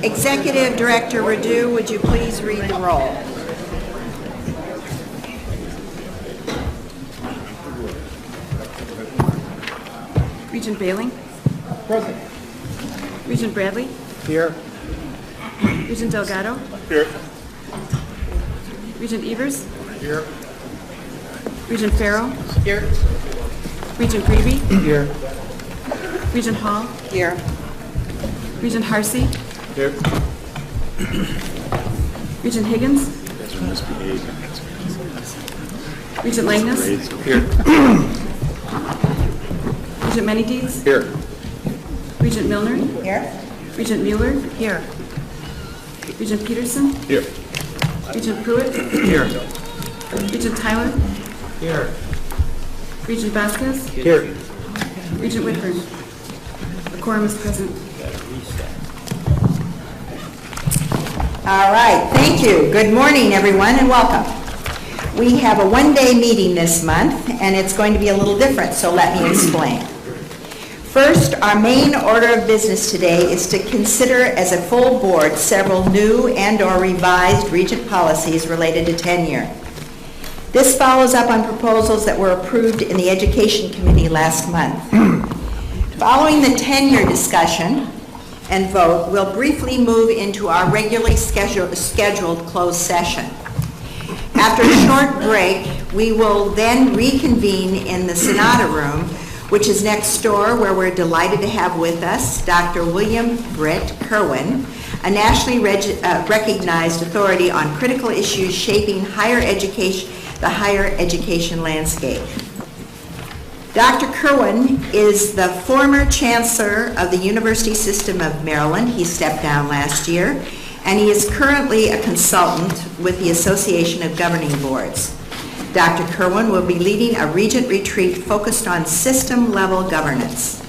Executive Director Radu, would you please read the roll? Regent Baling. Present. Regent Bradley. Here. Regent Delgado. Here. Regent Evers. Here. Regent Farrow. Here. Regent Greavy. Here. Regent Hall. Here. Regent Harsey. Here. Regent Higgins. Regent Langness. Here. Regent Menedez. Here. Regent Milner. Here. Regent Mueller. Here. Regent Peterson. Here. Regent Pruitt. Here. Regent Tyler. Here. Regent Vasquez. Here. Regent Whitburn. The quorum is present. All right, thank you. Good morning, everyone, and welcome. We have a one-day meeting this month, and it's going to be a little different, so let me explain. First, our main order of business today is to consider as a full board several new and/or revised Regent policies related to tenure. This follows up on proposals that were approved in the Education Committee last month. Following the tenure discussion and vote, we'll briefly move into our regularly scheduled closed session. After a short break, we will then reconvene in the Sonata Room, which is next door, where we're delighted to have with us Dr. William Brit Kirwan, a nationally recognized authority on critical issues shaping the higher education landscape. Dr. Kirwan is the former Chancellor of the University System of Maryland. He stepped down last year, and he is currently a consultant with the Association of Governing Boards. Dr. Kirwan will be leading a Regent retreat focused on system-level governance.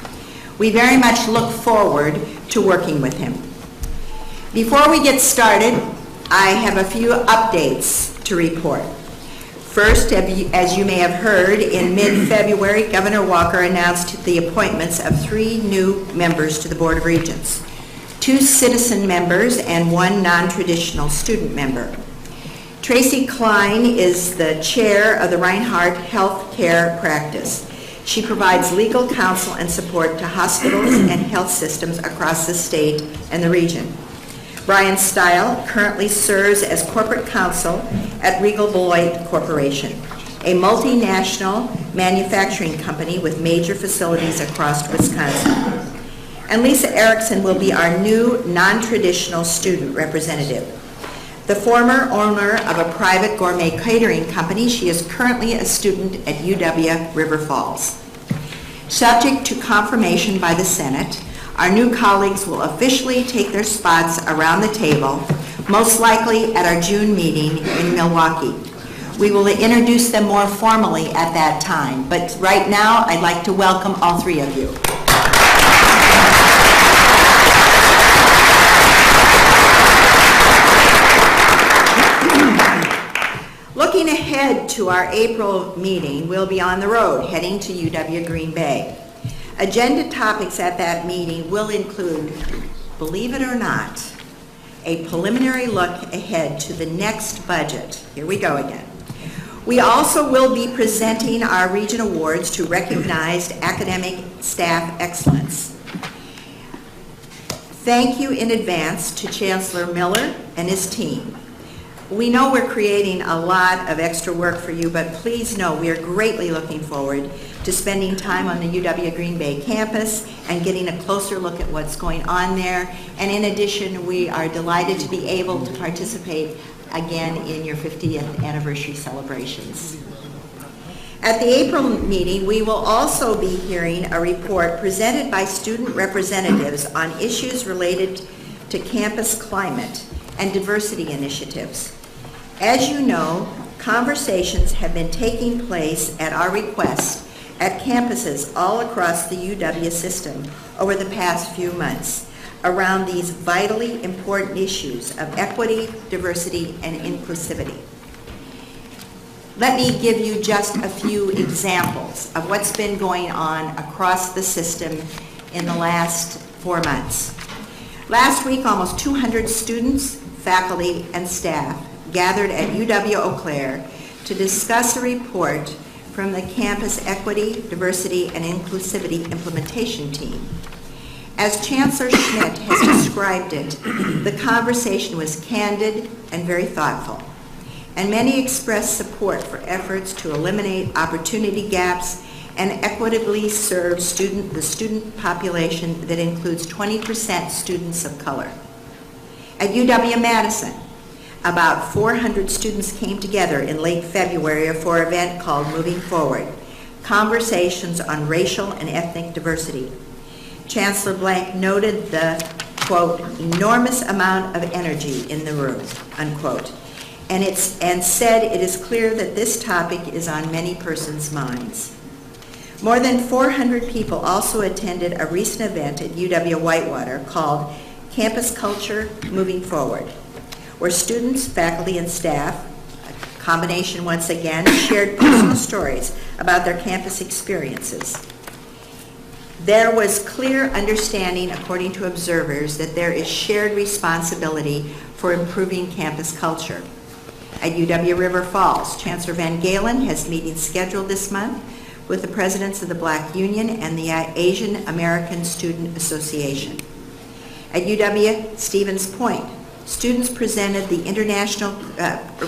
We very much look forward to working with him. Before we get started, I have a few updates to report. First, as you may have heard, in mid-February, Governor Walker announced the appointments of 3 new members to the Board of Regents, 2 citizen members and 1 non-traditional student member. Tracy Klein is the chair of the Reinhardt Health Care Practice. She provides legal counsel and support to hospitals and health systems across the state and the region. Brian Stile currently serves as corporate counsel at Regal Beloit Corporation, a multinational manufacturing company with major facilities across Wisconsin. And Lisa Erickson will be our new non-traditional student representative. The former owner of a private gourmet catering company, she is currently a student at UW River Falls. Subject to confirmation by the Senate, our new colleagues will officially take their spots around the table, most likely at our June meeting in Milwaukee. We will introduce them more formally at that time, but right now I'd like to welcome all 3 of you. Looking ahead to our April meeting, we'll be on the road heading to UW Green Bay. Agenda topics at that meeting will include, believe it or not, a preliminary look ahead to the next budget. Here we go again. We also will be presenting our Regent Awards to recognized academic staff excellence. Thank you in advance to Chancellor Miller and his team. We know we're creating a lot of extra work for you, but please know we are greatly looking forward to spending time on the UW Green Bay campus and getting a closer look at what's going on there. And in addition, we are delighted to be able to participate again in your 50th anniversary celebrations. At the April meeting, we will also be hearing a report presented by student representatives on issues related to campus climate and diversity initiatives. As you know, conversations have been taking place at our request at campuses all across the UW system over the past few months around these vitally important issues of equity, diversity, and inclusivity. Let me give you just a few examples of what's been going on across the system in the last 4 months. Last week, almost 200 students, faculty, and staff gathered at UW-Eau Claire to discuss a report from the Campus Equity, Diversity, and Inclusivity Implementation Team. As Chancellor Schmidt has described it, the conversation was candid and very thoughtful, and many expressed support for efforts to eliminate opportunity gaps and equitably serve the student population that includes 20% students of color. At UW-Madison, about 400 students came together in late February for an event called Moving Forward, Conversations on Racial and Ethnic Diversity. Chancellor Blank noted the, quote, enormous amount of energy in the room, unquote, and said it is clear that this topic is on many persons' minds. More than 400 people also attended a recent event at UW-Whitewater called Campus Culture Moving Forward, where students, faculty, and staff, a combination once again, shared personal stories about their campus experiences. There was clear understanding, according to observers, that there is shared responsibility for improving campus culture. At UW River Falls, Chancellor Van Galen has meetings scheduled this month with the presidents of the Black Union and the Asian American Student Association. At UW Stevens Point, students presented the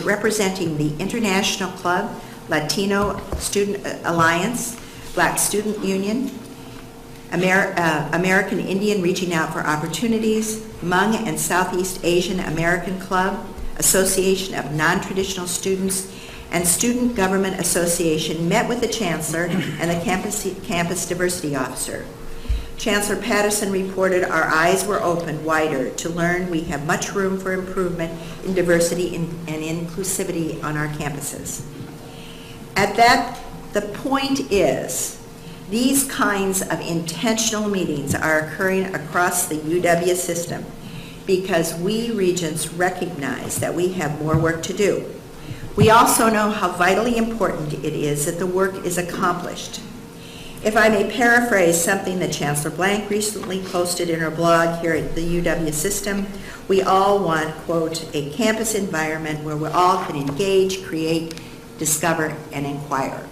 representing the International Club, Latino Student Alliance, Black Student Union, American Indian Reaching Out for Opportunities, Hmong and Southeast Asian American Club, Association of Non-Traditional Students, and Student Government Association met with the Chancellor and the Campus Diversity Officer. Chancellor Patterson reported our eyes were opened wider to learn we have much room for improvement in diversity and inclusivity on our campuses. The point is, these kinds of intentional meetings are occurring across the UW system because we Regents recognize that we have more work to do. We also know how vitally important it is that the work is accomplished. If I may paraphrase something that Chancellor Blank recently posted in her blog here at the UW system, we all want, quote, a campus environment where we all can engage, create, discover, and inquire.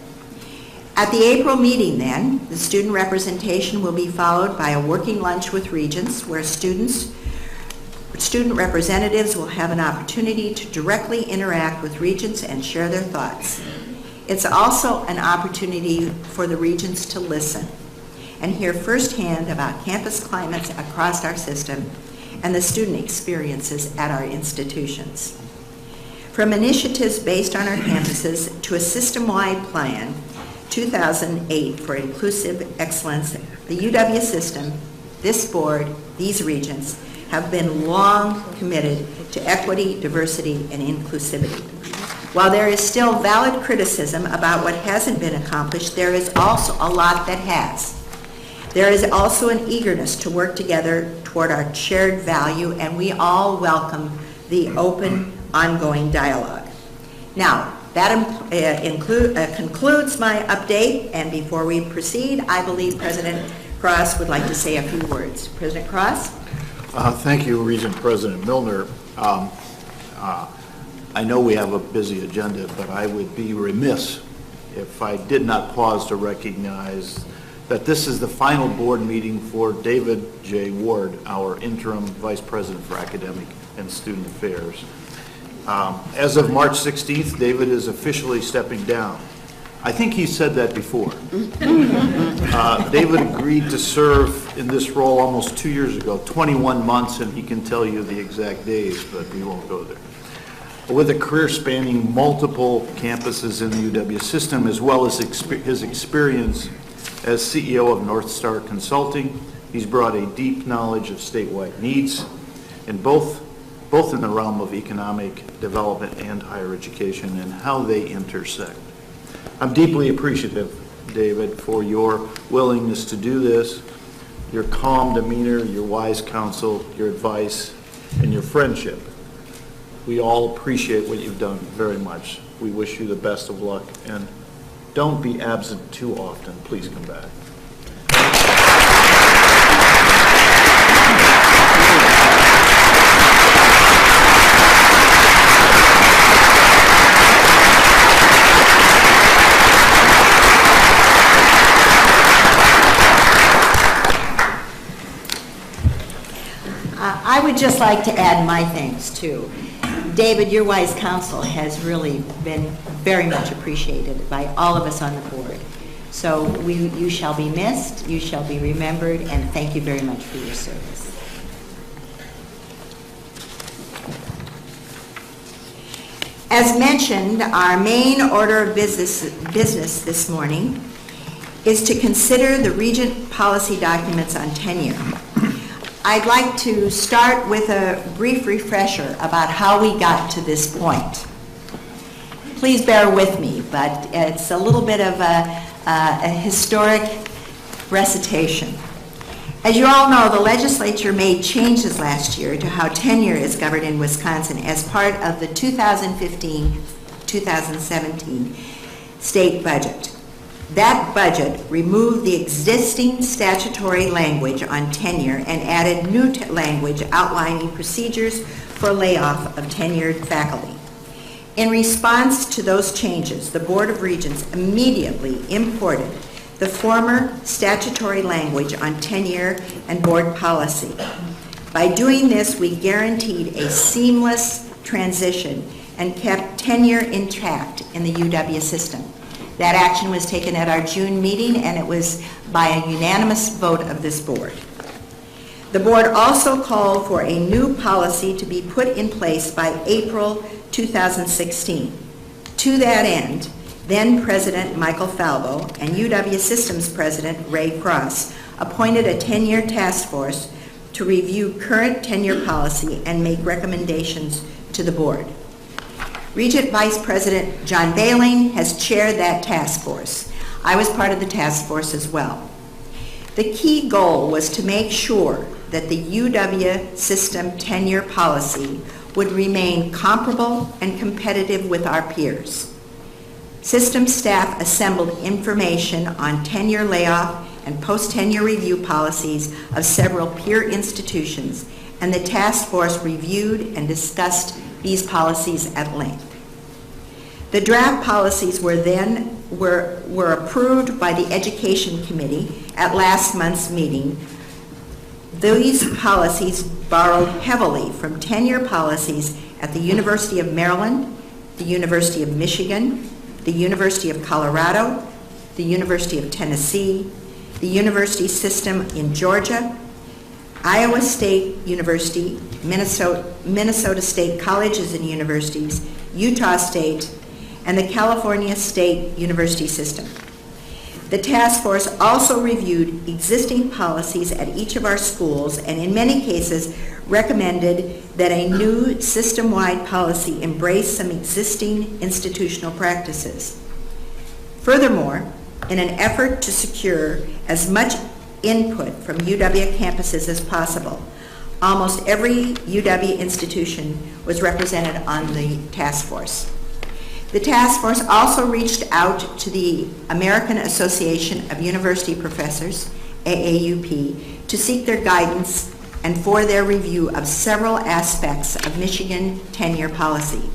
At the April meeting then, the student representation will be followed by a working lunch with Regents where student representatives will have an opportunity to directly interact with Regents and share their thoughts. It's also an opportunity for the Regents to listen and hear firsthand about campus climates across our system and the student experiences at our institutions. From initiatives based on our campuses to a system-wide plan, 2008 for inclusive excellence, the UW system, this board, these Regents, have been long committed to equity, diversity, and inclusivity. While there is still valid criticism about what hasn't been accomplished, there is also a lot that has. There is also an eagerness to work together toward our shared value, and we all welcome the open, ongoing dialogue. Now, that concludes my update, and before we proceed, I believe President Cross would like to say a few words. President Cross? Thank you, Regent President Milner. I know we have a busy agenda, but I would be remiss if I did not pause to recognize that this is the final board meeting for David J. Ward, our interim Vice President for Academic and Student Affairs. As of March 16th, David is officially stepping down. I think he said that before. David agreed to serve in this role almost 2 years ago, 21 months, and he can tell you the exact days, but we won't go there. With a career spanning multiple campuses in the UW system, as well as his experience as CEO of North Star Consulting, he's brought a deep knowledge of statewide needs in both in the realm of economic development and higher education and how they intersect. I'm deeply appreciative, David, for your willingness to do this, your calm demeanor, your wise counsel, your advice, and your friendship. We all appreciate what you've done very much. We wish you the best of luck, and don't be absent too often. Please come back. I would just like to add my thanks too. David, your wise counsel has really been very much appreciated by all of us on the board. So you shall be missed, you shall be remembered, and thank you very much for your service. As mentioned, our main order of business this morning is to consider the Regent policy documents on tenure. I'd like to start with a brief refresher about how we got to this point. Please bear with me, but it's a little bit of a historic recitation. As you all know, the legislature made changes last year to how tenure is governed in Wisconsin as part of the 2015-2017 state budget. That budget removed the existing statutory language on tenure and added new language outlining procedures for layoff of tenured faculty. In response to those changes, the Board of Regents immediately imported the former statutory language on tenure and board policy. By doing this, we guaranteed a seamless transition and kept tenure intact in the UW system. That action was taken at our June meeting, and it was by a unanimous vote of this board. The board also called for a new policy to be put in place by April 2016. To that end, then President Michael Falbo and UW Systems President Ray Cross appointed a tenure task force to review current tenure policy and make recommendations to the board. Regent Vice President John Bailing has chaired that task force. I was part of the task force as well. The key goal was to make sure that the UW system tenure policy would remain comparable and competitive with our peers. System staff assembled information on tenure layoff and post-tenure review policies of several peer institutions, and the task force reviewed and discussed these policies at length. The draft policies were approved by the Education Committee at last month's meeting. These policies borrowed heavily from tenure policies at the University of Maryland, the University of Michigan, the University of Colorado, the University of Tennessee, the university system in Georgia, Iowa State University, Minnesota State Colleges and Universities, Utah State, and the California State University system. The task force also reviewed existing policies at each of our schools and in many cases recommended that a new system-wide policy embrace some existing institutional practices. Furthermore, in an effort to secure as much input from UW campuses as possible, almost every UW institution was represented on the task force. The task force also reached out to the American Association of University Professors, AAUP, to seek their guidance and for their review of several aspects of Michigan tenure policy.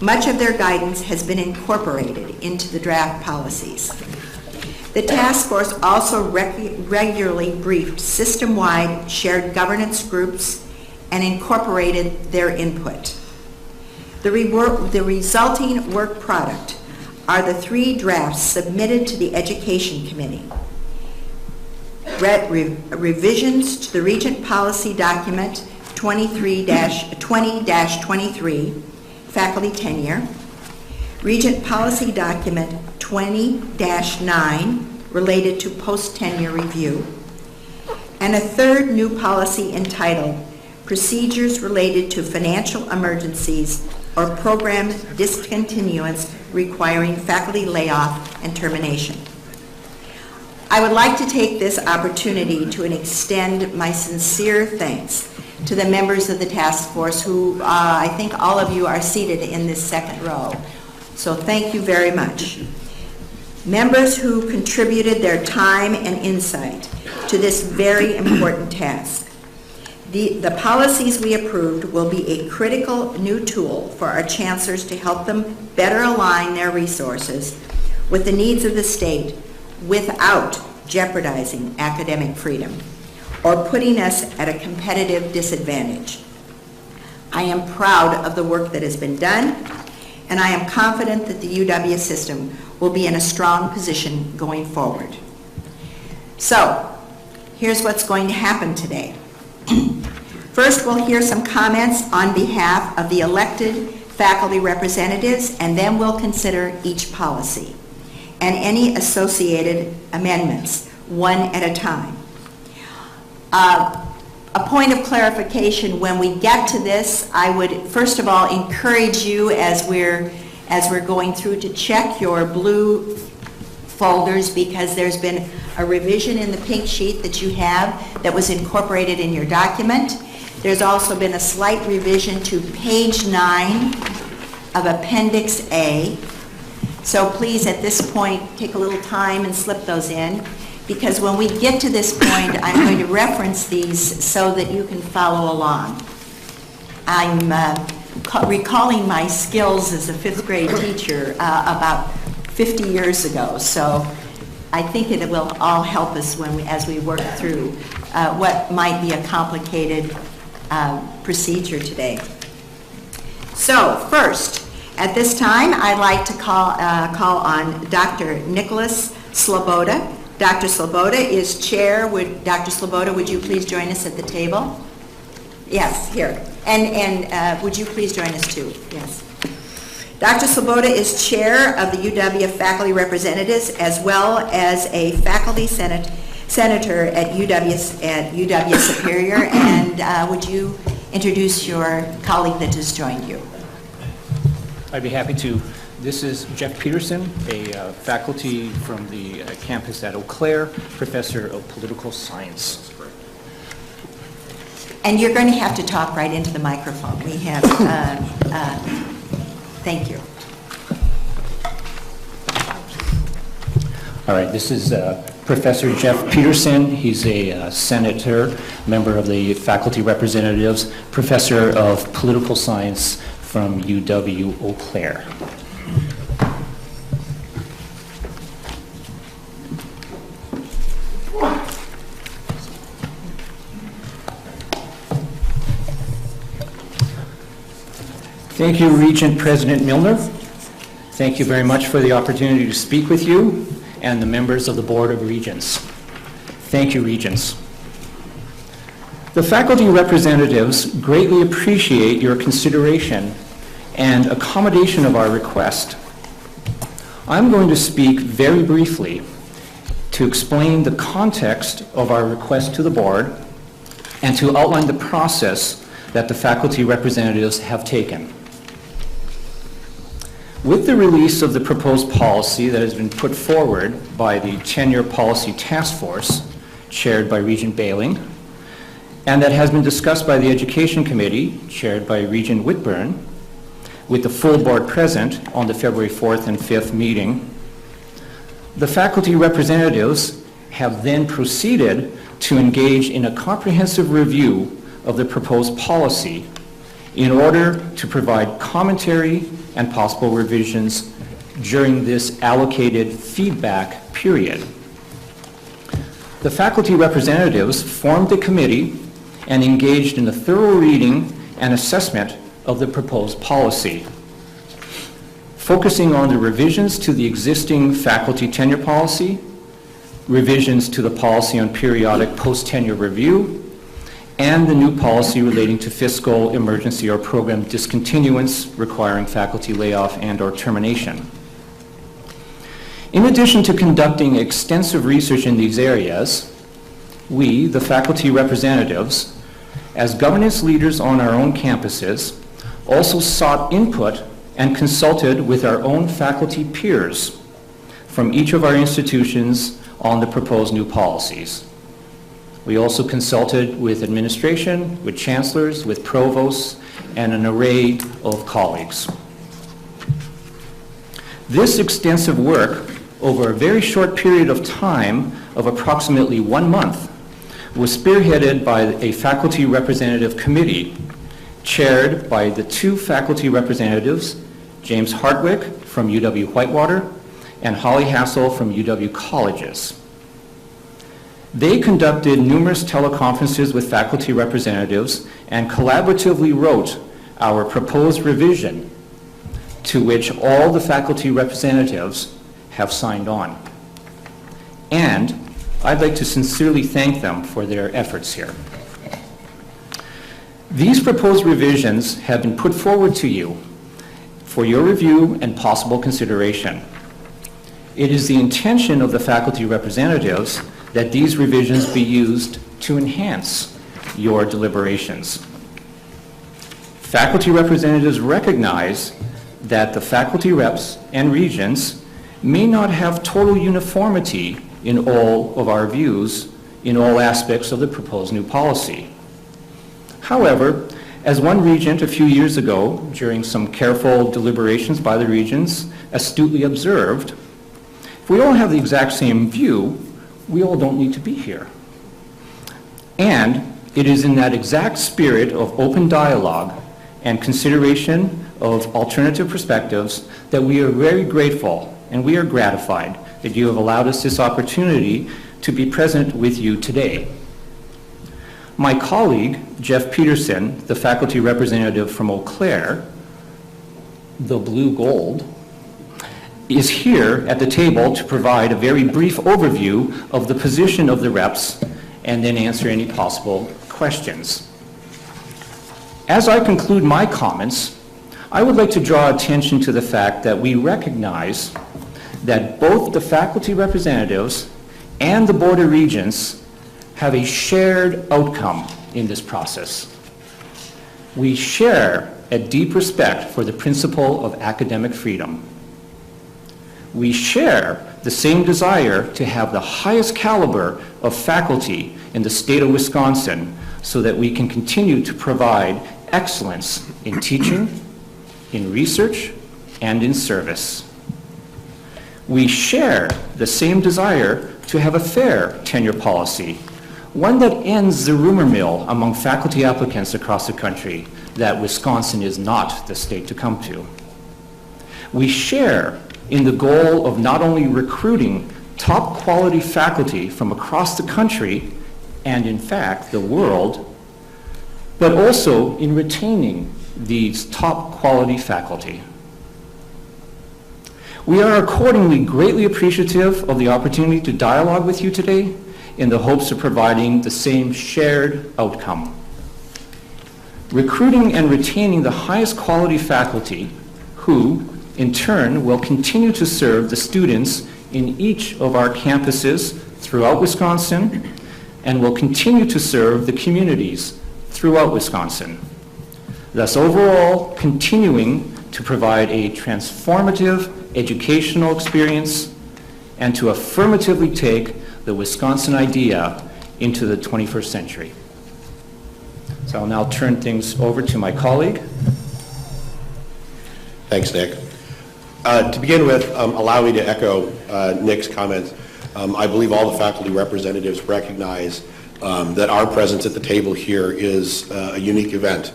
Much of their guidance has been incorporated into the draft policies. The task force also regularly briefed system-wide shared governance groups and incorporated their input. The resulting work product are the 3 drafts submitted to the Education Committee. Revisions to the Regent Policy Document 20-23, Faculty Tenure, Regent Policy Document 20-9, related to post-tenure review, and a third new policy entitled Procedures Related to Financial Emergencies or Program Discontinuance Requiring Faculty Layoff and Termination. I would like to take this opportunity to extend my sincere thanks to the members of the task force who I think all of you are seated in this second row. So thank you very much. Members who contributed their time and insight to this very important task. The policies we approved will be a critical new tool for our chancellors to help them better align their resources with the needs of the state without jeopardizing academic freedom. or putting us at a competitive disadvantage. I am proud of the work that has been done, and I am confident that the UW system will be in a strong position going forward. So, here's what's going to happen today. First, we'll hear some comments on behalf of the elected faculty representatives, and then we'll consider each policy and any associated amendments, one at a time. A point of clarification, when we get to this, I would first of all encourage you as we're going through to check your blue folders, because there's been a revision in the pink sheet that you have that was incorporated in your document. There's also been a slight revision to page 9 of Appendix A. So please, at this point, take a little time and slip those in, because when we get to this point, I'm going to reference these so that you can follow along. I'm recalling my skills as a 5th grade teacher about 50 years ago, so I think it will all help us as we work through what might be a complicated procedure today. So first, at this time, I'd like to call on Dr. Nicholas Sloboda. Dr. Sloboda is chair. Dr. Sloboda, would you please join us at the table? Yes, here. And would you please join us too? Yes. Dr. Sloboda is chair of the UW Faculty Representatives, as well as a faculty senator at UW Superior. And would you introduce your colleague that has joined you? I'd be happy to. This is Jeff Peterson, a faculty from the campus at Eau Claire, professor of political science. And you're going to have to talk right into the microphone. We have, thank you. All right, this is Professor Jeff Peterson. He's a senator, member of the faculty representatives, professor of political science from UW Eau Claire. Thank you, Regent President Milner. Thank you very much for the opportunity to speak with you and the members of the Board of Regents. Thank you, Regents. The faculty representatives greatly appreciate your consideration and accommodation of our request. I'm going to speak very briefly to explain the context of our request to the board and to outline the process that the faculty representatives have taken. With the release of the proposed policy that has been put forward by the Tenure Policy Task Force, chaired by Regent Bailing, and that has been discussed by the Education Committee, chaired by Regent Whitburn, with the full board present on the February 4th and 5th meeting, the faculty representatives have then proceeded to engage in a comprehensive review of the proposed policy in order to provide commentary and possible revisions during this allocated feedback period. The faculty representatives formed a committee and engaged in a thorough reading and assessment of the proposed policy, focusing on the revisions to the existing faculty tenure policy, revisions to the policy on periodic post-tenure review, and the new policy relating to fiscal, emergency, or program discontinuance requiring faculty layoff and/or termination. In addition to conducting extensive research in these areas, we, the faculty representatives, as governance leaders on our own campuses, also sought input and consulted with our own faculty peers from each of our institutions on the proposed new policies. We also consulted with administration, with chancellors, with provosts, and an array of colleagues. This extensive work over a very short period of time of approximately 1 month was spearheaded by a faculty representative committee chaired by the 2 faculty representatives, James Hartwick from UW Whitewater and Holly Hassel from UW Colleges. They conducted numerous teleconferences with faculty representatives and collaboratively wrote our proposed revision, to which all the faculty representatives have signed on. And I'd like to sincerely thank them for their efforts here. These proposed revisions have been put forward to you for your review and possible consideration. It is the intention of the faculty representatives that these revisions be used to enhance your deliberations. Faculty representatives recognize that the faculty reps and regents may not have total uniformity in all of our views in all aspects of the proposed new policy. However, as one regent a few years ago, during some careful deliberations by the regents, astutely observed, if we all have the exact same view, we all don't need to be here. And it is in that exact spirit of open dialogue and consideration of alternative perspectives that we are very grateful and we are gratified that you have allowed us this opportunity to be present with you today. My colleague, Jeff Peterson, the faculty representative from Eau Claire, the blue gold, is here at the table to provide a very brief overview of the position of the reps and then answer any possible questions. As I conclude my comments, I would like to draw attention to the fact that we recognize that both the faculty representatives and the Board of Regents have a shared outcome in this process. We share a deep respect for the principle of academic freedom. We share the same desire to have the highest caliber of faculty in the state of Wisconsin so that we can continue to provide excellence in teaching, in research, and in service. We share the same desire to have a fair tenure policy, one that ends the rumor mill among faculty applicants across the country that Wisconsin is not the state to come to. We share in the goal of not only recruiting top quality faculty from across the country and in fact the world, but also in retaining these top quality faculty. We are accordingly greatly appreciative of the opportunity to dialogue with you today in the hopes of providing the same shared outcome. Recruiting and retaining the highest quality faculty who, in turn, will continue to serve the students in each of our campuses throughout Wisconsin and will continue to serve the communities throughout Wisconsin, thus overall continuing to provide a transformative educational experience and to affirmatively take the Wisconsin idea into the 21st century. So I'll now turn things over to my colleague. Thanks, Nick. To begin with, allow me to echo Nick's comments. I believe all the faculty representatives recognize that our presence at the table here is a unique event.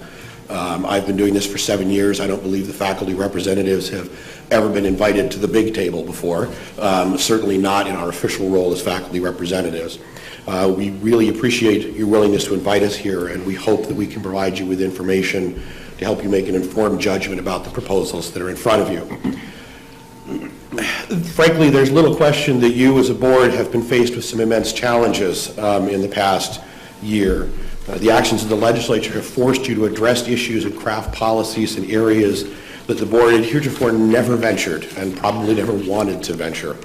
I've been doing this for 7 years. I don't believe the faculty representatives have ever been invited to the big table before, certainly not in our official role as faculty representatives. We really appreciate your willingness to invite us here, and we hope that we can provide you with information to help you make an informed judgment about the proposals that are in front of you. Frankly, there's little question that you as a board have been faced with some immense challenges in the past year. The actions of the legislature have forced you to address issues and craft policies in areas that the board had heretofore never ventured and probably never wanted to venture.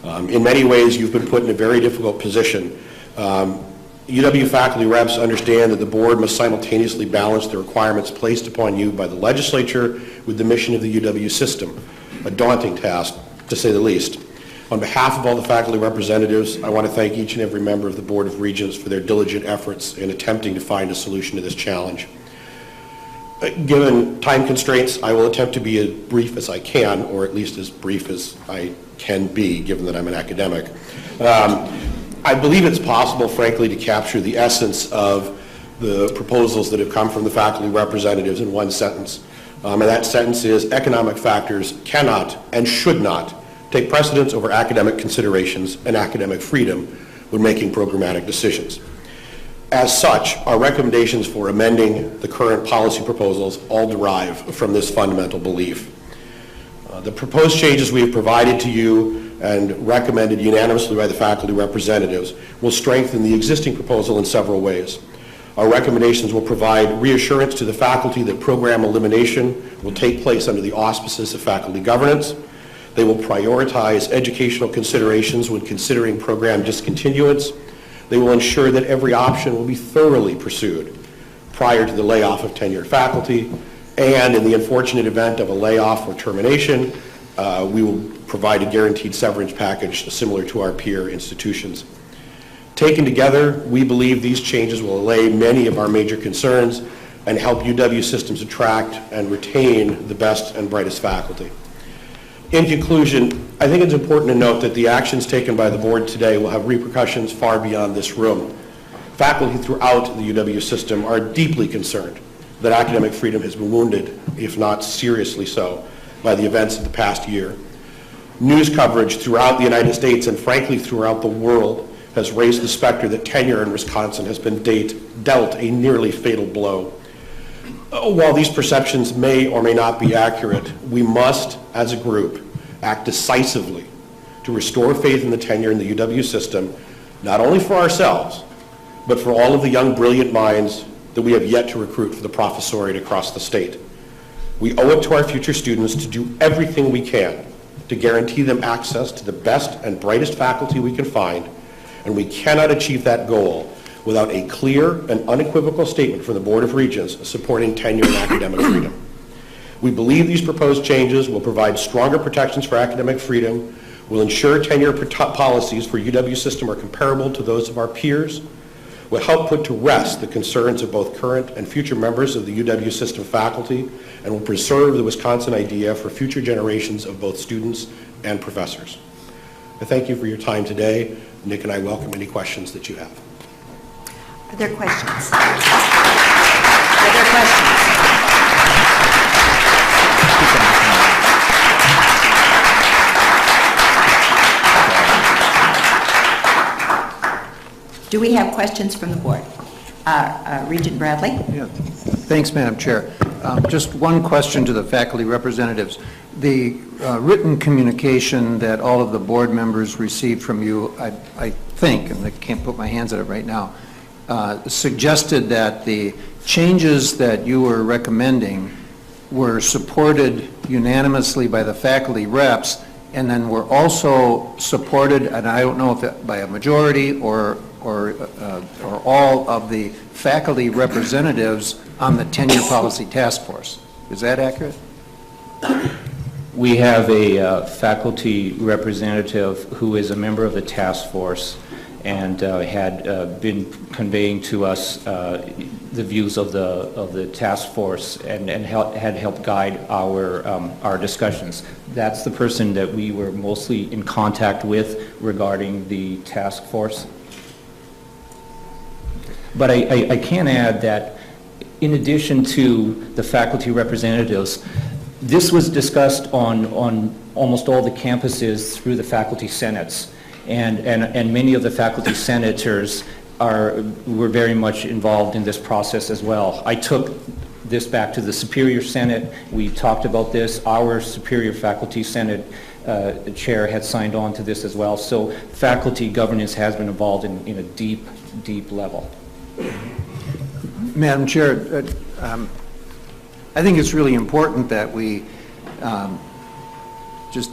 In many ways, you've been put in a very difficult position. UW faculty reps understand that the board must simultaneously balance the requirements placed upon you by the legislature with the mission of the UW system, a daunting task, to say the least. On behalf of all the faculty representatives, I want to thank each and every member of the Board of Regents for their diligent efforts in attempting to find a solution to this challenge. Given time constraints, I will attempt to be as brief as I can, or at least as brief as I can be, given that I'm an academic. I believe it's possible, frankly, to capture the essence of the proposals that have come from the faculty representatives in one sentence. And that sentence is, economic factors cannot and should not take precedence over academic considerations and academic freedom when making programmatic decisions. As such, our recommendations for amending the current policy proposals all derive from this fundamental belief. The proposed changes we have provided to you and recommended unanimously by the faculty representatives will strengthen the existing proposal in several ways. Our recommendations will provide reassurance to the faculty that program elimination will take place under the auspices of faculty governance. They will prioritize educational considerations when considering program discontinuance. They will ensure that every option will be thoroughly pursued prior to the layoff of tenured faculty, and in the unfortunate event of a layoff or termination, we will provide a guaranteed severance package similar to our peer institutions. Taken together, we believe these changes will allay many of our major concerns and help UW systems attract and retain the best and brightest faculty. In conclusion, I think it's important to note that the actions taken by the board today will have repercussions far beyond this room. Faculty throughout the UW system are deeply concerned that academic freedom has been wounded, if not seriously so, by the events of the past year. News coverage throughout the United States and frankly throughout the world has raised the specter that tenure in Wisconsin has been dealt a nearly fatal blow. While these perceptions may or may not be accurate, we must, as a group, act decisively to restore faith in the tenure in the UW system, not only for ourselves, but for all of the young, brilliant minds that we have yet to recruit for the professoriate across the state. We owe it to our future students to do everything we can to guarantee them access to the best and brightest faculty we can find, and we cannot achieve that goal without a clear and unequivocal statement from the Board of Regents supporting tenure and academic freedom. We believe these proposed changes will provide stronger protections for academic freedom, will ensure tenure policies for UW system are comparable to those of our peers, will help put to rest the concerns of both current and future members of the UW system faculty, and will preserve the Wisconsin idea for future generations of both students and professors. I thank you for your time today. Nick and I welcome any questions that you have. Are there questions? Are there questions? Do we have questions from the board? Regent Bradley? Yeah. Thanks, Madam Chair. Just one question to the faculty representatives. The written communication that all of the board members received from you, I think, and I can't put my hands on it right now, suggested that the changes that you were recommending were supported unanimously by the faculty reps, and then were also supported, and I don't know if it, by a majority or all of the faculty representatives on the tenure policy task force. Is that accurate? We have a faculty representative who is a member of the task force and had been conveying to us the views of the task force and had helped guide our discussions. That's the person that we were mostly in contact with regarding the task force. But I can add that in addition to the faculty representatives, this was discussed on almost all the campuses through the faculty senates, and many of the faculty senators were very much involved in this process as well. I took this back to the Superior Senate. We talked about this. Our Superior Faculty Senate chair had signed on to this as well. So faculty governance has been involved in a deep, deep level. Madam Chair, I think it's really important that we just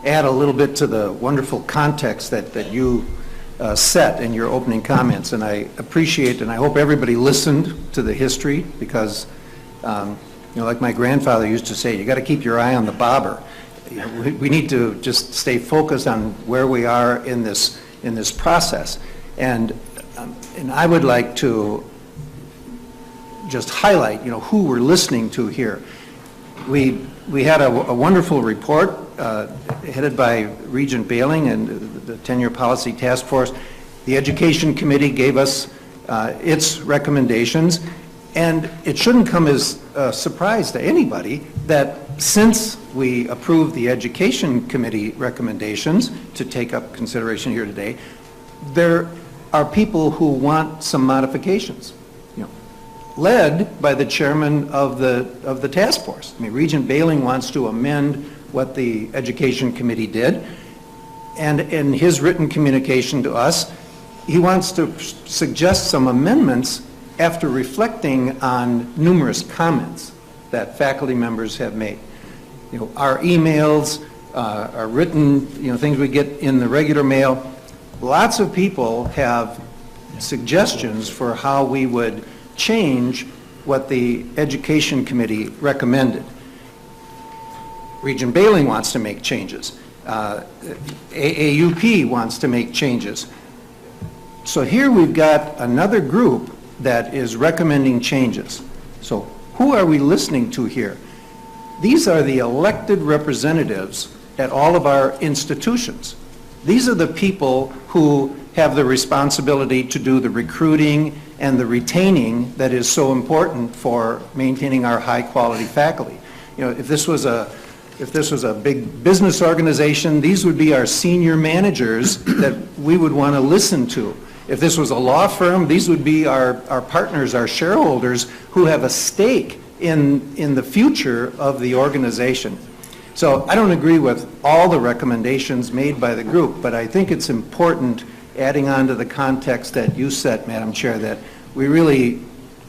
add a little bit to the wonderful context that you set in your opening comments, and I appreciate and I hope everybody listened to the history, because like my grandfather used to say, you got to keep your eye on the bobber. We need to just stay focused on where we are in this process, and I would like to just highlight, who we're listening to here. We had a wonderful report headed by Regent Bailing and the Tenure Policy Task Force. The Education Committee gave us its recommendations, and it shouldn't come as a surprise to anybody that since we approved the Education Committee recommendations to take up consideration here today, there are people who want some modifications, you know, led by the chairman of the task force. I mean, Regent Bailing wants to amend what the Education Committee did, and in his written communication to us, he wants to suggest some amendments after reflecting on numerous comments that faculty members have made. You know, our emails, our written, you know, things we get in the regular mail, lots of people have suggestions for how we would change what the Education Committee recommended. Regent Bailing wants to make changes. AAUP wants to make changes. So here we've got another group that is recommending changes. So who are we listening to here? These are the elected representatives at all of our institutions. These are the people who have the responsibility to do the recruiting and the retaining that is so important for maintaining our high-quality faculty. You know, if this was a big business organization, these would be our senior managers that we would want to listen to. If this was a law firm, these would be our partners, our shareholders, who have a stake in the future of the organization. So I don't agree with all the recommendations made by the group, but I think it's important, adding on to the context that you set, Madam Chair, that we really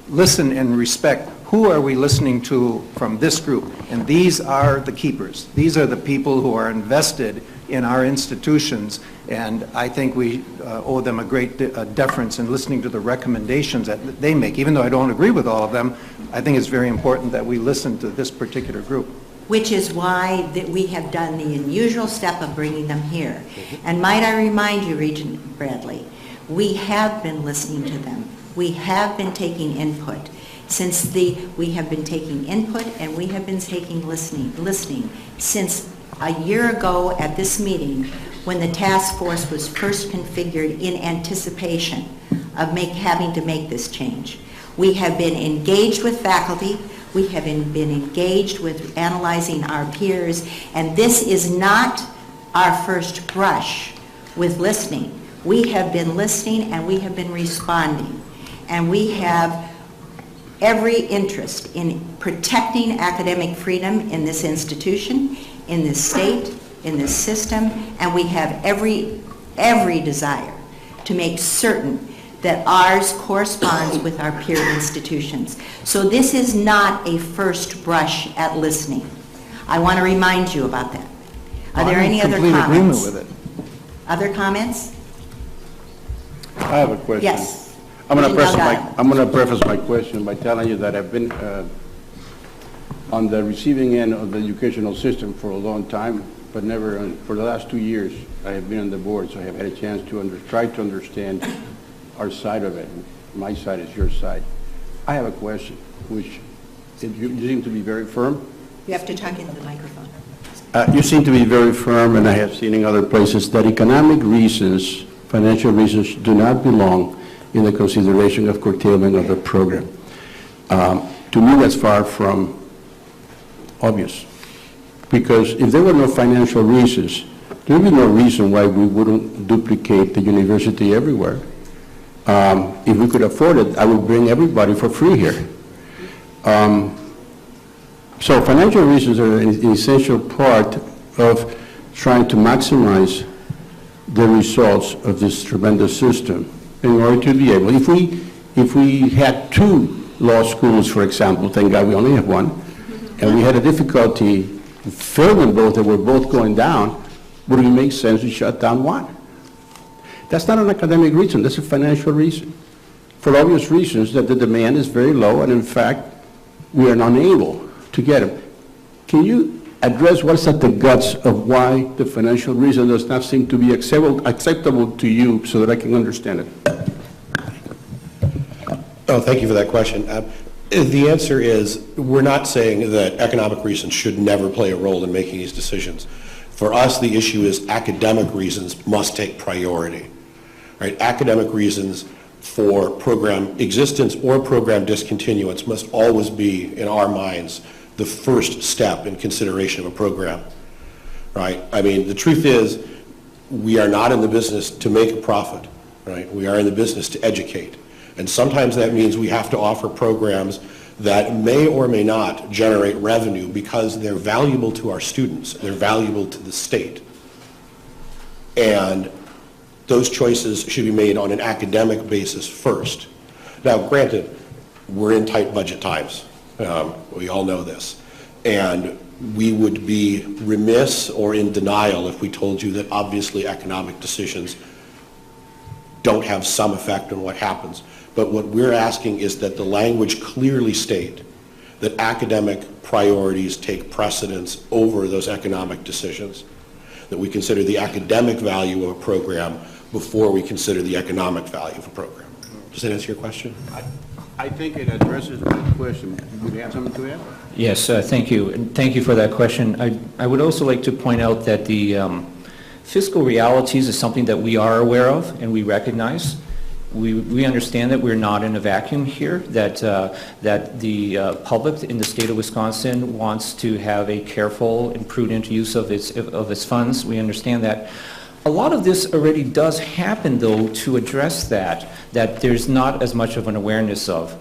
listen and respect who are we listening to from this group. And these are the keepers. These are the people who are invested in our institutions, and I think we owe them a great deference in listening to the recommendations that they make. Even though I don't agree with all of them, I think it's very important that we listen to this particular group. Which is why that we have done the unusual step of bringing them here. And might I remind you, Regent Bradley, we have been listening to them. We have been taking input. We have been taking input and we have been taking listening since a year ago at this meeting when the task force was first configured in anticipation of having to make this change. We have been engaged with faculty. We have been engaged with analyzing our peers, and this is not our first brush with listening. We have been listening and we have been responding, and we have every interest in protecting academic freedom in this institution, in this state, in this system, and we have every desire to make certain that ours corresponds with our peer institutions. So this is not a first brush at listening. I want to remind you about that. Are there any other comments? I'm in complete agreement with it. Other comments? I have a question. Yes. I'm going to preface my question by telling you that I've been on the receiving end of the educational system for a long time, but never for the last 2 years I have been on the board, so I have had a chance to try to understand our side of it. My side is your side. I have a question, which you seem to be very firm. You have to talk into the microphone. You seem to be very firm, and I have seen in other places, that economic reasons, financial reasons, do not belong in the consideration of curtailment of the program. To me, that's far from obvious. Because if there were no financial reasons, there would be no reason why we wouldn't duplicate the university everywhere. If we could afford it, I would bring everybody for free here. So financial reasons are an essential part of trying to maximize the results of this tremendous system in order to be able, if we had 2 law schools, for example, thank God we only have 1, and we had a difficulty filling both that were both going down, would it make sense to shut down 1? That's not an academic reason, that's a financial reason. For obvious reasons that the demand is very low, and in fact, we are unable to get them. Can you address what's at the guts of why the financial reason does not seem to be acceptable to you so that I can understand it? Oh, thank you for that question. The answer is we're not saying that economic reasons should never play a role in making these decisions. For us, the issue is academic reasons must take priority. Right? Academic reasons for program existence or program discontinuance must always be, in our minds, the first step in consideration of a program. Right? I mean, the truth is, we are not in the business to make a profit. right? We are in the business to educate. And sometimes that means we have to offer programs that may or may not generate revenue because they're valuable to our students, they're valuable to the state. And those choices should be made on an academic basis first. Now, granted, we're in tight budget times. We all know this. And we would be remiss or in denial if we told you that obviously economic decisions don't have some effect on what happens. But what we're asking is that the language clearly state that academic priorities take precedence over those economic decisions, that we consider the academic value of a program before we consider the economic value of a program. Does that answer your question? I think it addresses the question. Would you have something to add? Yes, thank you. And thank you for that question. I would also like to point out that the fiscal realities is something that we are aware of and we recognize. We understand that we're not in a vacuum here, that the public in the state of Wisconsin wants to have a careful and prudent use of its funds. We understand that. A lot of this already does happen, though, to address that there's not as much of an awareness of.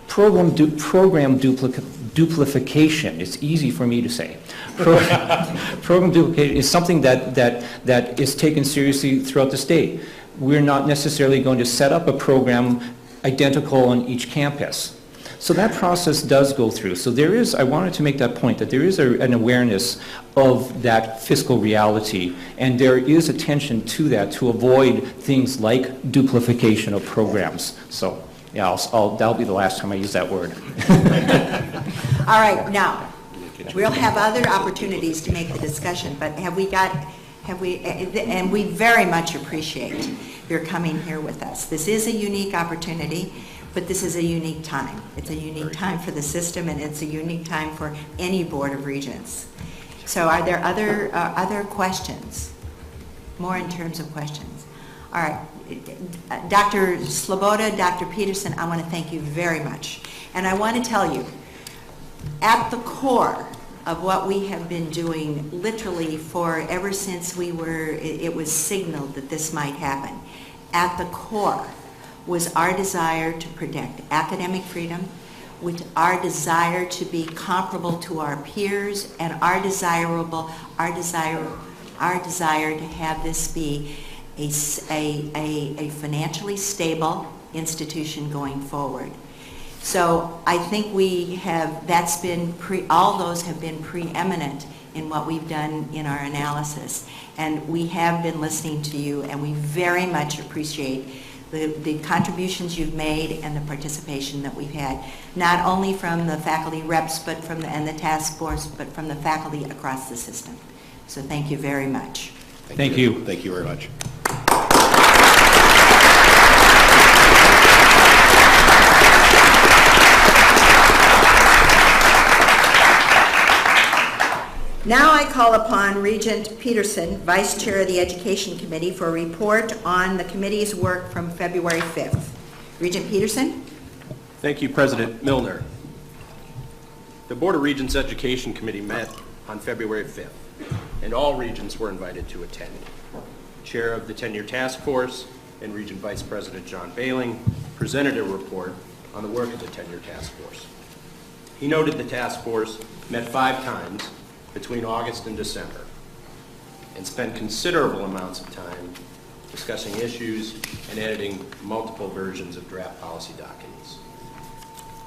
Program duplication, it's easy for me to say. Program duplication is something that is taken seriously throughout the state. We're not necessarily going to set up a program identical on each campus. So that process does go through. So there is, I wanted to make that point, that there is an awareness of that fiscal reality, and there is attention to that to avoid things like duplication of programs. So, yeah, that'll be the last time I use that word. All right, now, we'll have other opportunities to make the discussion, but and we very much appreciate your coming here with us. This is a unique opportunity, but this is a unique time. It's a unique time for the system, and it's a unique time for any Board of Regents. So are there other questions? More in terms of questions. All right. Dr. Sloboda, Dr. Peterson, I want to thank you very much. And I want to tell you, at the core of what we have been doing literally for ever since it was signaled that this might happen, at the core was our desire to protect academic freedom, with our desire to be comparable to our peers, and our desire to have this be a financially stable institution going forward. So I think all those have been preeminent in what we've done in our analysis. And we have been listening to you, and we very much appreciate the contributions you've made and the participation that we've had, not only from the faculty reps and the task force, but from the faculty across the system. So thank you very much. Thank you. Thank you very much. Now I call upon Regent Peterson, Vice Chair of the Education Committee, for a report on the committee's work from February 5th. Regent Peterson? Thank you, President Milner. The Board of Regents Education Committee met on February 5th, and all regents were invited to attend. Chair of the Tenure Task Force and Regent Vice President John Bailing presented a report on the work of the Tenure Task Force. He noted the task force met 5 times between August and December, and spent considerable amounts of time discussing issues and editing multiple versions of draft policy documents.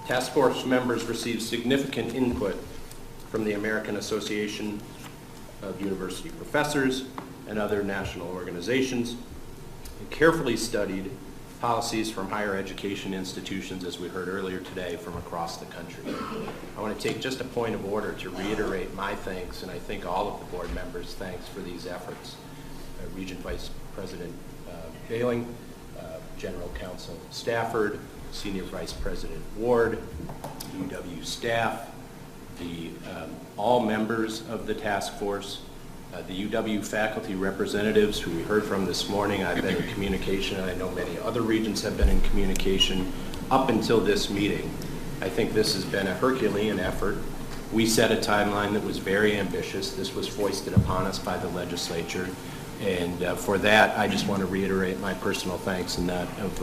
Task force members received significant input from the American Association of University Professors and other national organizations, and carefully studied policies from higher education institutions, as we heard earlier today, from across the country. I want to take just a point of order to reiterate my thanks, and I think all of the board members' thanks for these efforts. Regent Vice President Bailing, General Counsel Stafford, Senior Vice President Ward, UW staff, all members of the task force, the UW faculty representatives who we heard from this morning. I've been in communication, and I know many other regents have been in communication up until this meeting. I think this has been a Herculean effort. We set a timeline that was very ambitious. This was foisted upon us by the legislature, And for that, I just want to reiterate my personal thanks and that of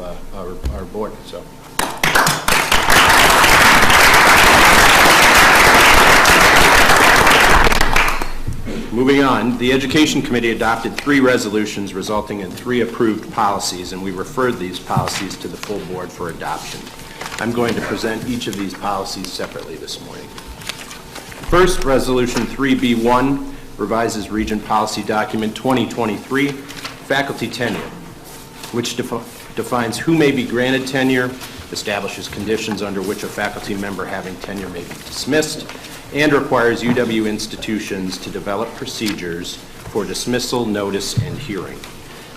our board. So. Moving on, the Education Committee adopted 3 resolutions resulting in 3 approved policies, and we referred these policies to the full board for adoption. I'm going to present each of these policies separately this morning. First, Resolution 3B1 revises Regent Policy Document 2023, Faculty Tenure, which defines who may be granted tenure, establishes conditions under which a faculty member having tenure may be dismissed, and requires UW institutions to develop procedures for dismissal, notice, and hearing.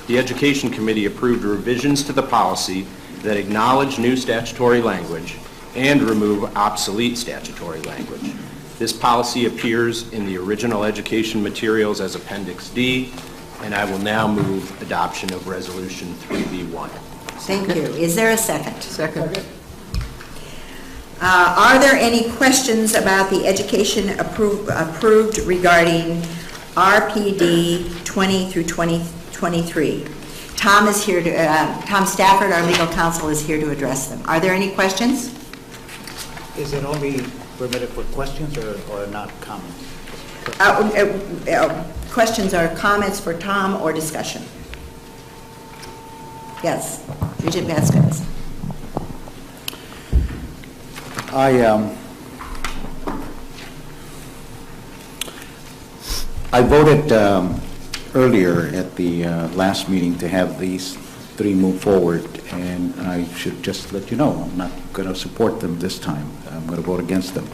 The Education Committee approved revisions to the policy that acknowledge new statutory language and remove obsolete statutory language. This policy appears in the original education materials as Appendix D, and I will now move adoption of Resolution 3B1. Thank you. Is there a second? Second. Are there any questions about the education approved regarding RPD 20 through 2023? Tom is here to, Tom Stafford, our legal counsel, is here to address them. Are there any questions? Is it only permitted for questions or not comments? Questions or comments for Tom or discussion? Yes, Regent Vasquez. I voted earlier at the last meeting to have these 3 move forward, and I should just let you know I'm not going to support them this time. I'm going to vote against them.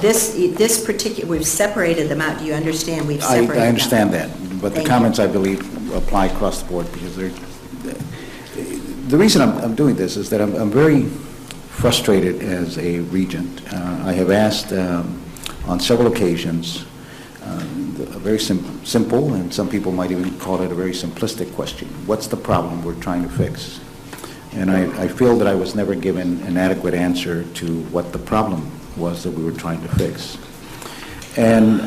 This particular, we've separated them out. Do you understand? We've separated them. I understand that, but Thank the comments you. I believe apply across the board because they're. The reason I'm doing this is that I'm very frustrated as a regent. I have asked on several occasions a very simple, and some people might even call it a very simplistic question. What's the problem we're trying to fix? And I feel that I was never given an adequate answer to what the problem was that we were trying to fix. And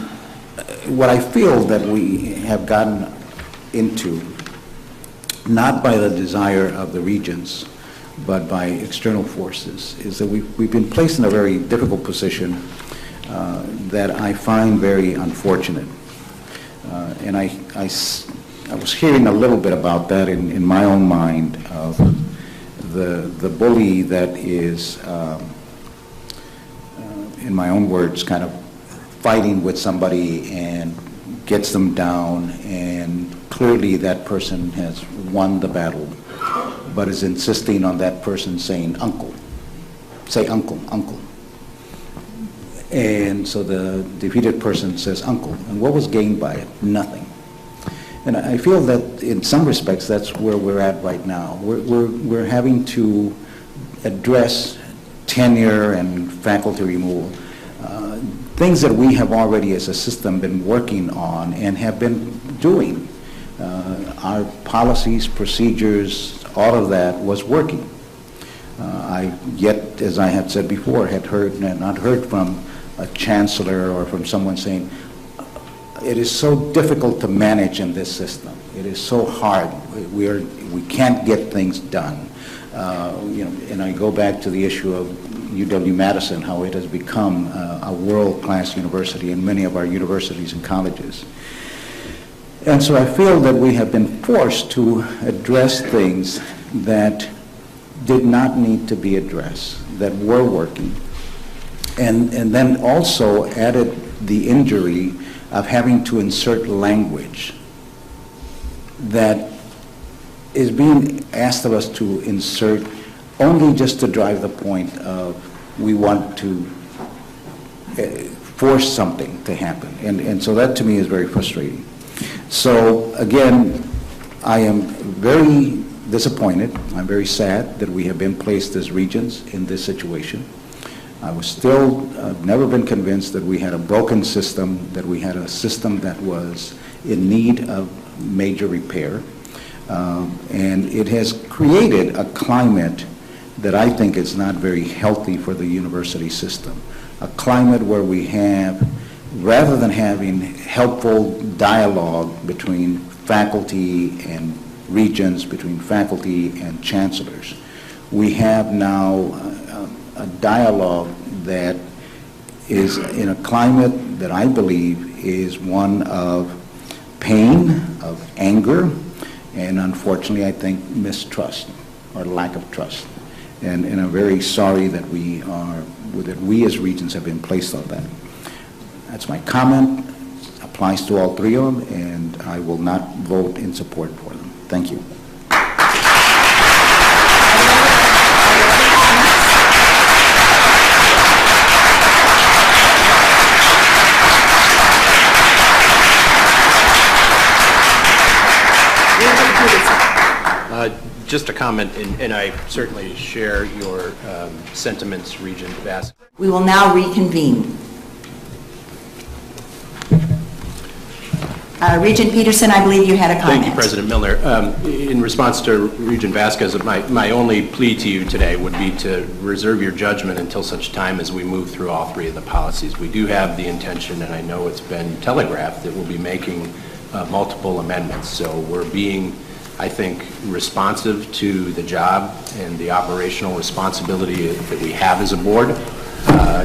what I feel that we have gotten into, not by the desire of the regents, but by external forces, is that we've been placed in a very difficult position that I find very unfortunate. And I was hearing a little bit about that in my own mind of the bully that is, in my own words, kind of fighting with somebody and gets them down, and clearly that person has won the battle, but is insisting on that person saying uncle. Say uncle, uncle. And so the defeated person says uncle. And what was gained by it? Nothing. And I feel that in some respects that's where we're at right now. We're having to address tenure and faculty removal, things that we have already as a system been working on and have been doing. Our policies, procedures, all of that was working. Yet, as I had said before, had not heard from a chancellor or from someone saying, it is so difficult to manage in this system. It is so hard. We can't get things done. And I go back to the issue of UW-Madison, how it has become a world-class university in many of our universities and colleges. And so I feel that we have been forced to address things that did not need to be addressed, that were working, and then also added the injury of having to insert language that is being asked of us to insert only just to drive the point of we want to force something to happen. And so that to me is very frustrating. So again, I am very disappointed. I'm very sad that we have been placed as regents in this situation. I was still never been convinced that we had a broken system, that we had a system that was in need of major repair. And it has created a climate that I think is not very healthy for the university system. A climate where we have rather than having helpful dialogue between faculty and regents, between faculty and chancellors, we have now a dialogue that is in a climate that I believe is one of pain, of anger, and unfortunately, I think, mistrust or lack of trust. And I'm very sorry that we as Regents have been placed on that. That's my comment. Applies to all three of them, and I will not vote in support for them. Thank you. Just a comment, and I certainly share your sentiments, Regent Vasquez. We will now reconvene. Regent Peterson, I believe you had a comment. Thank you, President Milner. In response to Regent Vasquez, my only plea to you today would be to reserve your judgment until such time as we move through all three of the policies. We do have the intention, and I know it's been telegraphed, that we'll be making multiple amendments. So we're being, I think, responsive to the job and the operational responsibility that we have as a board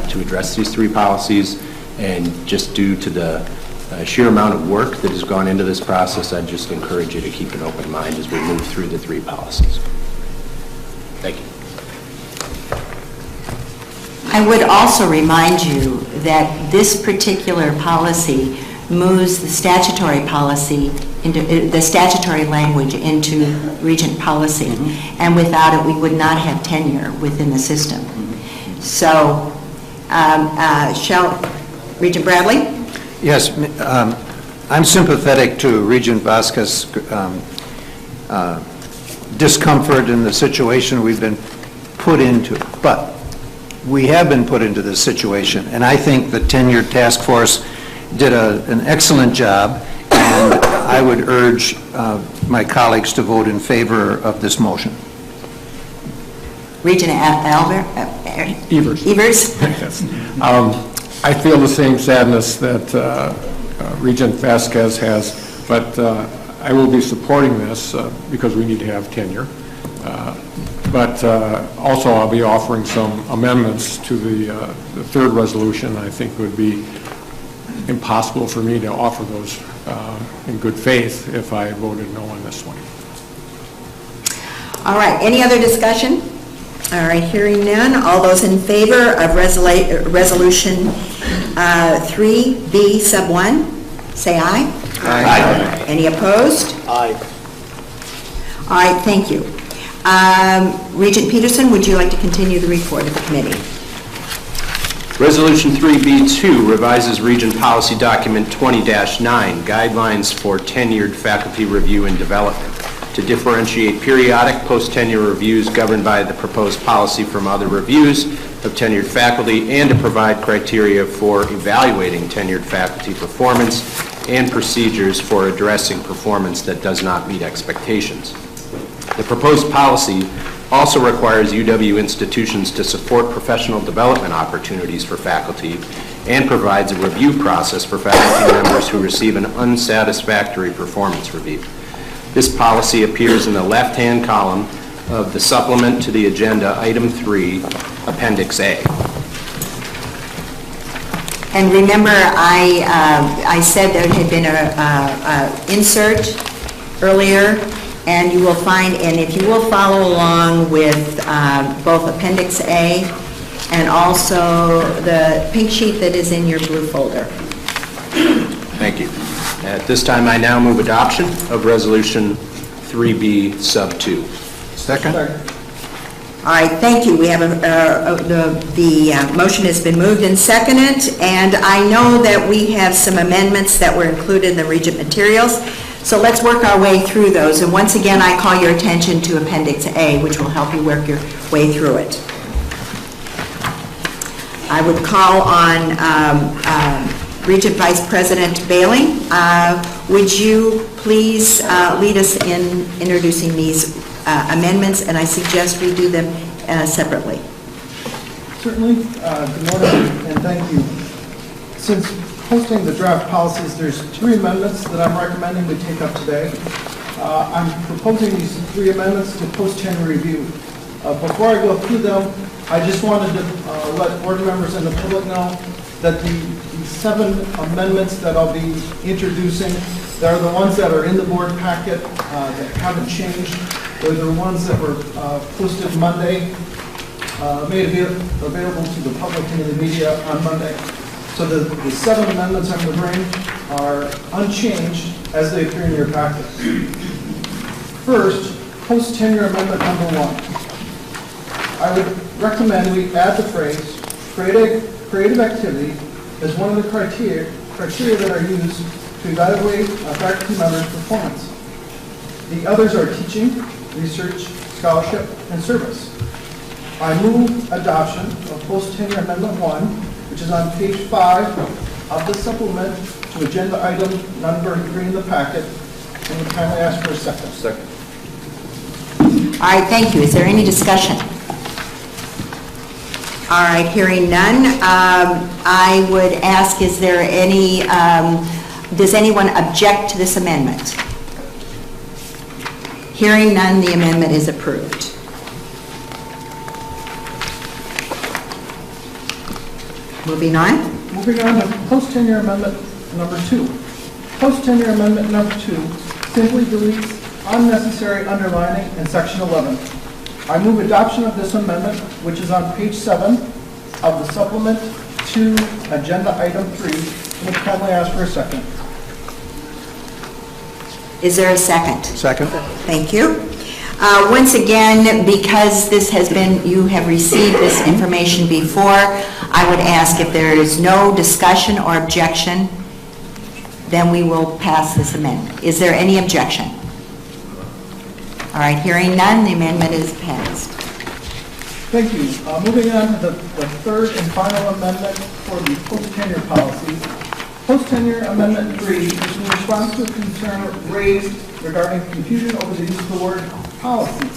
to address these three policies. And just due to the sheer amount of work that has gone into this process, I'd just encourage you to keep an open mind as we move through the three policies. Thank you. I would also remind you that this particular policy moves the statutory policy into the statutory language into Regent policy, and without it, we would not have tenure within the system. So, Regent Bradley? Yes, I'm sympathetic to Regent Vasquez's discomfort in the situation we've been put into, but we have been put into this situation, and I think the tenure task force did an excellent job, and I would urge my colleagues to vote in favor of this motion. Regent Evers. Evers? I feel the same sadness that Regent Vasquez has, but I will be supporting this because we need to have tenure. But also I'll be offering some amendments to the third resolution. I think it would be impossible for me to offer those in good faith if I voted no on this one. All right, any other discussion? All right, hearing none. All those in favor of resolution 3B sub 1, say aye. Aye. Any opposed? Aye. All right, thank you. Regent Peterson, would you like to continue the report of the committee? Resolution 3B2 revises Regent Policy Document 20-9, Guidelines for Tenured Faculty Review and Development, to differentiate periodic post-tenure reviews governed by the proposed policy from other reviews of tenured faculty, and to provide criteria for evaluating tenured faculty performance and procedures for addressing performance that does not meet expectations. The proposed policy also requires UW institutions to support professional development opportunities for faculty and provides a review process for faculty members who receive an unsatisfactory performance review. This policy appears in the left-hand column of the supplement to the agenda, item 3, Appendix A. And remember, I said there had been an insert earlier, and you will find, and if you will follow along with both Appendix A and also the pink sheet that is in your blue folder. Thank you. At this time, I now move adoption of Resolution 3B sub 2. Second? All right, thank you. We have the motion has been moved and seconded, and I know that we have some amendments that were included in the Regent materials. So let's work our way through those. And once again, I call your attention to Appendix A, which will help you work your way through it. I would call on Regent Vice President Bailing. Would you please lead us in introducing these amendments, and I suggest we do them separately. Certainly. Good morning, and thank you. Since posting the draft policies, there's 3 amendments that I'm recommending we take up today. I'm proposing these 3 amendments to post-tenure review. Before I go through them, I just wanted to let board members and the public know that the 7 amendments that I'll be introducing, they're the ones that are in the board packet that haven't changed. They're the ones that were posted Monday, made available to the public and the media on Monday. So the 7 amendments I'm going to bring are unchanged as they appear in your packet. First, post-tenure amendment number 1. I would recommend we add the phrase creative activity as one of the criteria that are used to evaluate a faculty member's performance. The others are teaching, research, scholarship, and service. I move adoption of post-tenure amendment 1, which is on page 5 of the supplement to agenda item number 3 in the packet, and would kindly ask for a second. Second. All right, thank you. Is there any discussion? All right, hearing none, I would ask, is there any, does anyone object to this amendment? Hearing none, the amendment is approved. Moving on. Moving on to post-tenure amendment number 2. Post-tenure amendment number 2 simply deletes unnecessary underlining in section 11. I move adoption of this amendment, which is on page 7 of the supplement to agenda item 3, and would kindly ask for a second. Is there a second? Second. Thank you. Once again, because this has been, you have received this information before, I would ask if there is no discussion or objection, then we will pass this amendment. Is there any objection? All right, hearing none, the amendment is passed. Thank you. Moving on to the third and final amendment for the post-tenure policy. Post-tenure amendment 3 is in response to a concern raised regarding confusion over the use of the word policy.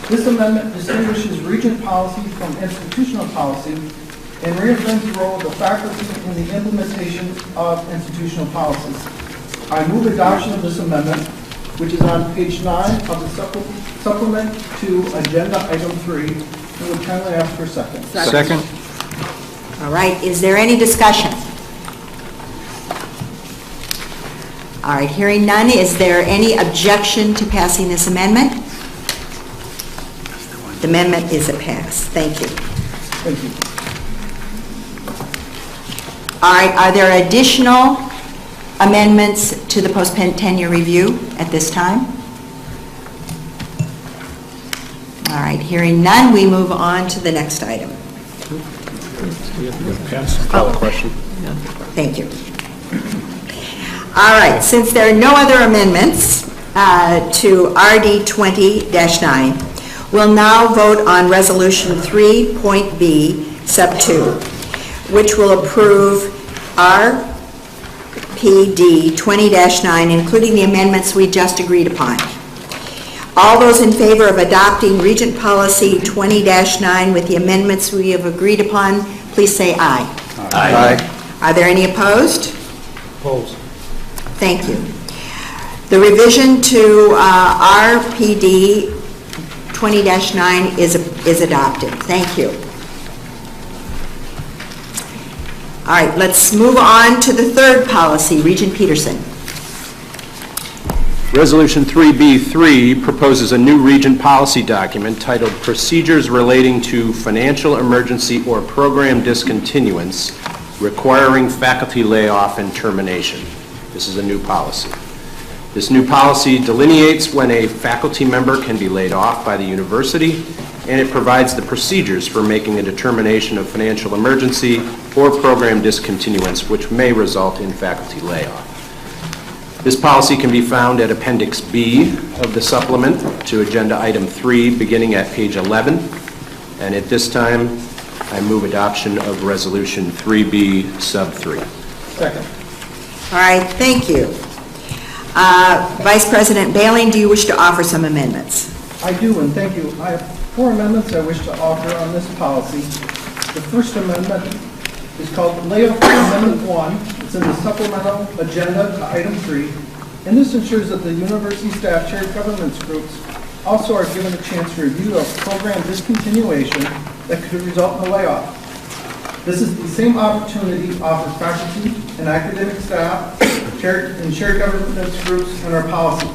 This amendment distinguishes Regent policy from institutional policy and reaffirms the role of the faculty in the implementation of institutional policies. I move adoption of this amendment, which is on page 9 of the supplement to agenda item 3, and would kindly ask for a second. Second. All right, is there any discussion? All right, hearing none, is there any objection to passing this amendment? The amendment is a pass. Thank you. Thank you. All right, are there additional amendments to the post-tenure review at this time? All right, hearing none, we move on to the next item. Call the question. Thank you. All right, since there are no other amendments to RD 20-9, we'll now vote on Resolution 3.B, Sub 2, which will approve RPD 20-9, including the amendments we just agreed upon. All those in favor of adopting Regent Policy 20-9 with the amendments we have agreed upon, please say aye. Aye. Are there any opposed? Opposed. Thank you. The revision to RPD 20-9 is adopted. Thank you. All right, let's move on to the third policy. Regent Peterson. Resolution 3B3 proposes a new Regent policy document titled Procedures Relating to Financial Emergency or Program Discontinuance Requiring Faculty Layoff and Termination. This is a new policy. This new policy delineates when a faculty member can be laid off by the university, and it provides the procedures for making a determination of financial emergency or program discontinuance which may result in faculty layoff. This policy can be found at Appendix B of the supplement to Agenda Item 3 beginning at page 11, and at this time I move adoption of Resolution 3B Sub 3. Second. All right, thank you. Vice President Baling, do you wish to offer some amendments? I do, and thank you. I have 4 amendments I wish to offer on this policy. The first amendment is called Layoff Amendment 1. It's in the supplemental agenda to item 3. And this ensures that the university staff shared governance groups also are given a chance to review a program discontinuation that could result in a layoff. This is the same opportunity offered faculty and academic staff in shared governance groups and our policy.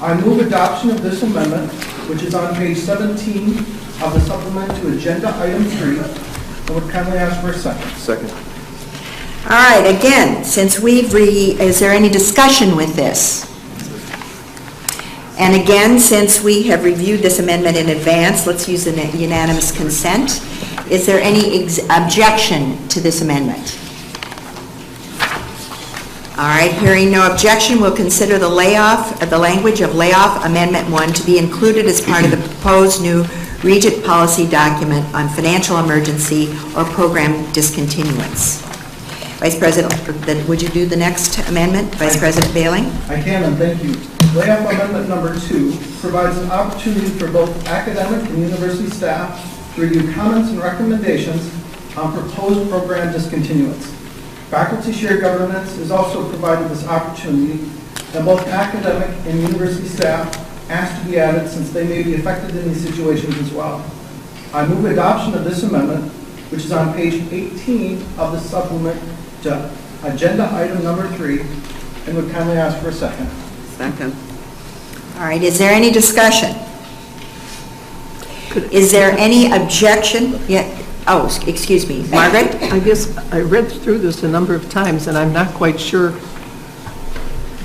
I move adoption of this amendment, which is on page 17 of the supplement to agenda item 3, and would kindly ask for a second. Second. All right, again, since is there any discussion with this? And again, since we have reviewed this amendment in advance, let's use the unanimous consent. Is there any objection to this amendment? All right, hearing no objection, we'll consider the language of layoff Amendment 1 to be included as part of the proposed new Regent policy document on financial emergency or program discontinuance. Vice President, would you do the next amendment? Vice President Bailing? I can, and thank you. Layoff Amendment number 2 provides an opportunity for both academic and university staff to review comments and recommendations on proposed program discontinuance. Faculty shared governance is also provided this opportunity, and both academic and university staff asked to be added since they may be affected in these situations as well. I move adoption of this amendment, which is on page 18 of the supplement to agenda item number 3, and would kindly ask for a second. Second. All right, is there any discussion? Is there any objection? Yeah. Oh, excuse me, Margaret? I guess I read through this a number of times, and I'm not quite sure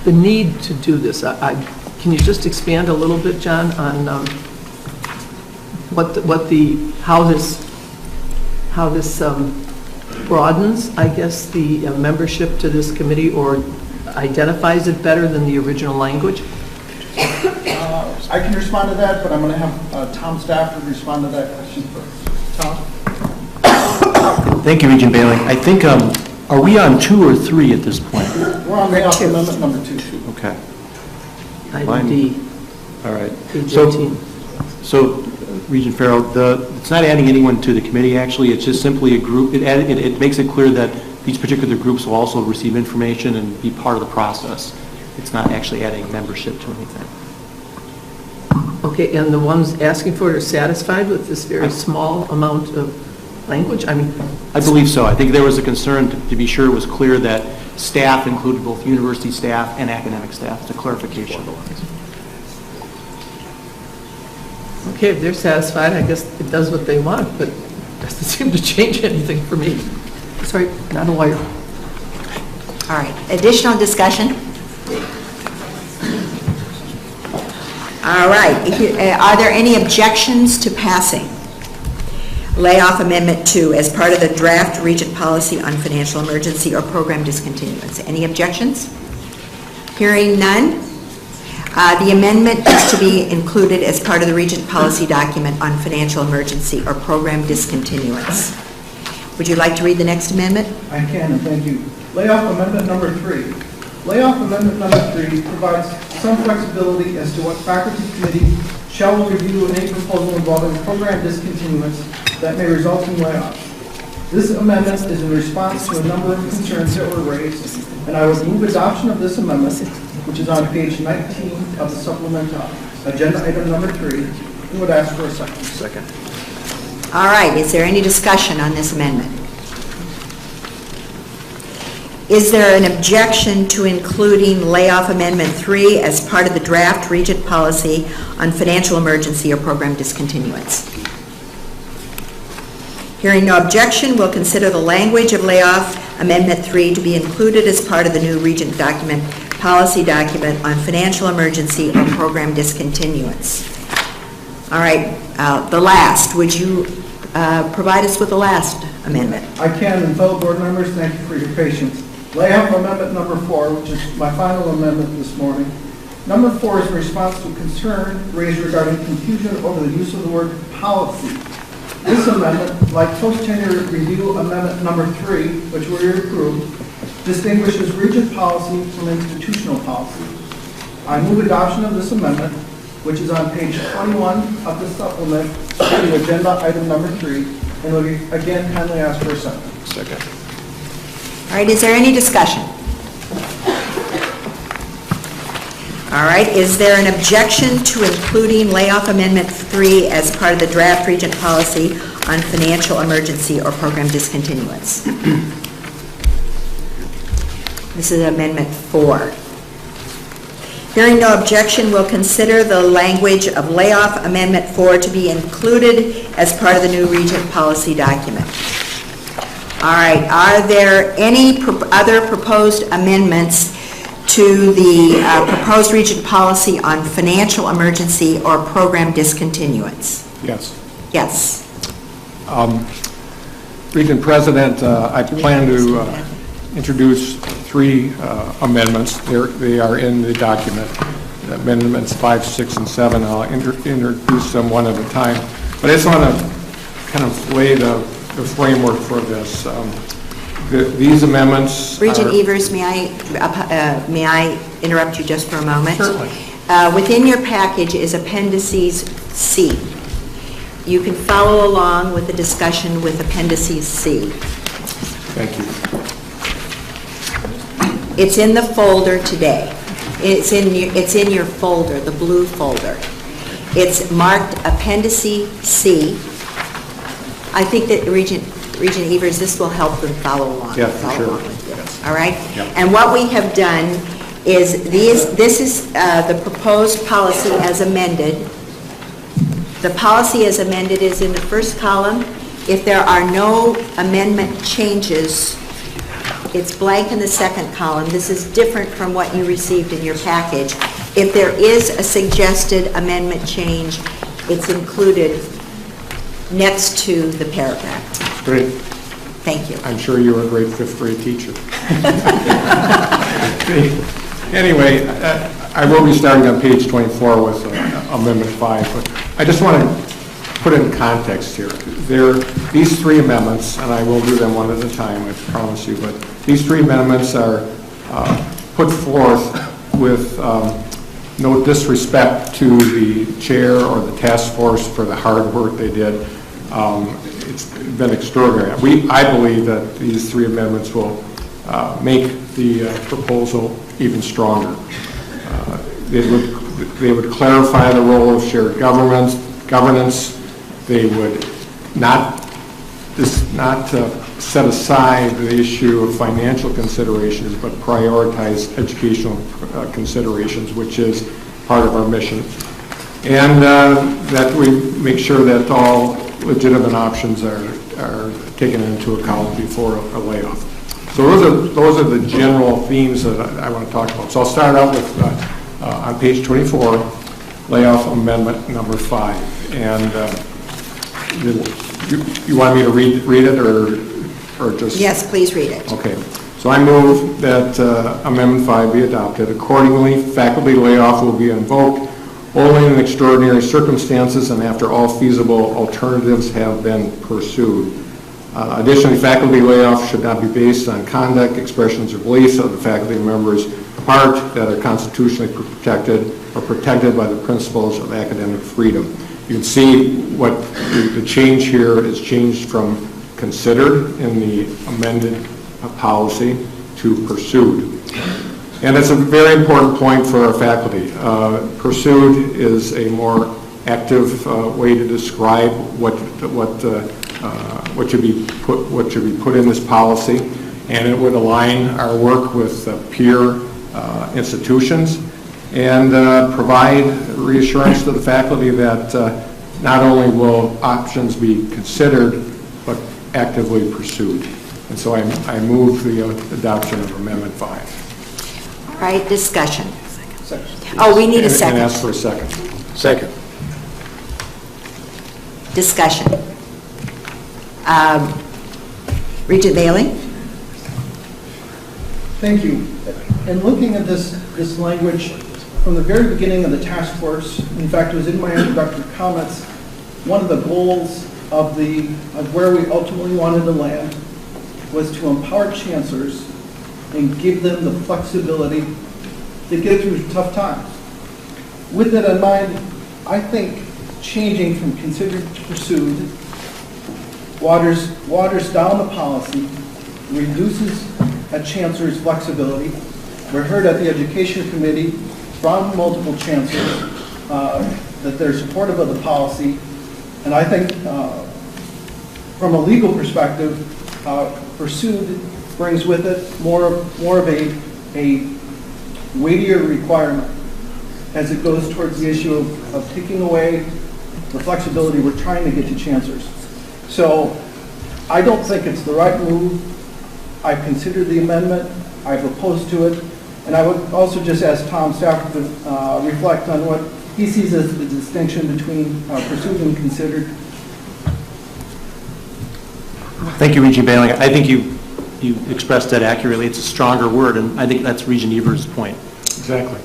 the need to do this. Can you just expand a little bit, John, on how this broadens, I guess, the membership to this committee, or identifies it better than the original language? I can respond to that, but I'm going to have Tom Stafford respond to that question first. Tom? Thank you, Regent Bailing. I think, are we on 2 or 3 at this point? We're on layoff amendment number 2. Okay. Item D. All right. Page 18. So, Regent Farrell, it's not adding anyone to the committee, actually. It's just simply a group. It makes it clear that these particular groups will also receive information and be part of the process. It's not actually adding membership to anything. Okay, and the ones asking for it are satisfied with this very small amount of language? I believe so. I think there was a concern to be sure it was clear that staff included both university staff and academic staff. It's a clarification. Okay, if they're satisfied, I guess it does what they want, but it doesn't seem to change anything for me. Sorry, not a lawyer. All right, additional discussion? All right, are there any objections to passing Layoff Amendment 2 as part of the draft Regent policy on financial emergency or program discontinuance? Any objections? Hearing none, the amendment is to be included as part of the Regent policy document on financial emergency or program discontinuance. Would you like to read the next amendment? I can, and thank you. Layoff Amendment number 3. Layoff Amendment number 3 provides some flexibility as to what faculty committee shall review any proposal involving program discontinuance that may result in layoffs. This amendment is in response to a number of concerns that were raised, and I would move adoption of this amendment, which is on page 19 of the supplemental agenda item number 3, and would ask for a second. Second. All right, is there any discussion on this amendment? Is there an objection to including Layoff Amendment 3 as part of the draft Regent policy on financial emergency or program discontinuance? Hearing no objection, we'll consider the language of Layoff Amendment 3 to be included as part of the new Regent policy document on financial emergency or program discontinuance. All right, the last. Would you provide us with the last amendment? I can, and fellow board members, thank you for your patience. Layoff Amendment number 4, which is my final amendment this morning. Number 4 is in response to concern raised regarding confusion over the use of the word policy. This amendment, like post-tenure review amendment number 3, which we approved, distinguishes Regent policy from institutional policy. I move adoption of this amendment, which is on page 21 of the supplement to agenda item number 3, and will again kindly ask for a second. Second. All right, is there any discussion? All right, is there an objection to including layoff Amendment 3 as part of the draft Regent policy on financial emergency or program discontinuance? This is Amendment 4. Hearing no objection, we'll consider the language of layoff Amendment 4 to be included as part of the new Regent policy document. All right, are there any other proposed amendments to the proposed Regent policy on financial emergency or program discontinuance? Yes. Yes. Regent President, I plan to introduce 3 amendments. They are in the document, Amendments 5, 6, and 7. I'll introduce them one at a time. But I just want to kind of lay the framework for this. These amendments Regent Evers, may I interrupt you just for a moment? Certainly. Within your package is Appendices C. You can follow along with the discussion with Appendices C. Thank you. It's in the folder today. It's in your folder, the blue folder. It's marked Appendices C. I think that Regent Evers, this will help them follow along. Yeah, for sure. All right? Yep. And what we have done is this is the proposed policy as amended. The policy as amended is in the first column. If there are no amendment changes, it's blank in the second column. This is different from what you received in your package. If there is a suggested amendment change, it's included next to the paragraph. Great. Thank you. I'm sure you were a great 5th grade teacher. Anyway, I will be starting on page 24 with Amendment 5, but I just want to put it in context here. These 3 amendments, and I will do them one at a time, I promise you, but these 3 amendments are put forth with no disrespect to the chair or the task force for the hard work they did. It's been extraordinary. I believe that these 3 amendments will make the proposal even stronger. They would clarify the role of shared governance. They would not set aside the issue of financial considerations, but prioritize educational considerations, which is part of our mission. And that we make sure that all legitimate options are taken into account before a layoff. So those are the general themes that I want to talk about. So I'll start out with, on page 24, layoff amendment number 5. And you want me to read it or just? Yes, please read it. Okay. So I move that Amendment 5 be adopted. Accordingly, faculty layoff will be invoked only in extraordinary circumstances and after all feasible alternatives have been pursued. Additionally, faculty layoff should not be based on conduct, expressions, or beliefs of the faculty members' part that are constitutionally protected or protected by the principles of academic freedom. You can see what the change here is changed from considered in the amended policy to pursued. And that's a very important point for our faculty. Pursued is a more active way to describe what should be put in this policy, and it would align our work with peer institutions and provide reassurance to the faculty that not only will options be considered, but actively pursued. And so I move the adoption of Amendment 5. All right, discussion. Oh, we need a second. And ask for a second. Second. Discussion. Regent Bailey? Thank you. And looking at this language, from the very beginning of the task force, in fact, it was in my introductory comments, one of the goals of where we ultimately wanted to land was to empower chancellors and give them the flexibility to get through tough times. With that in mind, I think changing from considered to pursued waters down the policy, reduces a chancellor's flexibility. We heard at the Education Committee from multiple chancellors that they're supportive of the policy. And I think from a legal perspective, pursued brings with it more of a weightier requirement as it goes towards the issue of taking away the flexibility we're trying to get to chancellors. So I don't think it's the right move. I've considered the amendment. I've opposed to it. And I would also just ask Tom Stafford to reflect on what he sees as the distinction between pursued and considered. Thank you, Regent Bailey. I think you expressed that accurately. It's a stronger word, and I think that's Regent Evers' point. Exactly.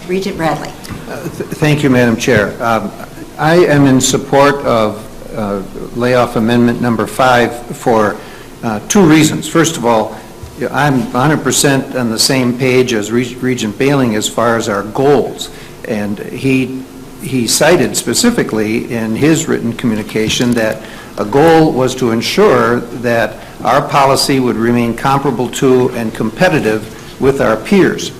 Regent Bradley. Thank you, Madam Chair. I am in support of layoff amendment number 5 for 2 reasons. First of all, I'm 100% on the same page as Regent Bailey as far as our goals, and he cited specifically in his written communication that a goal was to ensure that our policy would remain comparable to and competitive with our peers.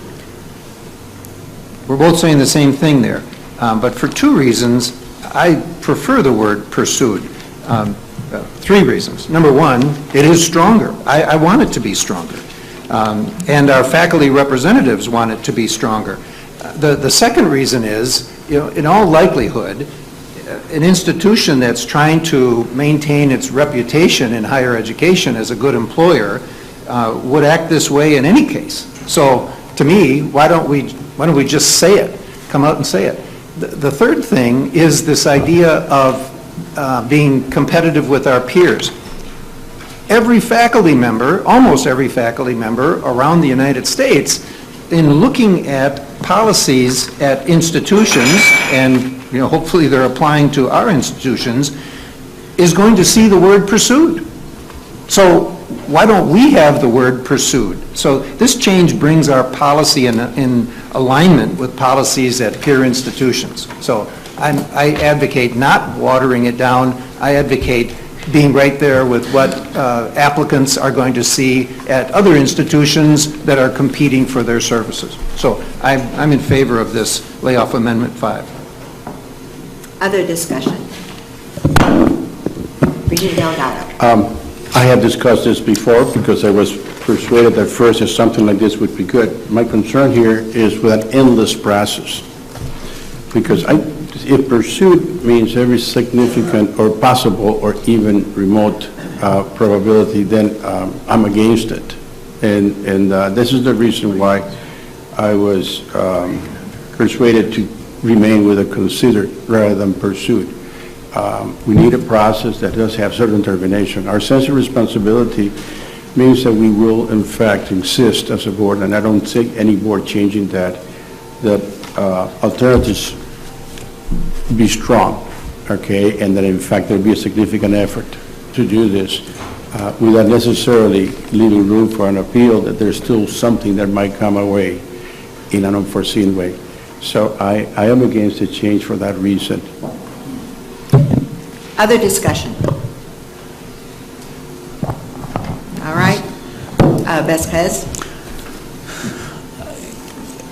We're both saying the same thing there, but for 2 reasons, I prefer the word pursued. 3 reasons. Number 1, it is stronger. I want it to be stronger, and our faculty representatives want it to be stronger. The second reason is, in all likelihood, an institution that's trying to maintain its reputation in higher education as a good employer would act this way in any case. So, to me, why don't we just say it? Come out and say it. The third thing is this idea of being competitive with our peers. Every faculty member, almost every faculty member around the United States, in looking at policies at institutions, and hopefully they're applying to our institutions, is going to see the word pursued. So why don't we have the word pursued? So this change brings our policy in alignment with policies at peer institutions. So I advocate not watering it down. I advocate being right there with what applicants are going to see at other institutions that are competing for their services. So I'm in favor of this layoff amendment 5. Other discussion? Regent Delgado. I have discussed this before because I was persuaded at first that something like this would be good. My concern here is with an endless process, because if pursuit means every significant or possible or even remote probability, then I'm against it. And this is the reason why I was persuaded to remain with a considered rather than pursued. We need a process that does have certain determination. Our sense of responsibility means that we will, in fact, insist as a board, and I don't see any board changing that alternatives be strong, okay, and that, in fact, there will be a significant effort to do this without necessarily leaving room for an appeal that there's still something that might come away in an unforeseen way. So I am against the change for that reason. Other discussion? All right. Vazquez?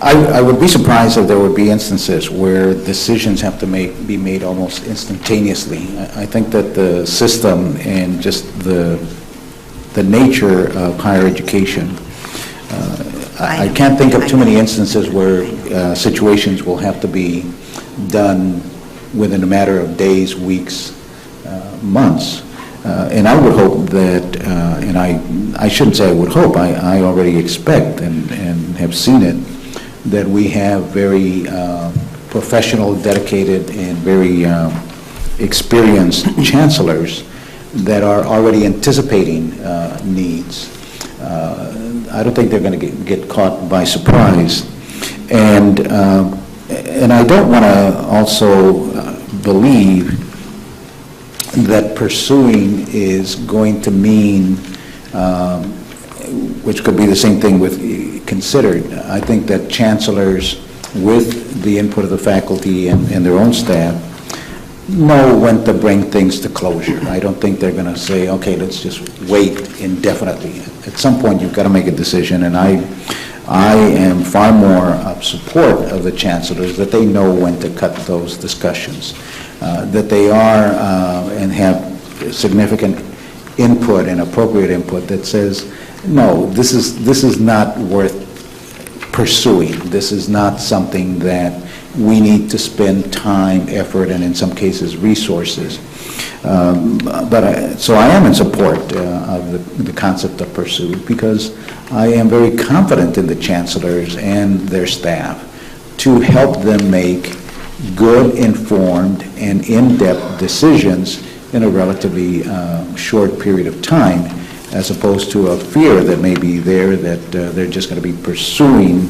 I would be surprised if there would be instances where decisions have to be made almost instantaneously. I think that the system and just the nature of higher education, I can't think of too many instances where situations will have to be done within a matter of days, weeks, months. And I would hope that, and I shouldn't say I would hope, I already expect and have seen it, that we have very professional, dedicated, and very experienced chancellors that are already anticipating needs. I don't think they're going to get caught by surprise. And I don't want to also believe that pursuing is going to mean, which could be the same thing with considered. I think that chancellors, with the input of the faculty and their own staff, know when to bring things to closure. I don't think they're going to say, okay, let's just wait indefinitely. At some point, you've got to make a decision, and I am far more of support of the chancellors that they know when to cut those discussions, that they are and have significant input and appropriate input that says, no, this is not worth pursuing. This is not something that we need to spend time, effort, and in some cases resources. So I am in support of the concept of pursuit, because I am very confident in the chancellors and their staff to help them make good, informed, and in-depth decisions in a relatively short period of time, as opposed to a fear that may be there that they're just going to be pursuing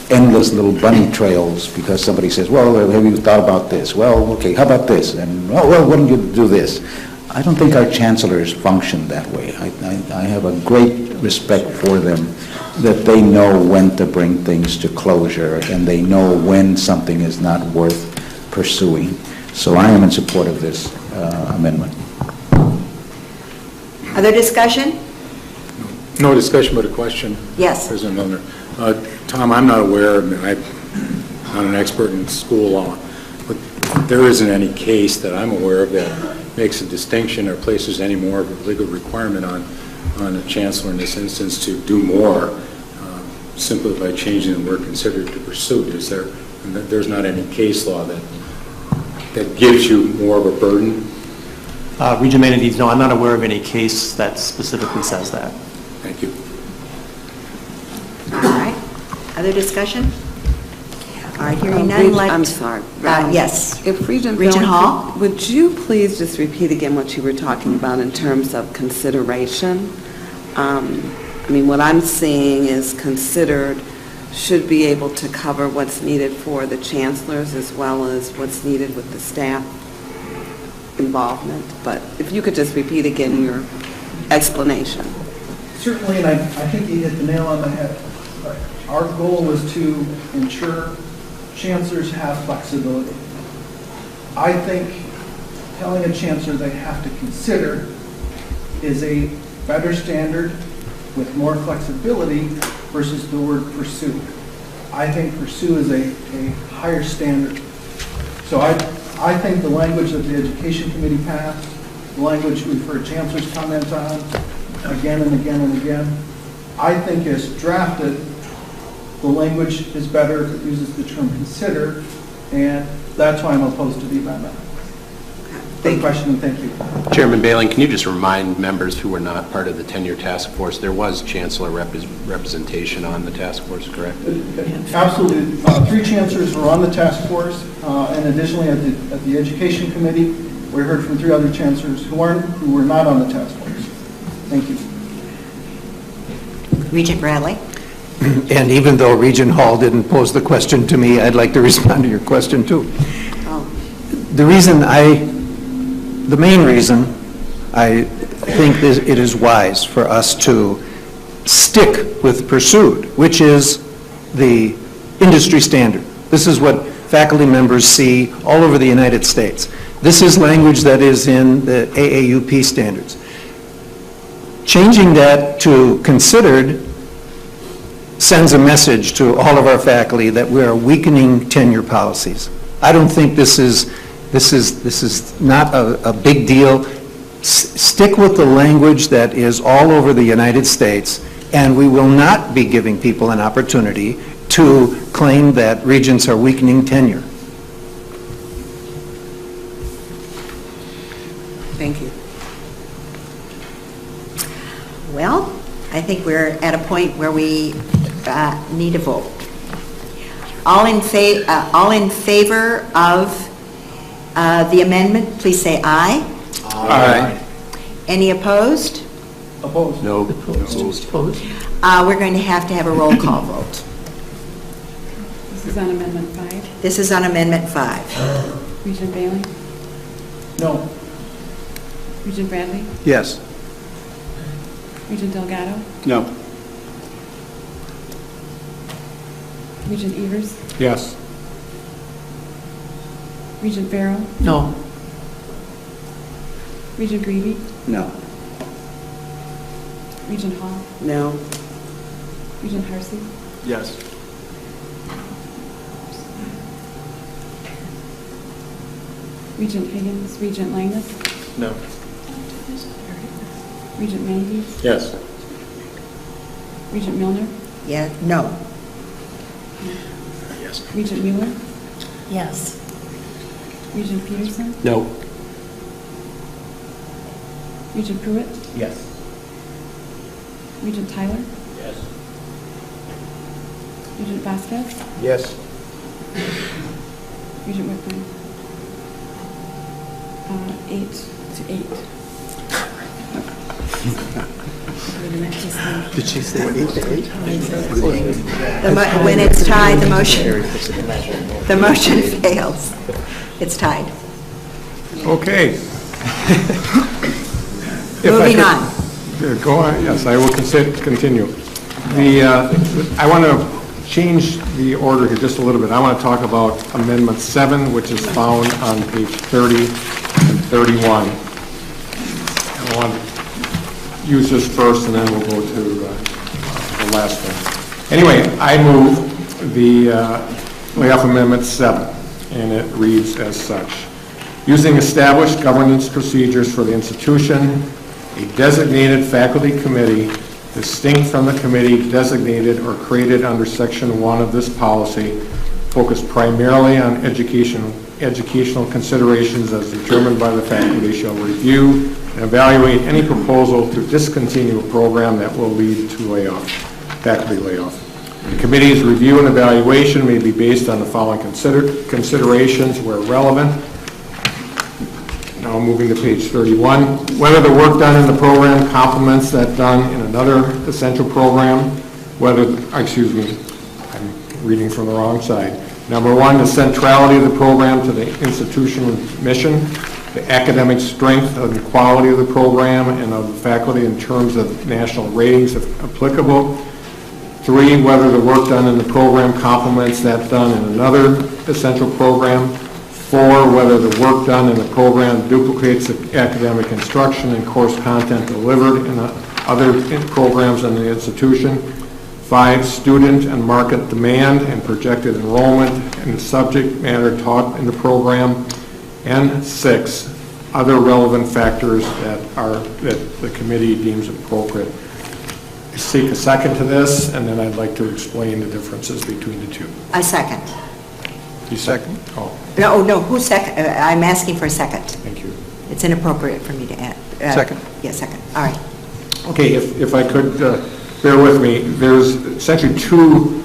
endless little bunny trails because somebody says, well, have you thought about this? Well, okay, how about this? And, oh, well, why don't you do this? I don't think our chancellors function that way. I have a great respect for them, that they know when to bring things to closure, and they know when something is not worth pursuing. So I am in support of this amendment. Other discussion? No discussion, but a question. Yes. President Milner. Tom, I'm not aware, I'm not an expert in school law, but there isn't any case that I'm aware of that makes a distinction or places any more of a legal requirement on a chancellor in this instance to do more simply by changing the word considered to pursuit. Is there? There's not any case law that gives you more of a burden? Regent Manades, no, I'm not aware of any case that specifically says that. Thank you. All right. Other discussion? All right, hearing none. I'm sorry. Yes. If Regent Hall? Would you please just repeat again what you were talking about in terms of consideration? I mean, what I'm seeing is considered should be able to cover what's needed for the chancellors as well as what's needed with the staff involvement. But if you could just repeat again your explanation. Certainly, and I think you hit the nail on the head. Our goal was to ensure chancellors have flexibility. I think telling a chancellor they have to consider is a better standard with more flexibility versus the word pursue. I think pursue is a higher standard. So I think the language that the Education Committee passed, the language we've heard chancellors comment on again and again and again, I think as drafted, the language is better if it uses the term consider, and that's why I'm opposed to the amendment. Good question, and thank you. Chairman Bailing, can you just remind members who were not part of the tenure task force, there was chancellor representation on the task force, correct? Absolutely. 3 chancellors were on the task force, and additionally at the Education Committee, we heard from 3 other chancellors who were not on the task force. Thank you. Regent Bradley? And even though Regent Hall didn't pose the question to me, I'd like to respond to your question too. The main reason I think it is wise for us to stick with pursuit, which is the industry standard. This is what faculty members see all over the United States. This is language that is in the AAUP standards. Changing that to considered sends a message to all of our faculty that we are weakening tenure policies. I don't think this is not a big deal. Stick with the language that is all over the United States, and we will not be giving people an opportunity to claim that regents are weakening tenure. Thank you. Well, I think we're at a point where we need a vote. All in favor of the amendment, please say aye. Aye. Any opposed? Opposed. No. Opposed. We're going to have a roll call vote. This is on Amendment 5. This is on Amendment 5. Regent Bailey? No. Regent Bradley? Yes. Regent Delgado? No. Regent Evers? Yes. Regent Farrell? No. Regent Greavy? No. Regent Hall? No. Regent Harsey? Yes. Regent Higgins? Regent Langus? No. Regent Mendes? Yes. Regent Milner? Yeah, no. Yes. Regent Mueller? Yes. Regent Peterson? No. Regent Pruitt? Yes. Regent Tyler? Yes. Regent Vasquez? Yes. Regent Whitburn? 8 to 8. Did she say 8 to 8? When it's tied, the motion fails. It's tied. Okay. Moving on. Go on, yes, I will continue. I want to change the order here just a little bit. I want to talk about Amendment 7, which is found on page 30 and 31. I want to use this first, and then we'll go to the last one. Anyway, I move the layoff Amendment 7, and it reads as such. Using established governance procedures for the institution, a designated faculty committee, distinct from the committee designated or created under Section 1 of this policy, focused primarily on educational considerations as determined by the faculty, shall review and evaluate any proposal to discontinue a program that will lead to faculty layoff. The committee's review and evaluation may be based on the following considerations where relevant. Now moving to page 31. Whether the work done in the program complements that done in another essential program, I'm reading from the wrong side. Number 1, the centrality of the program to the institutional mission, the academic strength and quality of the program and of the faculty in terms of national ratings if applicable. 3, whether the work done in the program complements that done in another essential program. 4, whether the work done in the program duplicates the academic instruction and course content delivered in other programs in the institution. 5, student and market demand and projected enrollment and subject matter taught in the program. And 6, other relevant factors that the committee deems appropriate. I seek a second to this, and then I'd like to explain the differences between the two. A second. You second? Oh, No, who's second? I'm asking for a second. thank you. It's inappropriate for me to add. Second. Yeah, second. All right. Okay, if I could bear with me, there's essentially two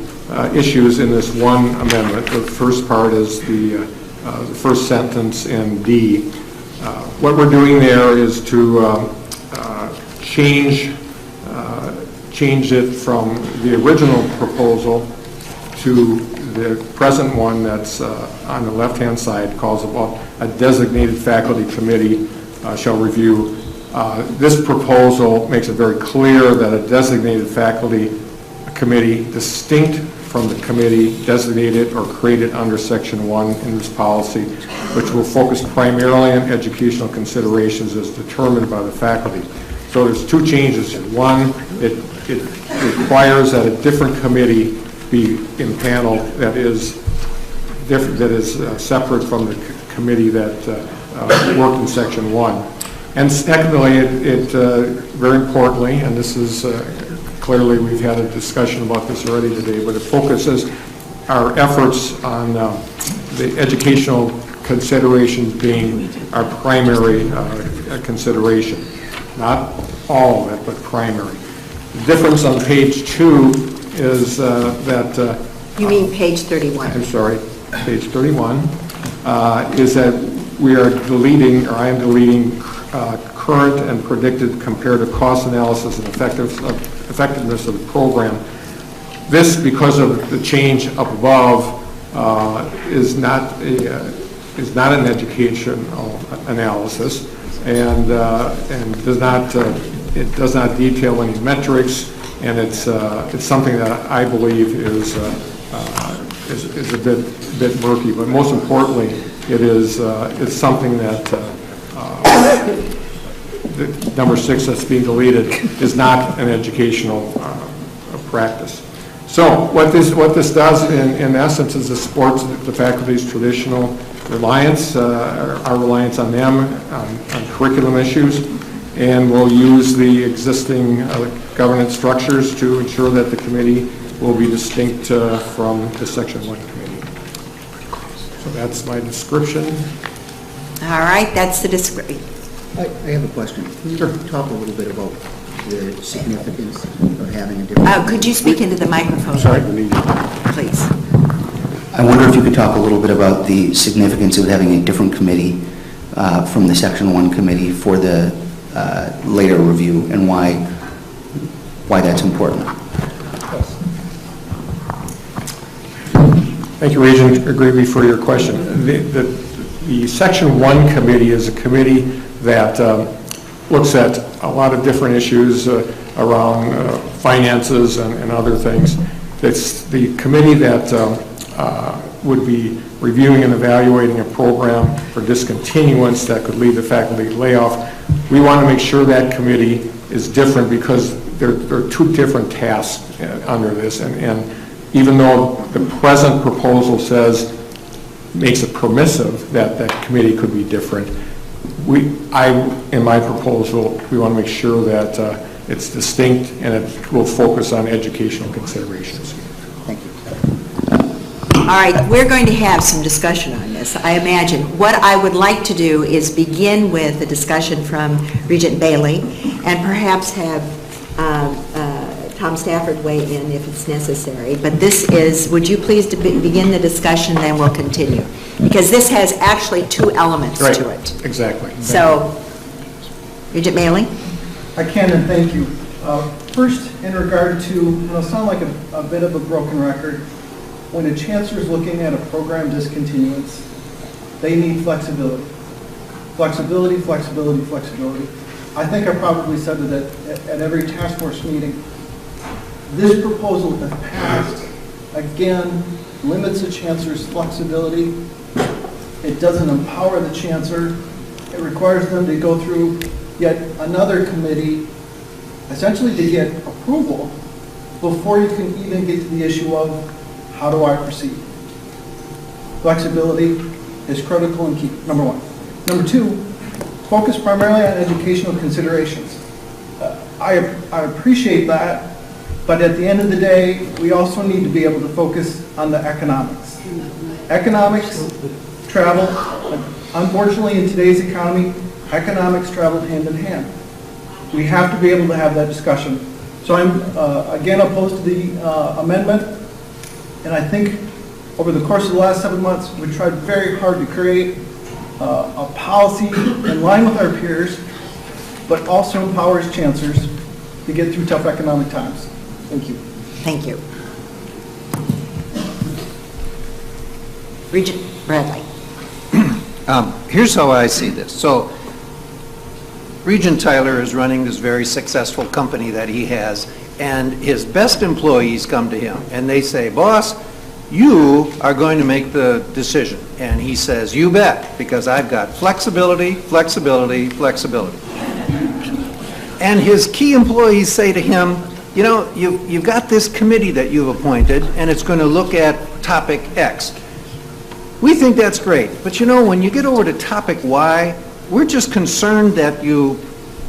issues in this one amendment. The first part is the first sentence in D. What we're doing there is to change it from the original proposal to the present one that's on the left-hand side, calls about a designated faculty committee shall review. This proposal makes it very clear that a designated faculty committee, distinct from the committee designated or created under Section 1 in this policy, which will focus primarily on educational considerations as determined by the faculty. So there's two changes here. One, it requires that a different committee be in panel that is different, that is separate from the committee that worked in Section 1. And secondly, it very importantly, and this is clearly we've had a discussion about this already today, but it focuses our efforts on the educational considerations being our primary consideration. Not all of it, but primary. The difference on page 2 is that... You mean page 31? I'm sorry, page 31, is that we are deleting, or I am deleting, current and predicted comparative cost analysis and effectiveness of the program. This, because of the change up above, is not an educational analysis, and does not detail any metrics, and it's something that I believe is a bit murky. But most importantly, it's something that the number 6 that's being deleted is not an educational practice. So what this does in essence is it supports the faculty's traditional reliance, our reliance on them, on curriculum issues, and we'll use the existing governance structures to ensure that the committee will be distinct from the Section 1 committee. So that's my description. All right, that's the description. I have a question. Can you talk a little bit about the significance of having a different... could you speak into the microphone? Sorry. Please. I wonder if you could talk a little bit about the significance of having a different committee from the Section 1 committee for the later review, and why that's important. Thank you, Regent Greavy, for your question. The Section 1 committee is a committee that looks at a lot of different issues around finances and other things. It's the committee that would be reviewing and evaluating a program for discontinuance that could lead to faculty layoff. We want to make sure that committee is different because there are two different tasks under this, and even though the present proposal makes it permissive that that committee could be different, in my proposal, we want to make sure that it's distinct and it will focus on educational considerations. Thank you. All right, we're going to have some discussion on this, I imagine. What I would like to do is begin with a discussion from Regent Bailey and perhaps have Tom Stafford weigh in if it's necessary. But this is, would you please begin the discussion, then we'll continue. Because this has actually two elements to it. Exactly. So, Regent Bailey? I can, and thank you. First, in regard to, it'll sound like a bit of a broken record, when a chancellor is looking at a program discontinuance, they need flexibility. Flexibility, flexibility, flexibility. I think I probably said it at every task force meeting. This proposal, if passed, again, limits the chancellor's flexibility. It doesn't empower the chancellor. It requires them to go through yet another committee, essentially to get approval before you can even get to the issue of how do I proceed. Flexibility is critical and key, number one. Number two, focus primarily on educational considerations. I appreciate that, but at the end of the day, we also need to be able to focus on the economics. Economics, travel, unfortunately in today's economy, economics travel hand in hand. We have to be able to have that discussion. So I'm, again, opposed to the amendment, and I think over the course of the last 7 months, we've tried very hard to create a policy in line with our peers, but also empowers chancellors to get through tough economic times. Thank you. Thank you. Regent Bradley. Here's how I see this. So Regent Tyler is running this very successful company that he has, and his best employees come to him and they say, boss, you are going to make the decision. And he says, you bet, because I've got flexibility, flexibility, flexibility. And his key employees say to him, you know, you've got this committee that you've appointed, and it's going to look at topic X. We think that's great, but you know, when you get over to topic Y, we're just concerned that you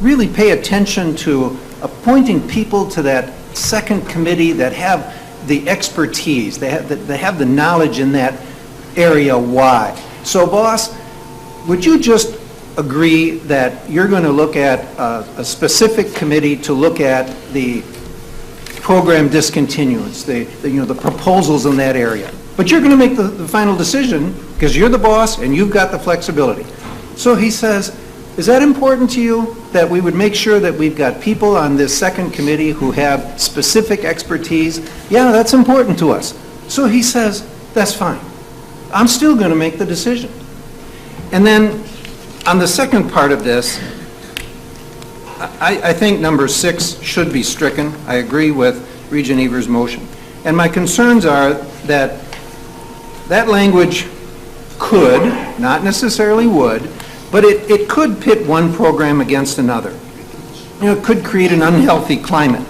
really pay attention to appointing people to that second committee that have the expertise, they have the knowledge in that area Y. So boss, would you just agree that you're going to look at a specific committee to look at the program discontinuance, the proposals in that area? But you're going to make the final decision because you're the boss and you've got the flexibility. So he says, is that important to you that we would make sure that we've got people on this second committee who have specific expertise? Yeah, that's important to us. So he says, that's fine. I'm still going to make the decision. And then on the second part of this, I think number 6 should be stricken. I agree with Regent Ever's motion. And my concerns are that that language could, not necessarily would, but it could pit one program against another. It could create an unhealthy climate,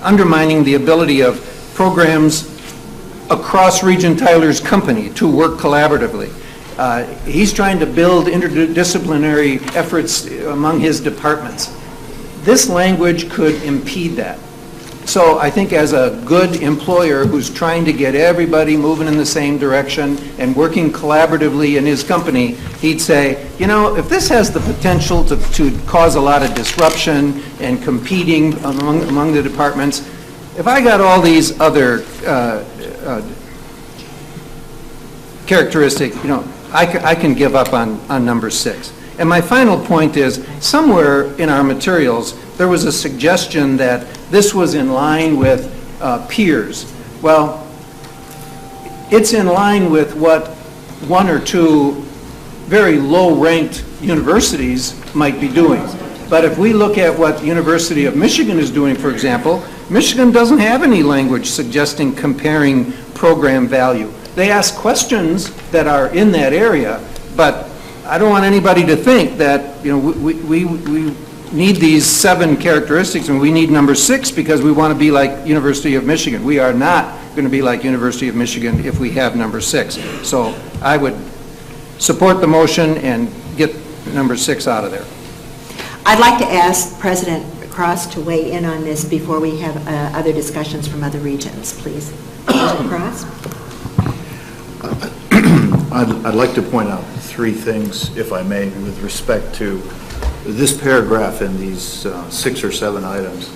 undermining the ability of programs across Regent Tyler's company to work collaboratively. He's trying to build interdisciplinary efforts among his departments. This language could impede that. So I think as a good employer who's trying to get everybody moving in the same direction and working collaboratively in his company, he'd say, you know, if this has the potential to cause a lot of disruption and competing among the departments, if I got all these other characteristics, you know, I can give up on number 6. And my final point is, somewhere in our materials, there was a suggestion that this was in line with peers. Well, it's in line with what 1 or 2 very low-ranked universities might be doing. But if we look at what the University of Michigan is doing, for example, Michigan doesn't have any language suggesting comparing program value. They ask questions that are in that area, but I don't want anybody to think that, you know, we need these 7 characteristics and we need number 6 because we want to be like University of Michigan. We are not going to be like University of Michigan if we have number 6. So I would support the motion and get number 6 out of there. I'd like to ask President Cross to weigh in on this before we have other discussions from other regions, please. President Cross? I'd like to point out 3 things, if I may, with respect to this paragraph in these 6 or 7 items.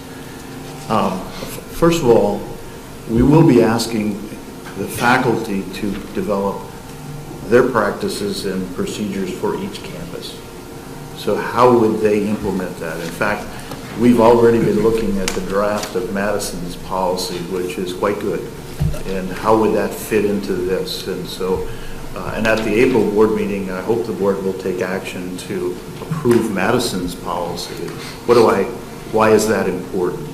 First of all, we will be asking the faculty to develop their practices and procedures for each campus. So how would they implement that? In fact, we've already been looking at the draft of Madison's policy, which is quite good. And how would that fit into this? And so, and at the April board meeting, I hope the board will take action to approve Madison's policy. Why is that important?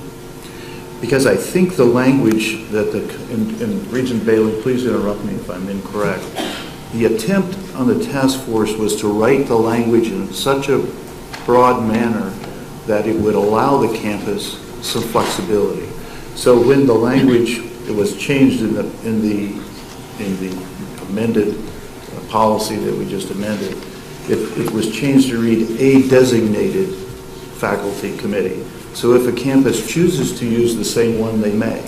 Because I think the language that and Regent Bailey, please interrupt me if I'm incorrect, the attempt on the task force was to write the language in such a broad manner that it would allow the campus some flexibility. So when the language was changed in the amended policy that we just amended, it was changed to read a designated faculty committee. So if a campus chooses to use the same one, they may.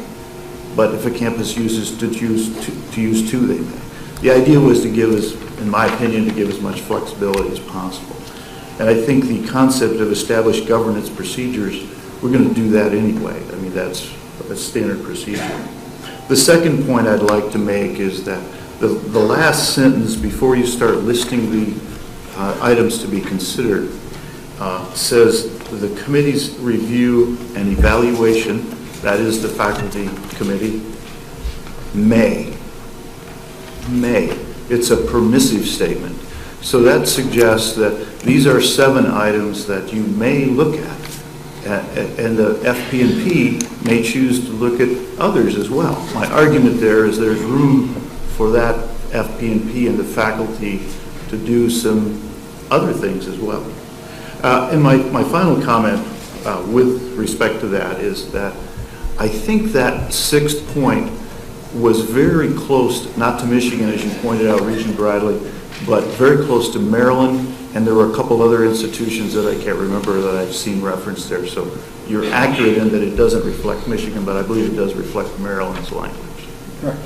But if a campus chooses to use 2, they may. The idea was to give us, in my opinion, to give as much flexibility as possible. And I think the concept of established governance procedures, we're going to do that anyway. I mean, that's a standard procedure. The second point I'd like to make is that the last sentence before you start listing the items to be considered says the committee's review and evaluation, that is the faculty committee, may. It's a permissive statement. So that suggests that these are 7 items that you may look at. And the FP&P may choose to look at others as well. My argument there is there's room for that FP&P and the faculty to do some other things as well. And my final comment with respect to that is that I think that 6th point was very close, not to Michigan, as you pointed out, Regent Bradley, but very close to Maryland, and there were a couple other institutions that I can't remember that I've seen referenced there. So you're accurate in that it doesn't reflect Michigan, but I believe it does reflect Maryland's language. Correct.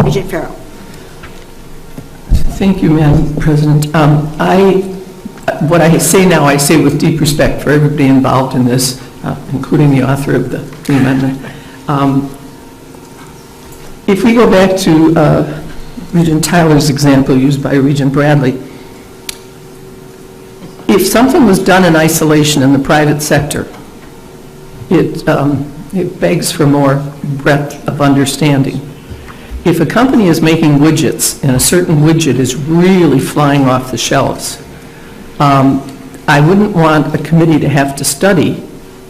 Regent Farrell. Thank you, Madam President. What I say now, I say with deep respect for everybody involved in this, including the author of the amendment. If we go back to Regent Tyler's example used by Regent Bradley, if something was done in isolation in the private sector, it begs for more breadth of understanding. If a company is making widgets and a certain widget is really flying off the shelves, I wouldn't want a committee to have to study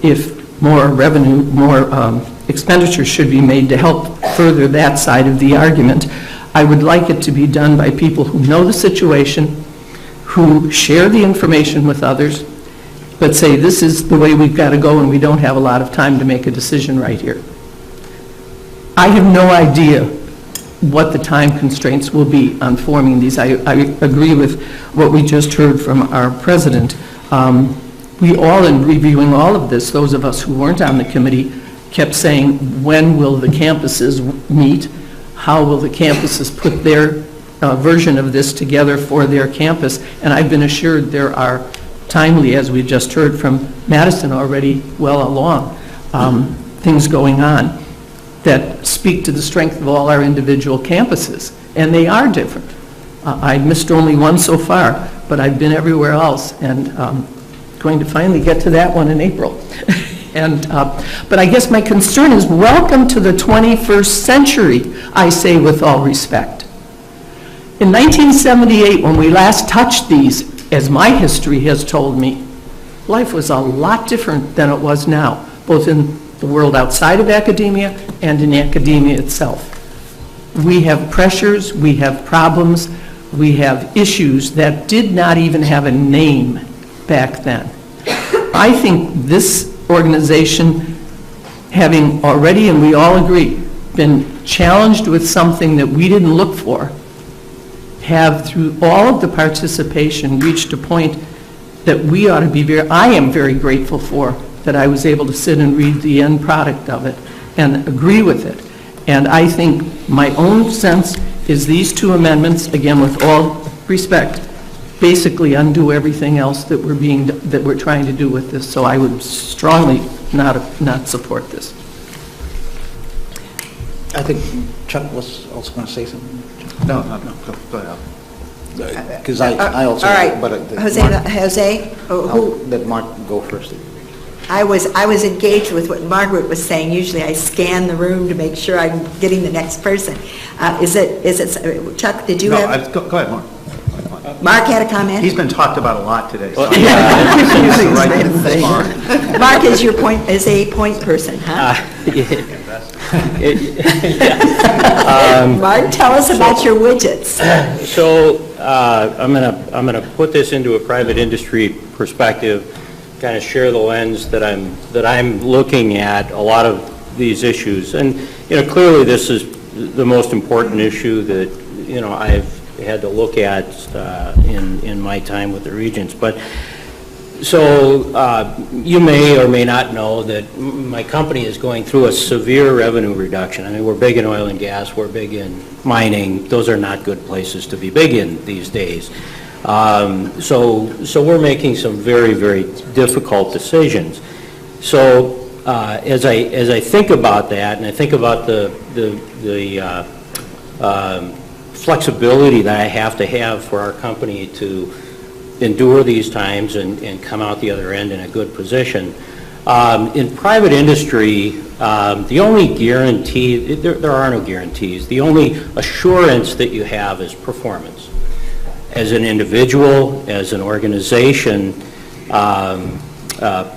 if more revenue, more expenditures should be made to help further that side of the argument. I would like it to be done by people who know the situation, who share the information with others, but say this is the way we've got to go and we don't have a lot of time to make a decision right here. I have no idea what the time constraints will be on forming these. I agree with what we just heard from our president. We all, in reviewing all of this, those of us who weren't on the committee, kept saying, when will the campuses meet? How will the campuses put their version of this together for their campus? And I've been assured there are timely, as we just heard from Madison already, well along, things going on that speak to the strength of all our individual campuses. And they are different. I missed only one so far, but I've been everywhere else, and going to finally get to that one in April. But I guess my concern is, welcome to the 21st century, I say with all respect. In 1978, when we last touched these, as my history has told me, life was a lot different than it was now, both in the world outside of academia and in academia itself. We have pressures, we have problems, we have issues that did not even have a name back then. I think this organization, having already, and we all agree, been challenged with something that we didn't look for, have through all of the participation reached a point that we ought to be I am very grateful for, that I was able to sit and read the end product of it and agree with it. And I think my own sense is these two amendments, again with all respect, basically undo everything else that we're trying to do with this. So I would strongly not support this. I think Chuck was also going to say something. No, go ahead. Because I also. All right, but, Jose. Let Mark go first. I was engaged with what Margaret was saying. Usually I scan the room to make sure I'm getting the next person. Is it Chuck, did you have? Go ahead, Mark. Mark had a comment? He's been talked about a lot today. So Mark is a point person, huh? Mark, tell us about your widgets. So I'm gonna put this into a private industry perspective, kind of share the lens that I'm looking at a lot of these issues, and clearly this is the most important issue that I've had to look at in my time with the Regents. But so you may or may not know that my company is going through a severe revenue reduction. I mean, we're big in oil and gas, we're big in mining. Those are not good places to be big in these days. So we're making some very, very difficult decisions. So as I think about that, and I think about the flexibility that I have to have for our company to endure these times and come out the other end in a good position. In private industry, the only guarantee, there are no guarantees, the only assurance that you have is performance. As an individual, as an organization,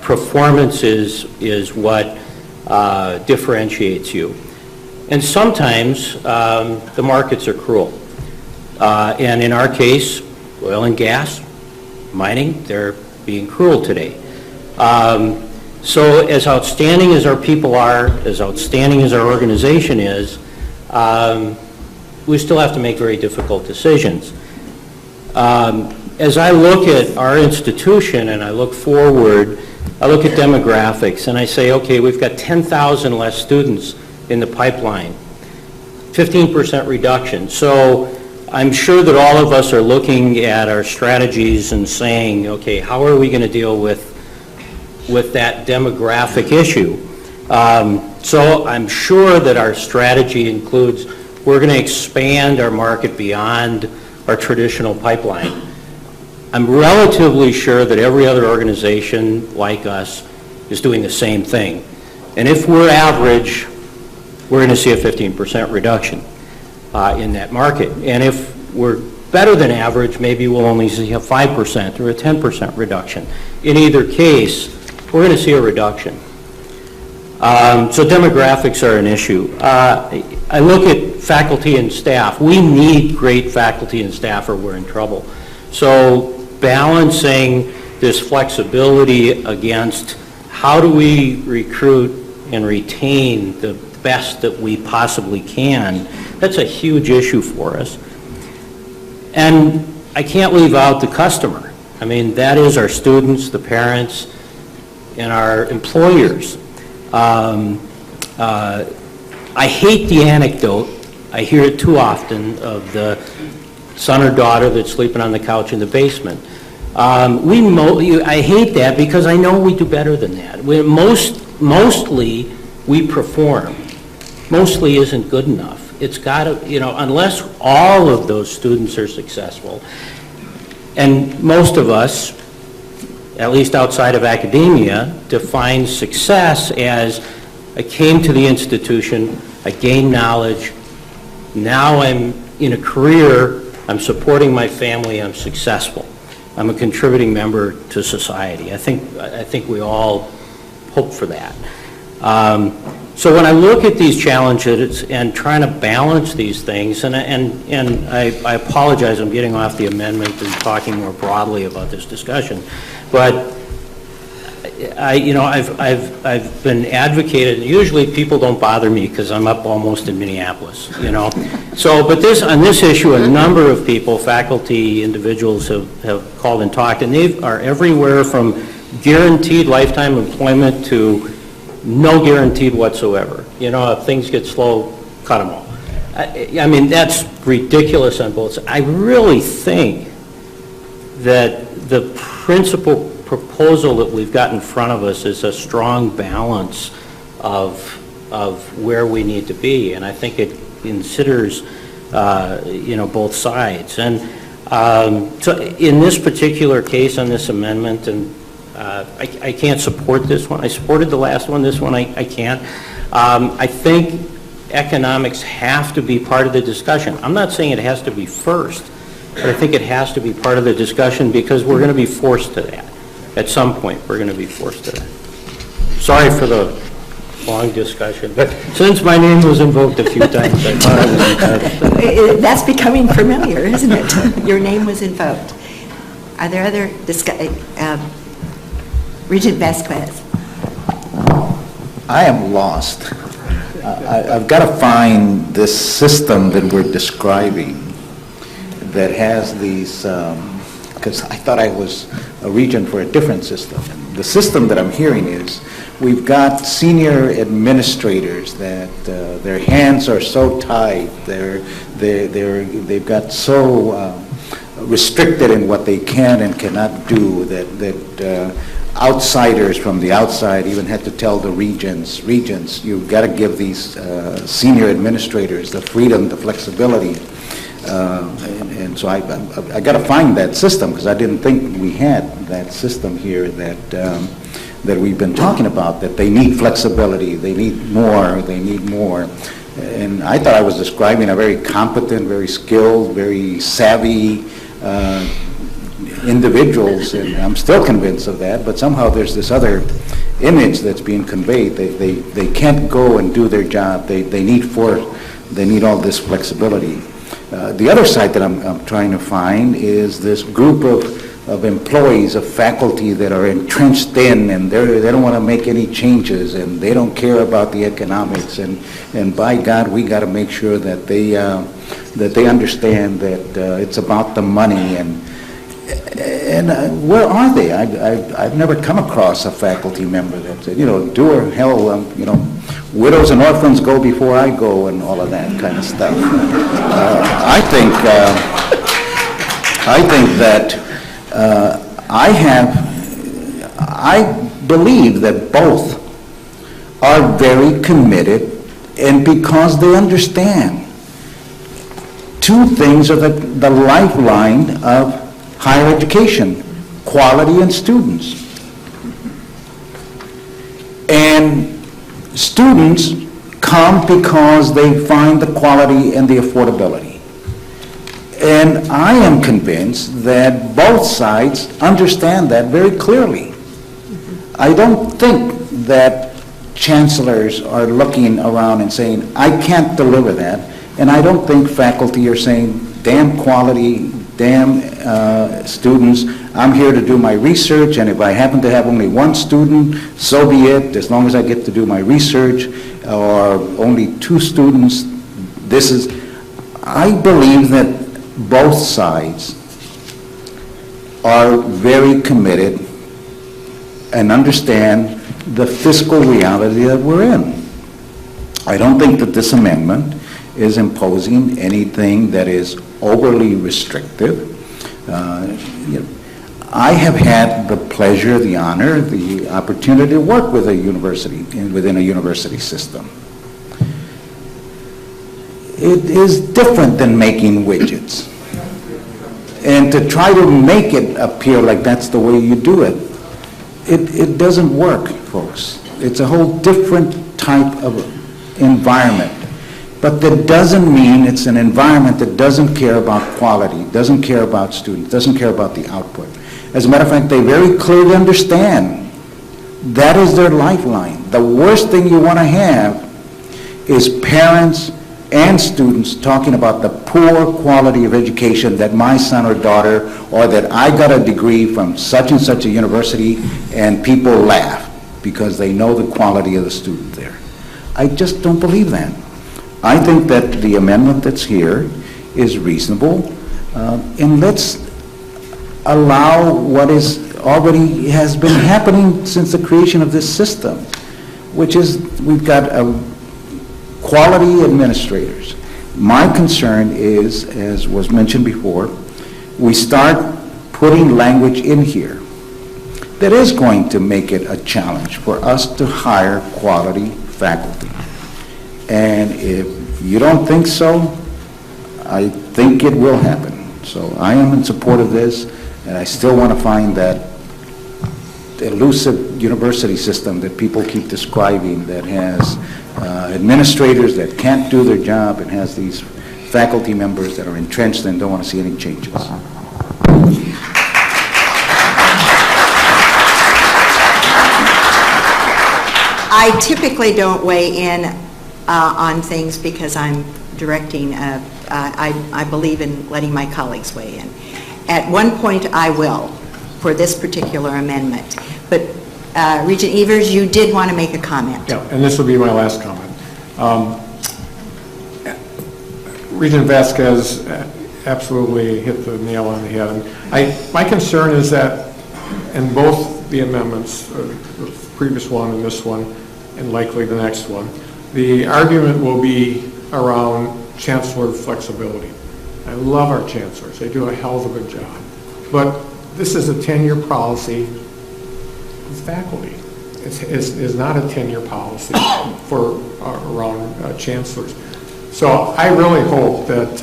performance is what differentiates you. And sometimes the markets are cruel. And in our case, oil and gas, mining, they're being cruel today. So as outstanding as our people are, as outstanding as our organization is, we still have to make very difficult decisions. As I look at our institution and I look forward, I look at demographics and I say, okay, we've got 10,000 less students in the pipeline, 15% reduction. So I'm sure that all of us are looking at our strategies and saying, okay, how are we going to deal with that demographic issue? So I'm sure that our strategy includes we're going to expand our market beyond our traditional pipeline. I'm relatively sure that every other organization like us is doing the same thing. And if we're average, we're going to see a 15% reduction in that market. And if we're better than average, maybe we'll only see a 5% or a 10% reduction. In either case, we're going to see a reduction. So demographics are an issue. I look at faculty and staff. We need great faculty and staff or we're in trouble. So balancing this flexibility against how do we recruit and retain the best that we possibly can, that's a huge issue for us. And I can't leave out the customer. I mean, that is our students, the parents, and our employers. I hate the anecdote, I hear it too often, of the son or daughter that's sleeping on the couch in the basement. I hate that because I know we do better than that. Mostly we perform. Mostly isn't good enough. It's got to, unless all of those students are successful, and most of us, at least outside of academia, define success as I came to the institution, I gained knowledge, now I'm in a career, I'm supporting my family, I'm successful. I'm a contributing member to society. I think we all hope for that. So when I look at these challenges and trying to balance these things, and I apologize, I'm getting off the amendment and talking more broadly about this discussion, but I've been advocated. Usually people don't bother me because I'm up almost in Minneapolis, So, but on this issue, a number of people, faculty, individuals have called and talked, and they are everywhere from guaranteed lifetime employment to no guaranteed whatsoever. If things get slow, cut them all. I mean, that's ridiculous on both sides. I really think that the principal proposal that we've got in front of us is a strong balance of where we need to be, and I think it considers both sides. And so in this particular case on this amendment, and I can't support this one. I supported the last one. This one I can't. I think economics have to be part of the discussion. I'm not saying it has to be first, but I think it has to be part of the discussion because we're going to be forced to that. At some point, we're going to be forced to that. Sorry for the long discussion, but since my name was invoked a few times, I thought I was That's becoming familiar, isn't it? Your name was invoked. Are there other Regent Vasquez? I am lost. I've got to find this system that we're describing that has these, because I thought I was a regent for a different system. The system that I'm hearing is we've got senior administrators that their hands are so tied, they've got so restricted in what they can and cannot do that outsiders from the outside even had to tell the regents, you've got to give these senior administrators the freedom, the flexibility. And so I got to find that system because I didn't think we had that system here that we've been talking about, that they need flexibility, they need more. And I thought I was describing a very competent, very skilled, very savvy individuals, and I'm still convinced of that, but somehow there's this other image that's being conveyed. They can't go and do their job. They need all this flexibility. The other side that I'm trying to find is this group of employees, of faculty that are entrenched in, and they don't want to make any changes, and they don't care about the economics, and by God, we got to make sure that they understand that it's about the money, and where are they? I've never come across a faculty member that said, do or hell, widows and orphans go before I go, and all of that kind of stuff. I think that I believe that both are very committed, and because they understand two things are the lifeline of higher education, quality and students. And students come because they find the quality and the affordability. And I am convinced that both sides understand that very clearly. I don't think that chancellors are looking around and saying, I can't deliver that, And I don't think faculty are saying, damn quality, damn students, I'm here to do my research, and if I happen to have only one student, so be it, as long as I get to do my research, or only 2 students, this is, I believe that both sides are very committed and understand the fiscal reality that we're in. I don't think that this amendment is imposing anything that is overly restrictive. I have had the pleasure, the honor, the opportunity to work with a university, within a university system. It is different than making widgets. And to try to make it appear like that's the way you do it, it doesn't work, folks. It's a whole different type of environment. But that doesn't mean it's an environment that doesn't care about quality, doesn't care about students, doesn't care about the output. As a matter of fact, they very clearly understand that is their lifeline. The worst thing you want to have is parents and students talking about the poor quality of education that my son or daughter, or that I got a degree from such and such a university, and people laugh because they know the quality of the student there. I just don't believe that. I think that the amendment that's here is reasonable, and let's allow what is already has been happening since the creation of this system, which is we've got quality administrators. My concern is, as was mentioned before, we start putting language in here that is going to make it a challenge for us to hire quality faculty. And if you don't think so, I think it will happen. So I am in support of this, and I still want to find that elusive university system that people keep describing that has administrators that can't do their job and has these faculty members that are entrenched and don't want to see any changes. I typically don't weigh in on things because I'm directing, I believe in letting my colleagues weigh in. At one point I will for this particular amendment, but Regent Evers, you did want to make a comment. Yeah, and this will be my last comment. Regent Vasquez absolutely hit the nail on the head. My concern is that in both the amendments, the previous one and this one, and likely the next one, the argument will be around chancellor flexibility. I love our chancellors. They do a hell of a good job. But this is a tenure policy with faculty. It's not a tenure policy for around chancellors. So I really hope that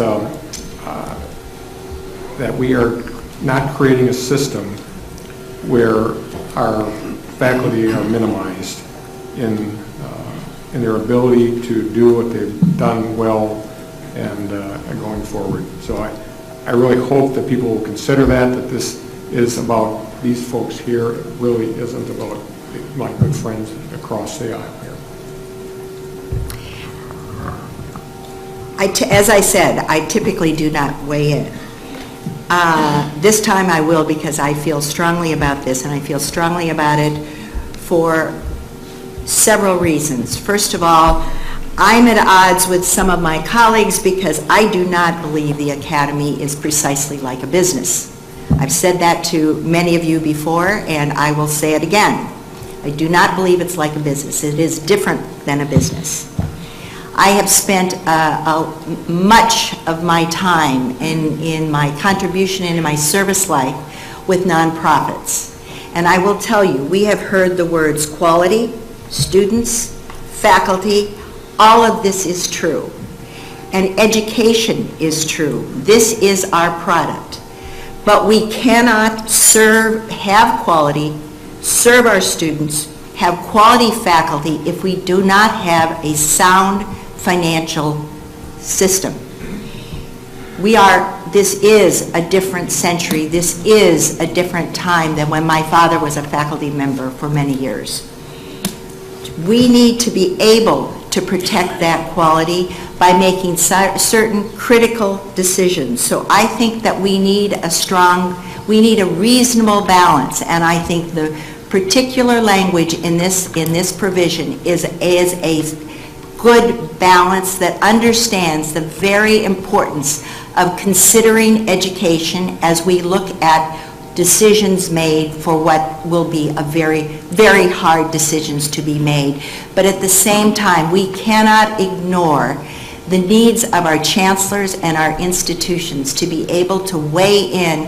that we are not creating a system where our faculty are minimized in their ability to do what they've done well and going forward. So I really hope that people will consider that this is about these folks here. It really isn't about my good friends across the aisle here. As I said, I typically do not weigh in. This time I will, because I feel strongly about this, and I feel strongly about it for several reasons. First of all, I'm at odds with some of my colleagues because I do not believe the academy is precisely like a business. I've said that to many of you before, and I will say it again. I do not believe it's like a business. It is different than a business. I have spent much of my time in my contribution and in my service life with nonprofits. And I will tell you, we have heard the words quality, students, faculty, all of this is true. And education is true. This is our product. But we cannot have quality, serve our students, have quality faculty if we do not have a sound financial system. This is a different century. This is a different time than when my father was a faculty member for many years. We need to be able to to protect that quality by making certain critical decisions. So I think that we need a reasonable balance, and I think the particular language in this provision is a good balance that understands the very importance of considering education as we look at decisions made for what will be a very, very hard decisions to be made. But at the same time, we cannot ignore the needs of our chancellors and our institutions to be able to weigh in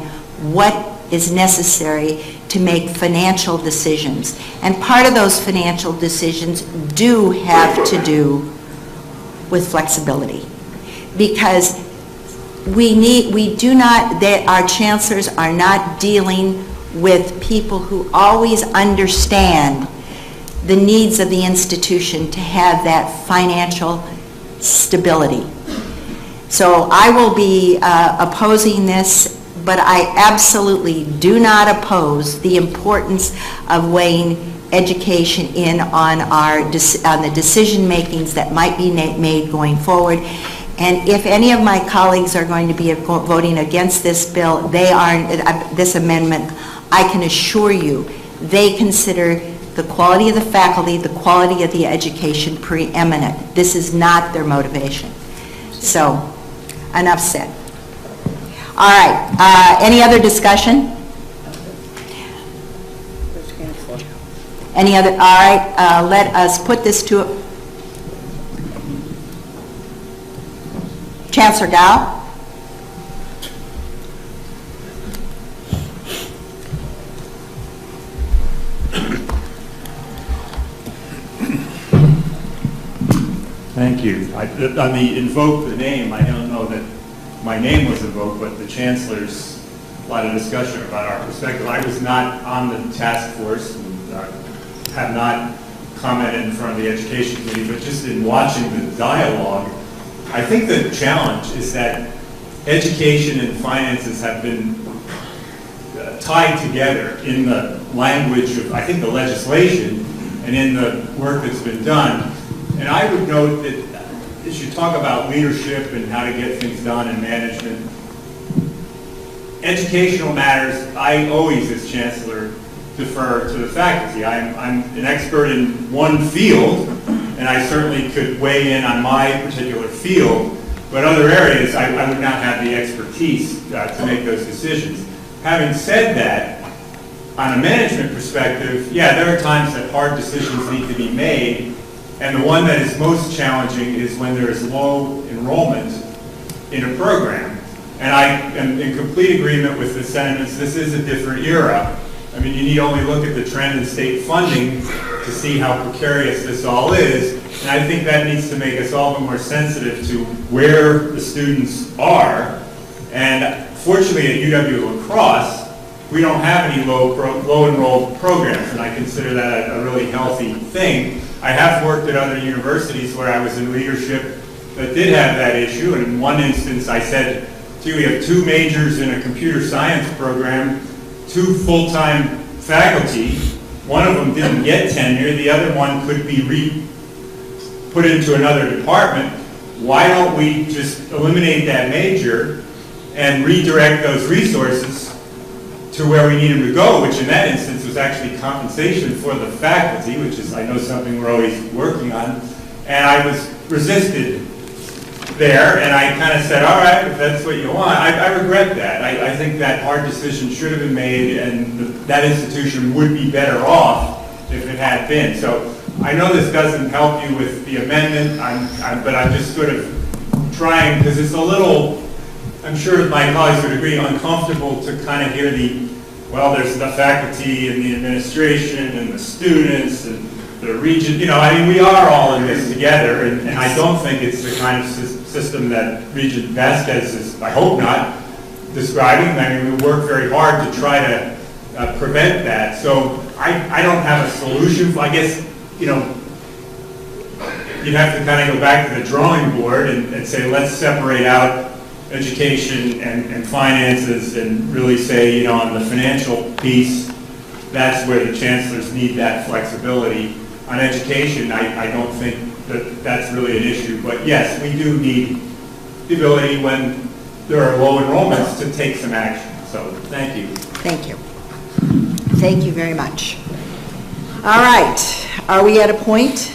what is necessary to make financial decisions. And part of those financial decisions do have to do with flexibility, because our chancellors are not dealing with people who always understand the needs of the institution to have that financial stability. So I will be opposing this, but I absolutely do not oppose the importance of weighing education in on the decision makings that might be made going forward. And if any of my colleagues are going to be voting against this bill, this amendment, I can assure you, they consider the quality of the faculty, the quality of the education preeminent. This is not their motivation. So, enough said. All right, any other discussion? Any other, all right, let us put this to Chancellor Gao. Thank you. On the invoke the name, I don't know that my name was invoked, but the Chancellor's, a lot of discussion about our perspective. I was not on the task force, and have not commented in front of the Education Committee, but just in watching the dialogue, I think the challenge is that education and finances have been tied together in the language of, I think, the legislation and in the work that's been done. And I would note that as you talk about leadership and how to get things done and management, educational matters, I always, as Chancellor, defer to the faculty. I'm an expert in one field, and I certainly could weigh in on my particular field, but other areas I would not have the expertise to make those decisions. Having said that, on a management perspective, yeah, there are times that hard decisions need to be made, and the one that is most challenging is when there is low enrollment in a program. And I am in complete agreement with the sentiments. This is a different era. I mean, you need only look at the trend in state funding to see how precarious this all is. And I think that needs to make us all more sensitive to where the students are. And fortunately at UW La Crosse, we don't have any low enrolled programs, and I consider that a really healthy thing. I have worked at other universities where I was in leadership that did have that issue, and in one instance I said, gee, we have 2 majors in a computer science program, 2 full-time faculty, one of them didn't get tenure, the other one could be put into another department. Why don't we just eliminate that major and redirect those resources to where we need them to go, which in that instance was actually compensation for the faculty, which is, I know, something we're always working on. And I was resisted there, and I kind of said, all right, if that's what you want. I regret that. I think that hard decision should have been made, and that institution would be better off if it had been. So I know this doesn't help you with the amendment, but I'm just sort of trying, because it's a little, I'm sure my colleagues would agree, uncomfortable to kind of hear well, there's the faculty and the administration and the students and the Regent, I mean, we are all in this together, and I don't think it's the kind of system that Regent Vasquez is, I hope not, describing. I mean, we work very hard to try to prevent that. So I don't have a solution. I guess, you'd have to kind of go back to the drawing board and say, let's separate out education and finances and really say, on the financial piece, that's where the chancellors need that flexibility. on education, I don't think that that's really an issue. But yes, we do need the ability when there are low enrollments to take some action. So thank you. Thank you. Thank you very much. All right, are we at a point?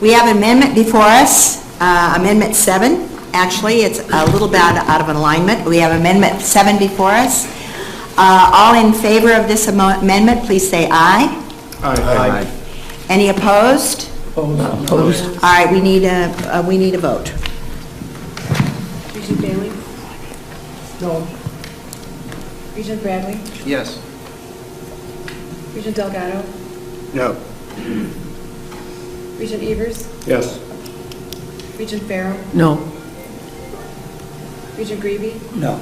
We have an amendment before us, Amendment 7. Actually, it's a little bit out of alignment. We have Amendment 7 before us. All in favor of this amendment, please say aye. Aye. Any opposed? Opposed. All right, we need a vote. Regent Bailey? No. Regent Bradley? Yes. Regent Delgado? No. Regent Evers? Yes. Regent Farrow? No. Regent Greavy? No.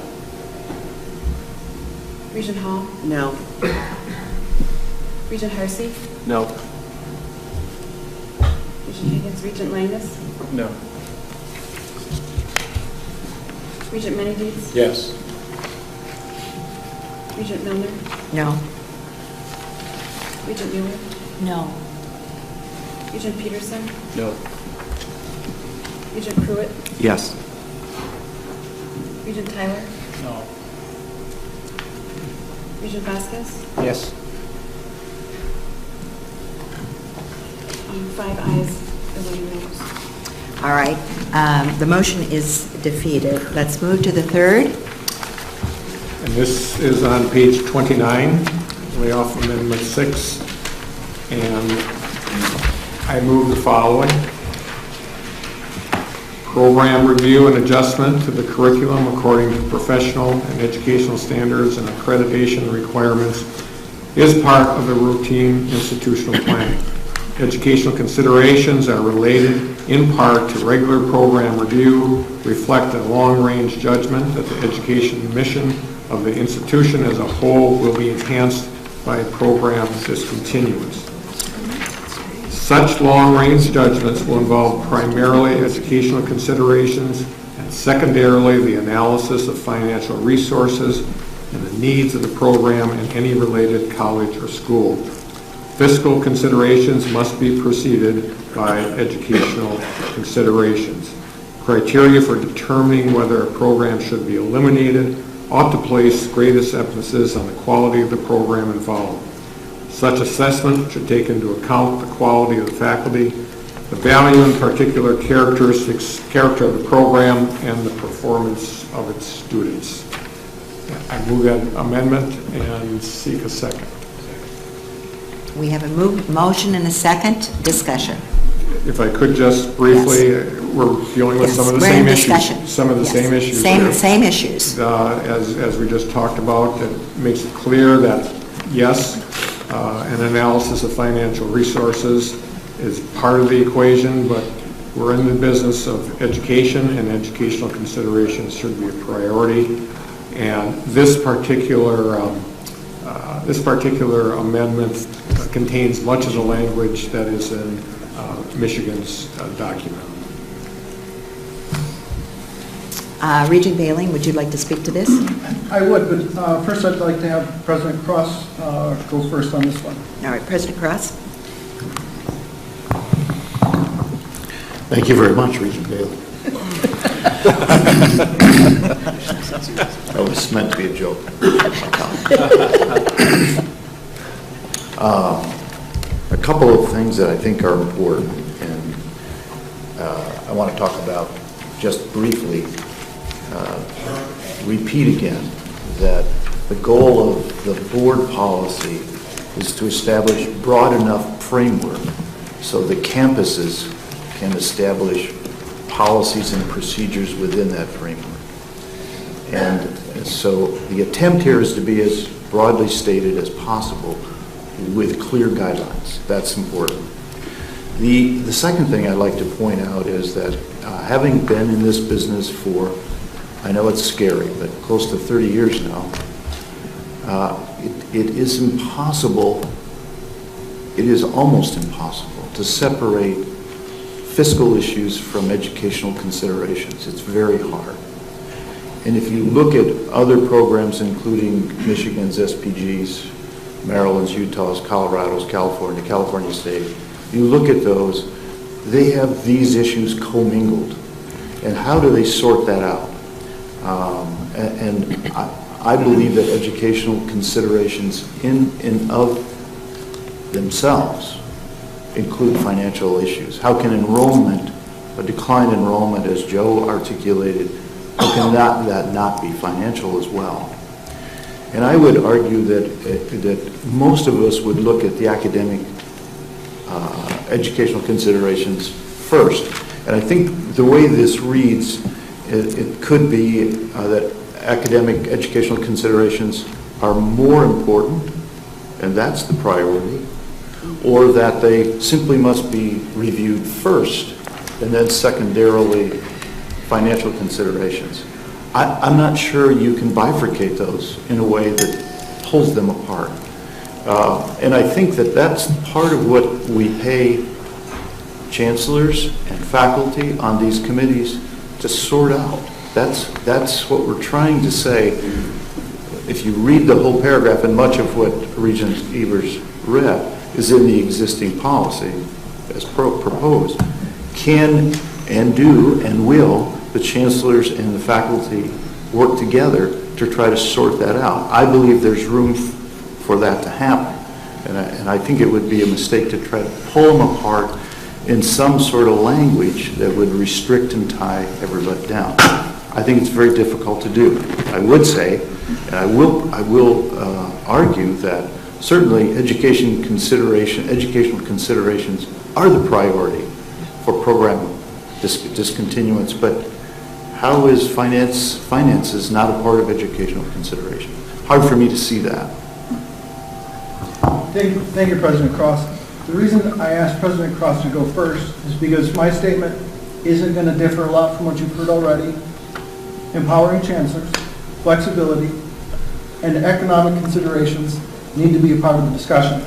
Regent Hall? No. Regent Harsey? No. Regent Higgins? Regent Langus? No. Regent Menedez? Yes. Regent Milner? No. Regent Mueller? No. Regent Peterson? No. Regent Pruitt? Yes. Regent Tyler? No. Regent Vasquez? Yes. 5 ayes, 11 noes. All right, the motion is defeated. Let's move to the third. And this is on page 29, layoff Amendment 6. And I move the following. Program review and adjustment to the curriculum according to professional and educational standards and accreditation requirements is part of the routine institutional planning. Educational considerations are related in part to regular program review, reflect a long-range judgment that the education mission of the institution as a whole will be enhanced by program discontinuance. Such long-range judgments will involve primarily educational considerations and secondarily the analysis of financial resources and the needs of the program and any related college or school. Fiscal considerations must be preceded by educational considerations. Criteria for determining whether a program should be eliminated ought to place greatest emphasis on the quality of the program involved. Such assessment should take into account the quality of the faculty, the value and particular character of the program, and the performance of its students. I move that amendment and seek a second. We have a motion and a second. Discussion. If I could just briefly, we're dealing with some of the same issues. Some of the same issues. Same issues. As we just talked about, it makes it clear that, yes, an analysis of financial resources is part of the equation, but we're in the business of education, and educational considerations should be a priority. And this particular amendment contains much of the language that is in Michigan's document. Regent Bailey, would you like to speak to this? I would, but first I'd like to have President Cross go first on this one. All right, President Cross. Thank you very much, Regent Bailey. That was meant to be a joke. A couple of things that I think are important, and I want to talk about just briefly. Repeat again that the goal of the board policy is to establish broad enough framework so the campuses can establish policies and procedures within that framework. And so the attempt here is to be as broadly stated as possible with clear guidelines. That's important. The second thing I'd like to point out is that having been in this business for, I know it's scary, but close to 30 years now, it is impossible, it is almost impossible to separate fiscal issues from educational considerations. It's very hard. And if you look at other programs, including Michigan's SPGs, Maryland's, Utah's, Colorado's, California State. You look at those, they have these issues commingled. And how do they sort that out? And I believe that educational considerations in and of themselves include financial issues. How can enrollment, a decline in enrollment as Joe articulated, how can that not be financial as well? And I would argue that most of us would look at the academic educational considerations first. And I think the way this reads, it could be that academic educational considerations are more important, and that's the priority, or that they simply must be reviewed first, and then secondarily, financial considerations. I'm not sure you can bifurcate those in a way that pulls them apart. And I think that that's part of what we pay chancellors and faculty on these committees to sort out. That's what we're trying to say. If you read the whole paragraph, and much of what Regent Evers read is in the existing policy as proposed, can and do and will the chancellors and the faculty work together to try to sort that out. I believe there's room for that to happen. And I think it would be a mistake to try to pull them apart in some sort of language that would restrict and tie everybody down. I think it's very difficult to do. I would say, and I will argue that certainly educational considerations are the priority for program discontinuance, but how is finances not a part of educational consideration? Hard for me to see that. Thank you, President Cross. The reason I asked President Cross to go first is because my statement isn't going to differ a lot from what you've heard already. Empowering chancellors, flexibility, and economic considerations need to be a part of the discussion.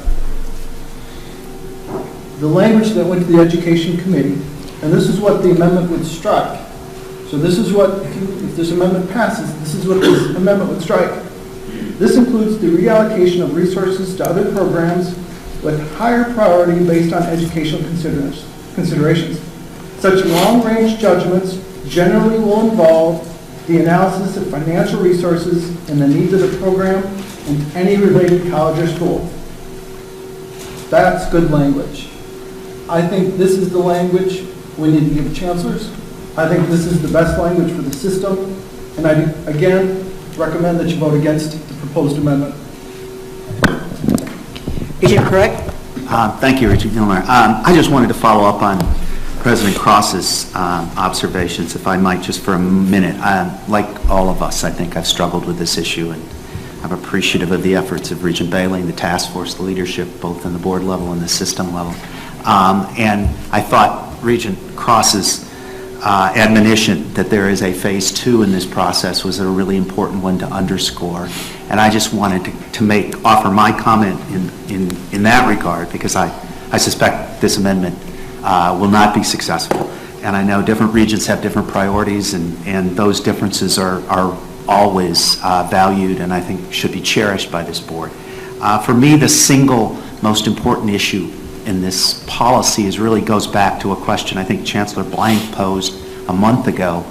The language that went to the Education Committee, and this is what the amendment would strike. So this is what, if this amendment passes, this is what this amendment would strike. This includes the reallocation of resources to other programs with higher priority based on educational considerations. Such long-range judgments generally will involve the analysis of financial resources and the needs of the program and any related college or school. That's good language. I think this is the language we need to give chancellors. I think this is the best language for the system, and I, again, recommend that you vote against the proposed amendment. Regent Kirwan? Thank you, Regent Milner. I just wanted to follow up on President Cross's observations, if I might, just for a minute. Like all of us, I think I've struggled with this issue, and I'm appreciative of the efforts of Regent Bailey, the task force, the leadership, both on the board level and the system level. And I thought Regent Cross's admonition that there is a phase 2 in this process was a really important one to underscore. And I just wanted to offer my comment in that regard, because I suspect this amendment will not be successful. And I know different regions have different priorities, and those differences are always valued and I think should be cherished by this board. For me, the single most important issue in this policy really goes back to a question I think Chancellor Blank posed a month ago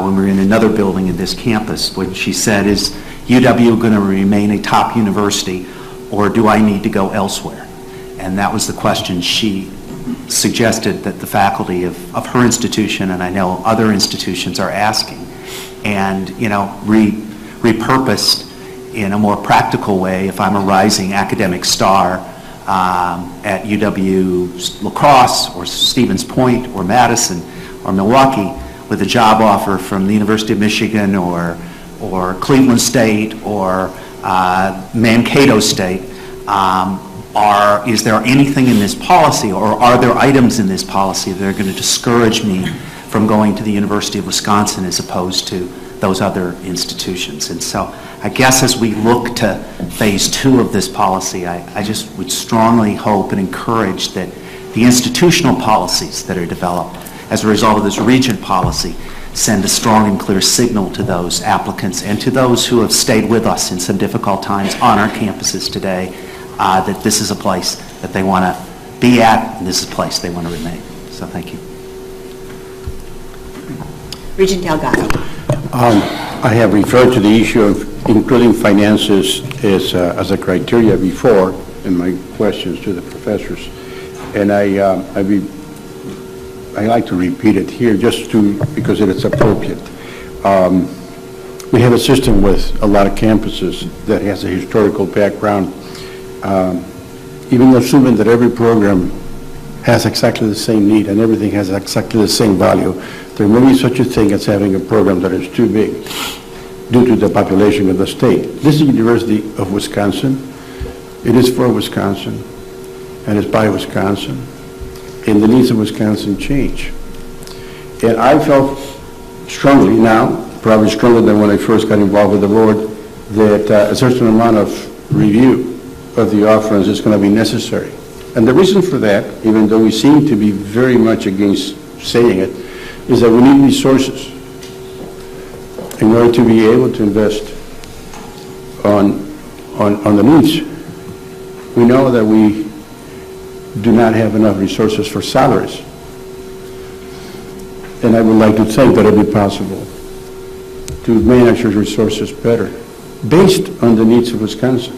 when we were in another building in this campus, when she said, is UW going to remain a top university, or do I need to go elsewhere? And that was the question she suggested that the faculty of her institution, and I know other institutions, are asking. And, you know, repurposed in a more practical way, if I'm a rising academic star at UW La Crosse or Stevens Point or Madison or Milwaukee with a job offer from the University of Michigan or Cleveland State or Mankato State, is there anything in this policy, or are there items in this policy that are going to discourage me from going to the University of Wisconsin as opposed to those other institutions? And so I guess as we look to phase 2 of this policy, I just would strongly hope and encourage that the institutional policies that are developed as a result of this Regent policy, send a strong and clear signal to those applicants and to those who have stayed with us in some difficult times on our campuses today that this is a place that they want to be at, and this is a place they want to remain. So thank you. Regent Delgado. I have referred to the issue of including finances as a criteria before in my questions to the professors, and I'd like to repeat it here just because it is appropriate. We have a system with a lot of campuses that has a historical background. Even assuming that every program has exactly the same need and everything has exactly the same value, there may be such a thing as having a program that is too big due to the population of the state. This is the University of Wisconsin. It is for Wisconsin, and it's by Wisconsin, and the needs of Wisconsin change. And I felt strongly now, probably stronger than when I first got involved with the board, that a certain amount of review of the offerings is going to be necessary. And the reason for that, even though we seem to be very much against saying it, is that we need resources in order to be able to invest on the needs. We know that we do not have enough resources for salaries. And I would like to think that it would be possible to manage your resources better based on the needs of Wisconsin.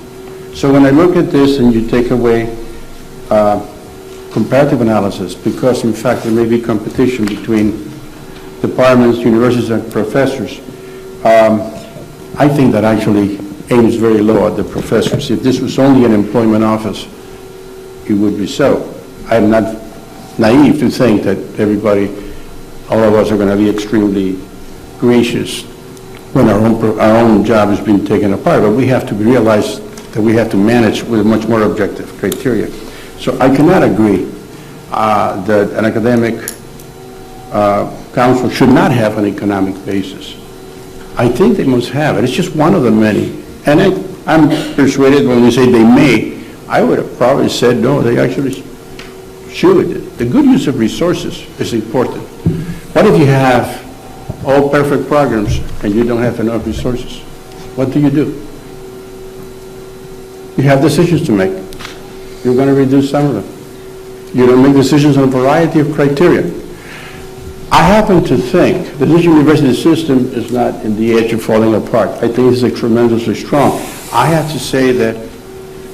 So when I look at this and you take away comparative analysis, because in fact there may be competition between departments, universities, and professors, I think that actually aims very low at the professors. If this was only an employment office, it would be so. I'm not naive to think that everybody, all of us, are going to be extremely gracious when our own job is being taken apart, but we have to realize that we have to manage with much more objective criteria. So I cannot agree that an academic council should not have an economic basis. I think they must have it. It's just one of the many. And I'm persuaded when we say they may, I would have probably said no, they actually should. The good use of resources is important. What if you have all perfect programs and you don't have enough resources? What do? You have decisions to make. You're going to reduce some of them. You're going to make decisions on a variety of criteria. I happen to think that this university system is not in the edge of falling apart. I think it's tremendously strong. I have to say that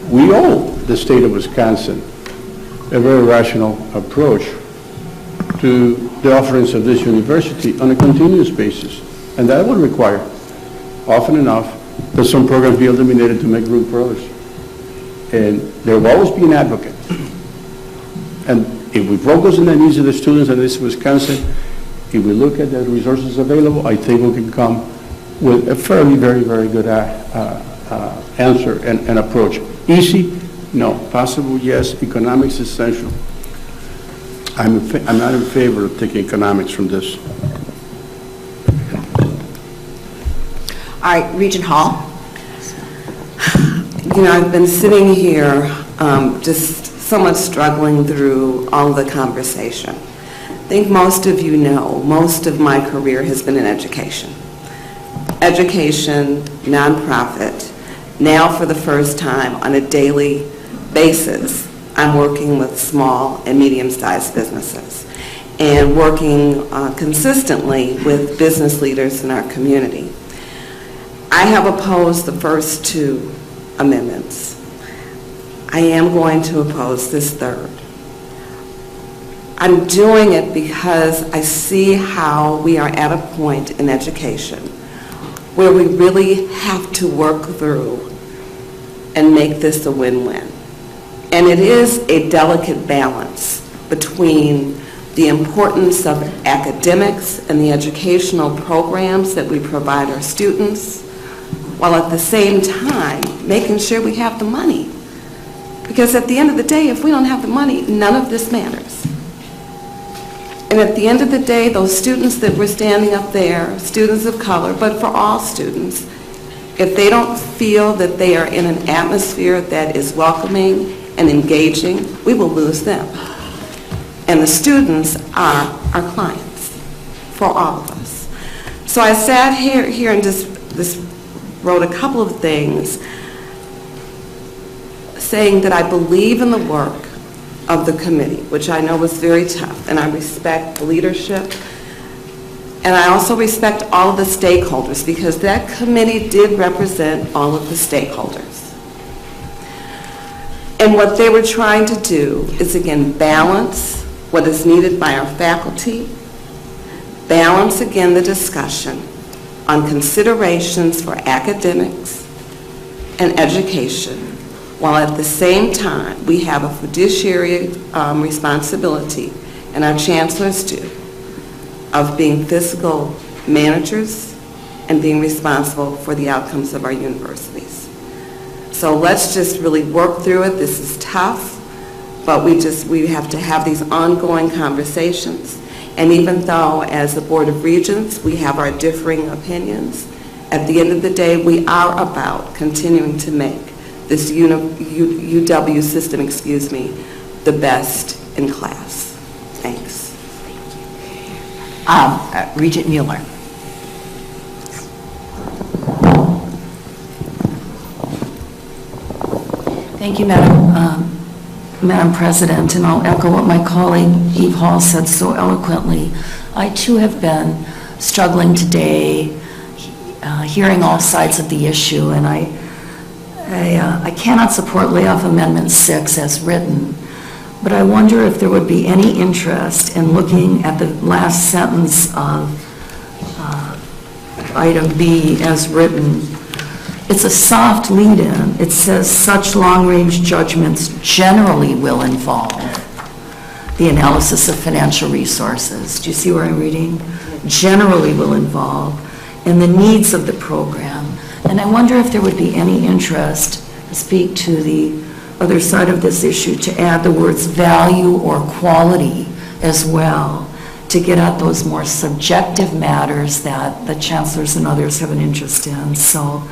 we owe the state of Wisconsin a very rational approach to the offerings of this university on a continuous basis. And that will require, often enough, that some programs be eliminated to make room for others. And there will always be an advocate. And if we focus on the needs of the students in this Wisconsin, if we look at the resources available, I think we can come with a fairly, very, very good answer and approach. Easy? No. Possible? Yes. Economics is essential. I'm not in favor of taking economics from this. All right, Regent Hall. You know, I've been sitting here just somewhat struggling through all the conversation. I think most of you know, most of my career has been in education. Education, nonprofit. Now for the first time on a daily basis, I'm working with small and medium-sized businesses and working consistently with business leaders in our community. I have opposed the first two amendments. I am going to oppose this third. I'm doing it because I see how we are at a point in education where we really have to work through and make this a win-win. And it is a delicate balance between the importance of academics and the educational programs that we provide our students, while at the same time making sure we have the money. Because at the end of the day, if we don't have the money, none of this matters. And at the end of the day, those students that were standing up there, students of color, but for all students, if they don't feel that they are in an atmosphere that is welcoming and engaging, we will lose them. And the students are our clients for all of us. So I sat here and just wrote a couple of things saying that I believe in the work of the committee, which I know was very tough, and I respect the leadership, and I also respect all of the stakeholders, because that committee did represent all of the stakeholders. And what they were trying to do is, again, balance what is needed by our faculty, balance, again, the discussion on considerations for academics and education, while at the same time we have a fiduciary responsibility, and our chancellors do, of being fiscal managers and being responsible for the outcomes of our universities. So let's just really work through it. This is tough, but we have to have these ongoing conversations. And even though as the Board of Regents we have our differing opinions, at the end of the day we are about continuing to make this UW system, the best in class. Thanks. Regent Mueller. Thank you, Madam President, and I'll echo what my colleague Eve Hall said so eloquently. I too have been struggling today, hearing all sides of the issue, and I cannot support Layoff Amendment 6 as written, but I wonder if there would be any interest in looking at the last sentence of item B as written. It's a soft lead-in. It says such long-range judgments generally will involve the analysis of financial resources. Do you see where I'm reading? Generally will involve, and the needs of the program. And I wonder if there would be any interest, to speak to the other side of this issue, to add the words value or quality as well, to get at those more subjective matters that the chancellors and others have an interest in. So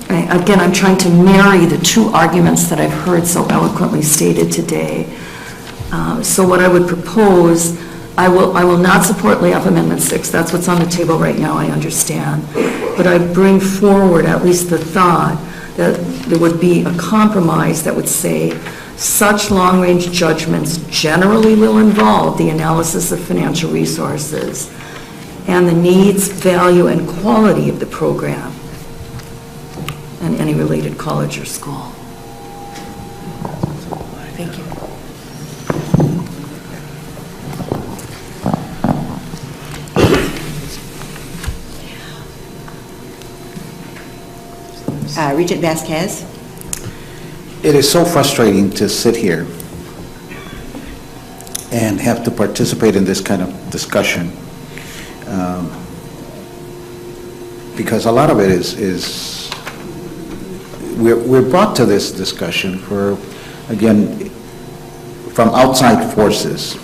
again, I'm trying to marry the two arguments that I've heard so eloquently stated today. So what I would propose, I will not support Layoff Amendment 6. That's what's on the table right now, I understand. But I bring forward at least the thought that there would be a compromise that would say such long-range judgments generally will involve the analysis of financial resources and the needs, value, and quality of the program and any related college or school. Thank you. Regent Vasquez. It is so frustrating to sit here and have to participate in this kind of discussion, because a lot of it is we're brought to this discussion for, again, from outside forces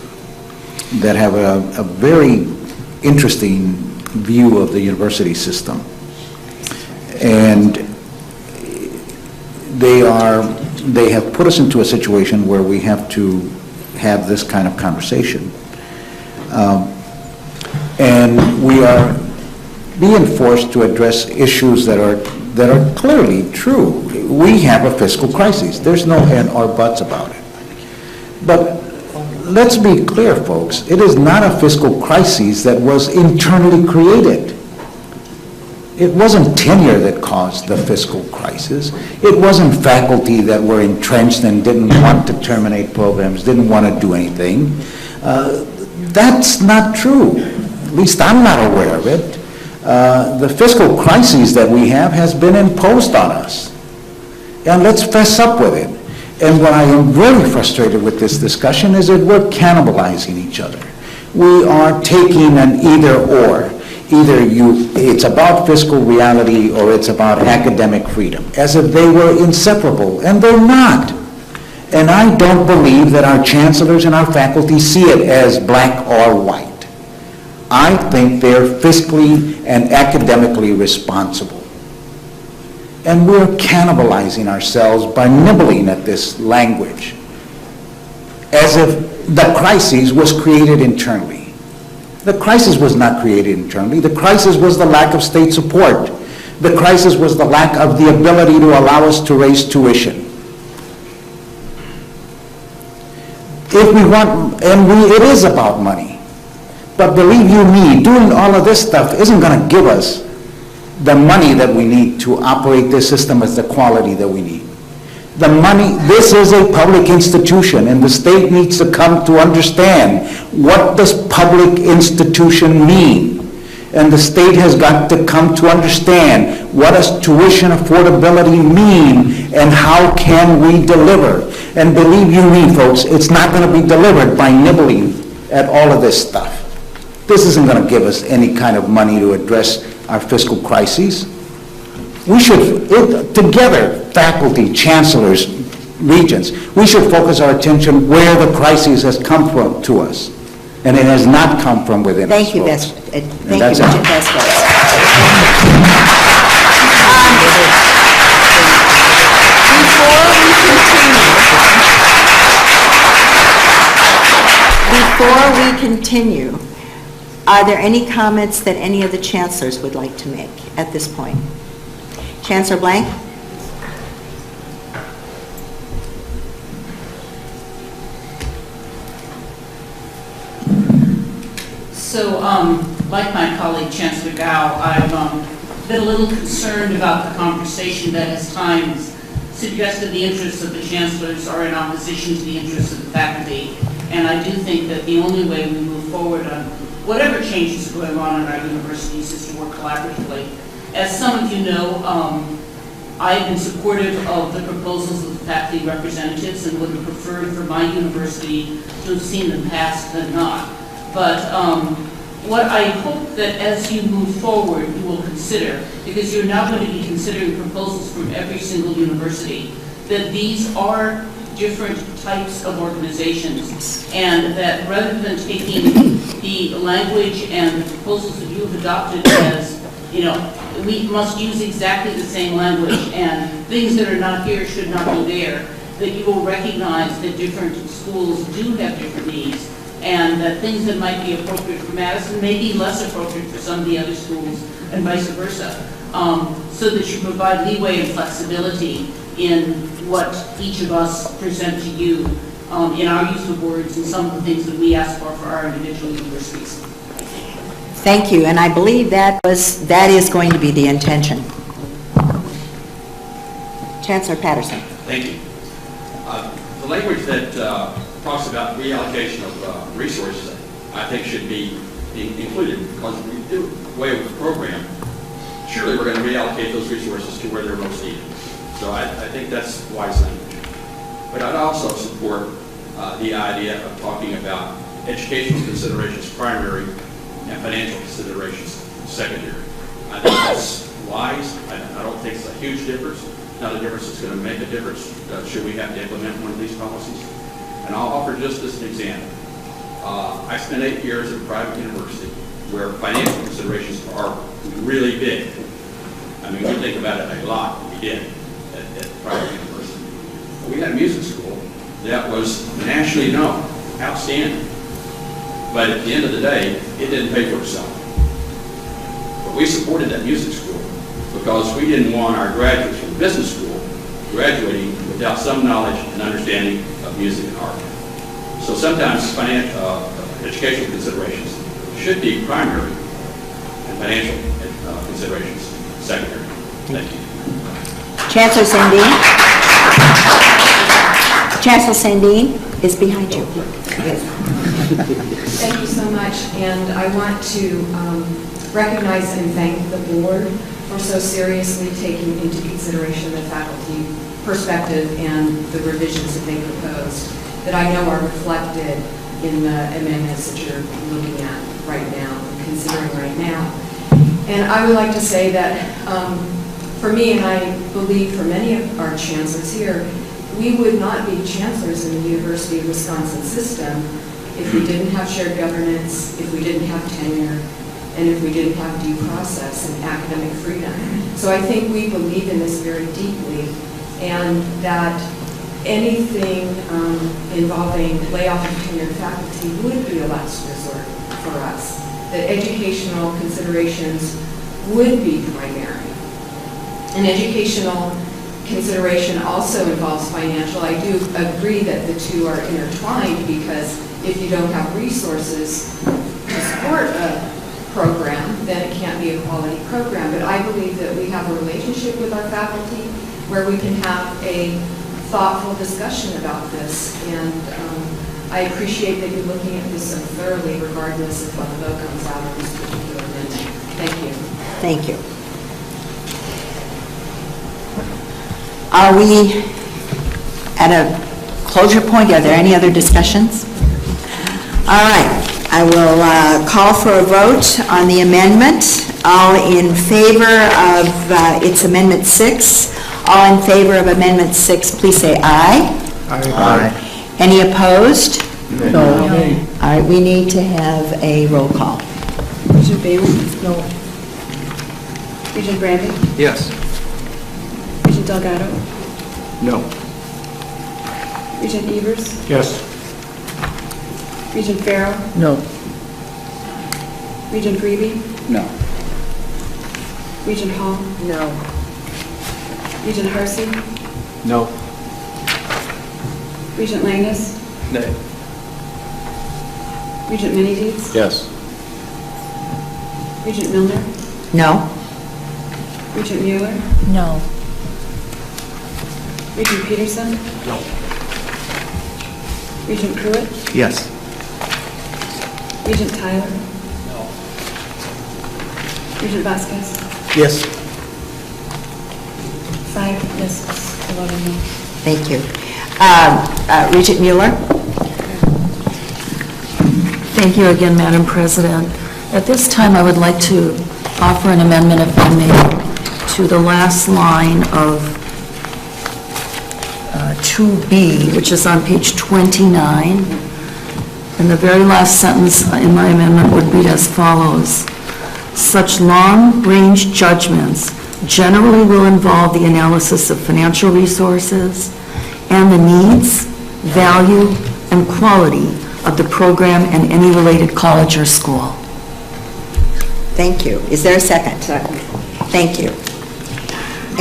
that have a very interesting view of the university system. And they have put us into a situation where we have to have this kind of conversation. And we are being forced to address issues that are clearly true. We have a fiscal crisis. There's no ifs or buts about it. But let's be clear, folks. It is not a fiscal crisis that was internally created. It wasn't tenure that caused the fiscal crisis. It wasn't faculty that were entrenched and didn't want to terminate programs, didn't want to do anything. That's not true. At least I'm not aware of it. The fiscal crisis that we have has been imposed on us. And let's fess up with it. And what I am very frustrated with this discussion is that we're cannibalizing each other. We are taking an either-or. Either it's about fiscal reality or it's about academic freedom, as if they were inseparable, and they're not. And I don't believe that our chancellors and our faculty see it as black or white. I think they're fiscally and academically responsible. And we're cannibalizing ourselves by nibbling at this language, as if the crisis was created internally. The crisis was not created internally. The crisis was the lack of state support. The crisis was the lack of the ability to allow us to raise tuition. If we want, it is about money. But believe you me, doing all of this stuff isn't going to give us the money that we need to operate this system at the quality that we need. The money, this is a public institution, and the state needs to come to understand what does public institution mean. And the state has got to come to understand what does tuition affordability mean and how can we deliver. And believe you me, folks, it's not going to be delivered by nibbling at all of this stuff. This isn't going to give us any kind of money to address our fiscal crises. We should, together, faculty, chancellors, regents, we should focus our attention where the crisis has come from to us. And it has not come from within us. Thank you, Regent Vasquez. Before we continue, are there any comments that any of the chancellors would like to make at this point? Chancellor Blank? So, like my colleague Chancellor Gao, I've been a little concerned about the conversation that at times suggested the interests of the chancellors are in opposition to the interests of the faculty. And I do think that the only way we move forward on whatever changes are going on in our universities is to work collaboratively. As some of you know, I've been supportive of the proposals of the faculty representatives and would have preferred for my university to have seen them passed than not. But what I hope that as you move forward, you will consider, because you're now going to be considering proposals from every single university, that these are different types of organizations, and that rather than taking the language and the proposals that you have adopted as, you know, we must use exactly the same language, and things that are not here should not be there, that you will recognize that different schools do have different needs, and that things that might be appropriate for Madison may be less appropriate for some of the other schools, and vice versa, so that you provide leeway and flexibility in what each of us present to you in our use of words and some of the things that we ask for our individual universities. Thank you, and I believe that is going to be the intention. Chancellor Patterson. Thank you. The language that talks about reallocation of resources, I think should be included, because if we do away with the program, surely we're going to reallocate those resources to where they're most needed. So I think that's wise language. But I'd also support the idea of talking about educational considerations primary and financial considerations secondary. I think that's wise. I don't think it's a huge difference. Not a difference that's going to make a difference should we have to implement one of these policies. And I'll offer just as an example. I spent 8 years at a private university where financial considerations are really big. I mean, we think about it a lot, we did at private university. We had a music school that was nationally known, outstanding. But at the end of the day, it didn't pay for itself. But we supported that music school because we didn't want our graduates from business school graduating without some knowledge and understanding of music and art. So sometimes financial, educational considerations should be primary and financial considerations secondary. Thank you. Chancellor Sandine. Chancellor Sandine is behind you. Thank you so much, and I want to recognize and thank the board for so seriously taking into consideration the faculty perspective and the revisions that they proposed that I know are reflected in the amendments that you're looking at right now, considering right now. And I would like to say that for me, and I believe for many of our chancellors here, we would not be chancellors in the University of Wisconsin system if we didn't have shared governance, if we didn't have tenure, and if we didn't have due process and academic freedom. So I think we believe in this very deeply, and that anything involving layoff of tenured faculty would be a last resort for us. that educational considerations would be primary. And educational consideration also involves financial. I do agree that the two are intertwined, because if you don't have resources to support a program, then it can't be a quality program. But I believe that we have a relationship with our faculty where we can have a thoughtful discussion about this. And I appreciate that you're looking at this so thoroughly, regardless of what the vote comes out on this particular amendment. Thank you. Thank you. Are we at a closure point? Are there any other discussions? All right. I will call for a vote on the amendment. All in favor of it's Amendment 6. All in favor of Amendment 6, please say aye. Aye. Any opposed? No. All right, we need to have a roll call. Regent Bailey? No. Regent Brandy? Yes. Regent Delgado? No. Regent Evers? Yes. Regent Farrow? No. Regent Greeby? No. Regent Hall? No. Regent Harsey? No. Regent Langus? Nay. Regent Manydeeds? Yes. Regent Milner? No? Regent Mueller? No. Regent Peterson? No. Regent Pruitt? Yes. Regent Tyler? No. Regent Vasquez? Yes. 5 yeses, 11 no. Thank you. Regent Mueller? Thank you again, Madam President. At this time, I would like to offer an amendment, if I may, to the last line of 2B, which is on page 29. And the very last sentence in my amendment would read as follows. Such long-range judgments generally will involve the analysis of financial resources and the needs, value, and quality of the program and any related college or school. Thank you. Is there a second? Second. Thank you.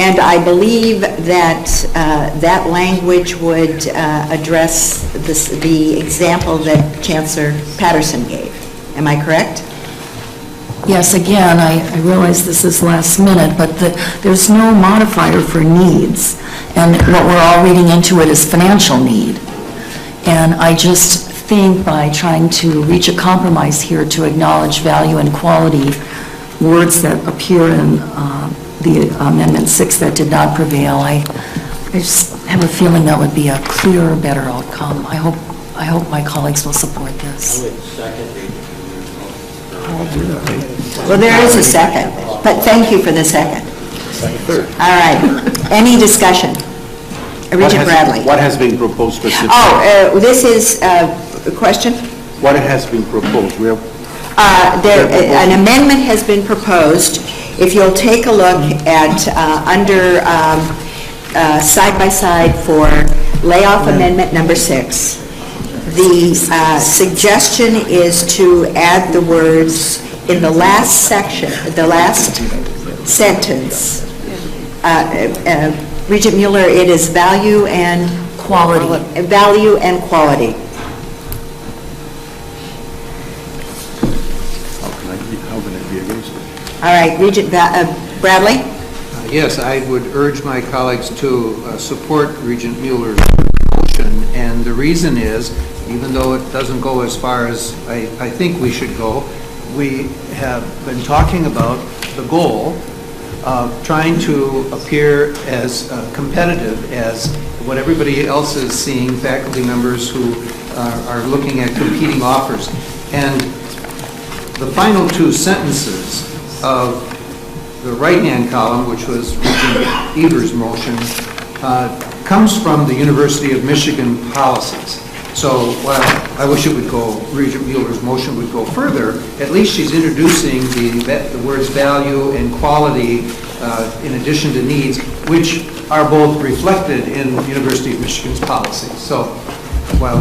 And I believe that that language would address the example that Chancellor Patterson gave. Am I correct? Yes, again, I realize this is last minute, but there's no modifier for needs. And what we're all reading into it is financial need. And I just think by trying to reach a compromise here to acknowledge value and quality, words that appear in the Amendment 6 that did not prevail, I just have a feeling that would be a clearer, better outcome. I hope my colleagues will support this. I would second it. Well, there is a second, but thank you for the second. All right. Any discussion? Regent Bradley. What has been proposed specifically? Oh, this is a question? What has been proposed? An amendment has been proposed. If you'll take a look at under side by side for layoff amendment number 6, the suggestion is to add the words in the last section, the last sentence. Regent Mueller, it is value and quality. Value and quality. How can I be against it? All right, Regent Bradley? Yes, I would urge my colleagues to support Regent Mueller's motion, and the reason is, even though it doesn't go as far as I think we should go, we have been talking about the goal of trying to appear as competitive as what everybody else is seeing, faculty members who are looking at competing offers. And the final 2 sentences of the right-hand column, which was Regent Evers' motion, comes from the University of Michigan policies. So while I wish it would go, Regent Mueller's motion would go further, at least she's introducing the words value and quality in addition to needs, which are both reflected in the University of Michigan's policies. So while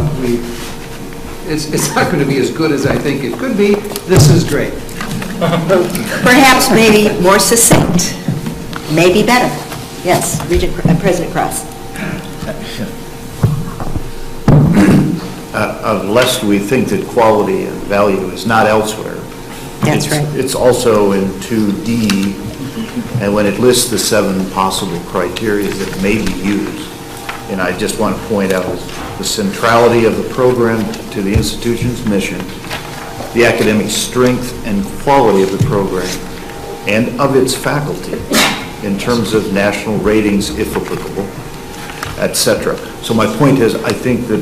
it's not going to be as good as I think it could be. This is great. Perhaps maybe more succinct, maybe better. Yes, President Cross. Lest we think that quality and value is not elsewhere. That's right. It's also in 2D, and when it lists the 7 possible criteria that may be used, and I just want to point out the centrality of the program to the institution's mission, the academic strength and quality of the program, and of its faculty in terms of national ratings, if applicable, etc. So my point is, I think that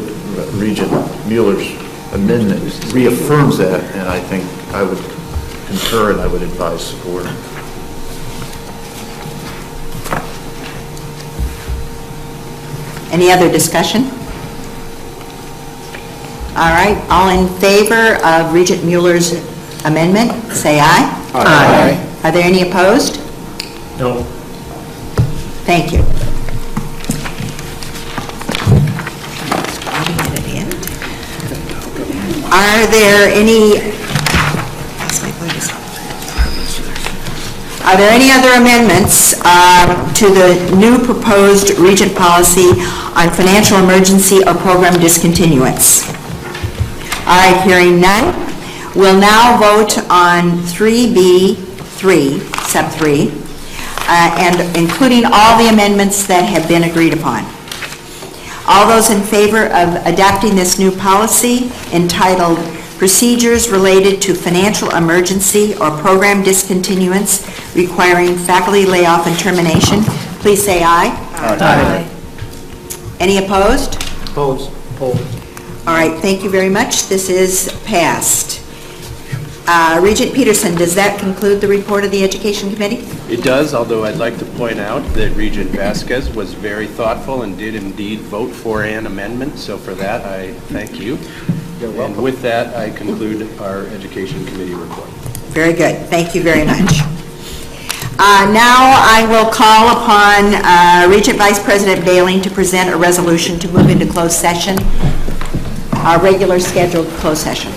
Regent Mueller's amendment reaffirms that, and I think I would concur and I would advise support. Any other discussion? All right, all in favor of Regent Mueller's amendment, say aye. Aye. Are there any opposed? No. Thank you. Are there any other amendments to the new proposed Regent policy on financial emergency or program discontinuance? All right, hearing none, we'll now vote on 3B3, sub 3, and including all the amendments that have been agreed upon. All those in favor of adopting this new policy entitled Procedures Related to Financial Emergency or Program Discontinuance Requiring Faculty Layoff and Termination, please say aye. Aye. Any opposed? Opposed. All right, thank you very much. This is passed. Regent Peterson, does that conclude the report of the Education Committee? It does, although I'd like to point out that Regent Vasquez was very thoughtful and did indeed vote for an amendment, so for that I thank you. You're welcome. And with that, I conclude our Education Committee report. Very good. Thank you very much. Now I will call upon Regent Vice President Bailing to present a resolution to move into closed session, our regular scheduled closed session.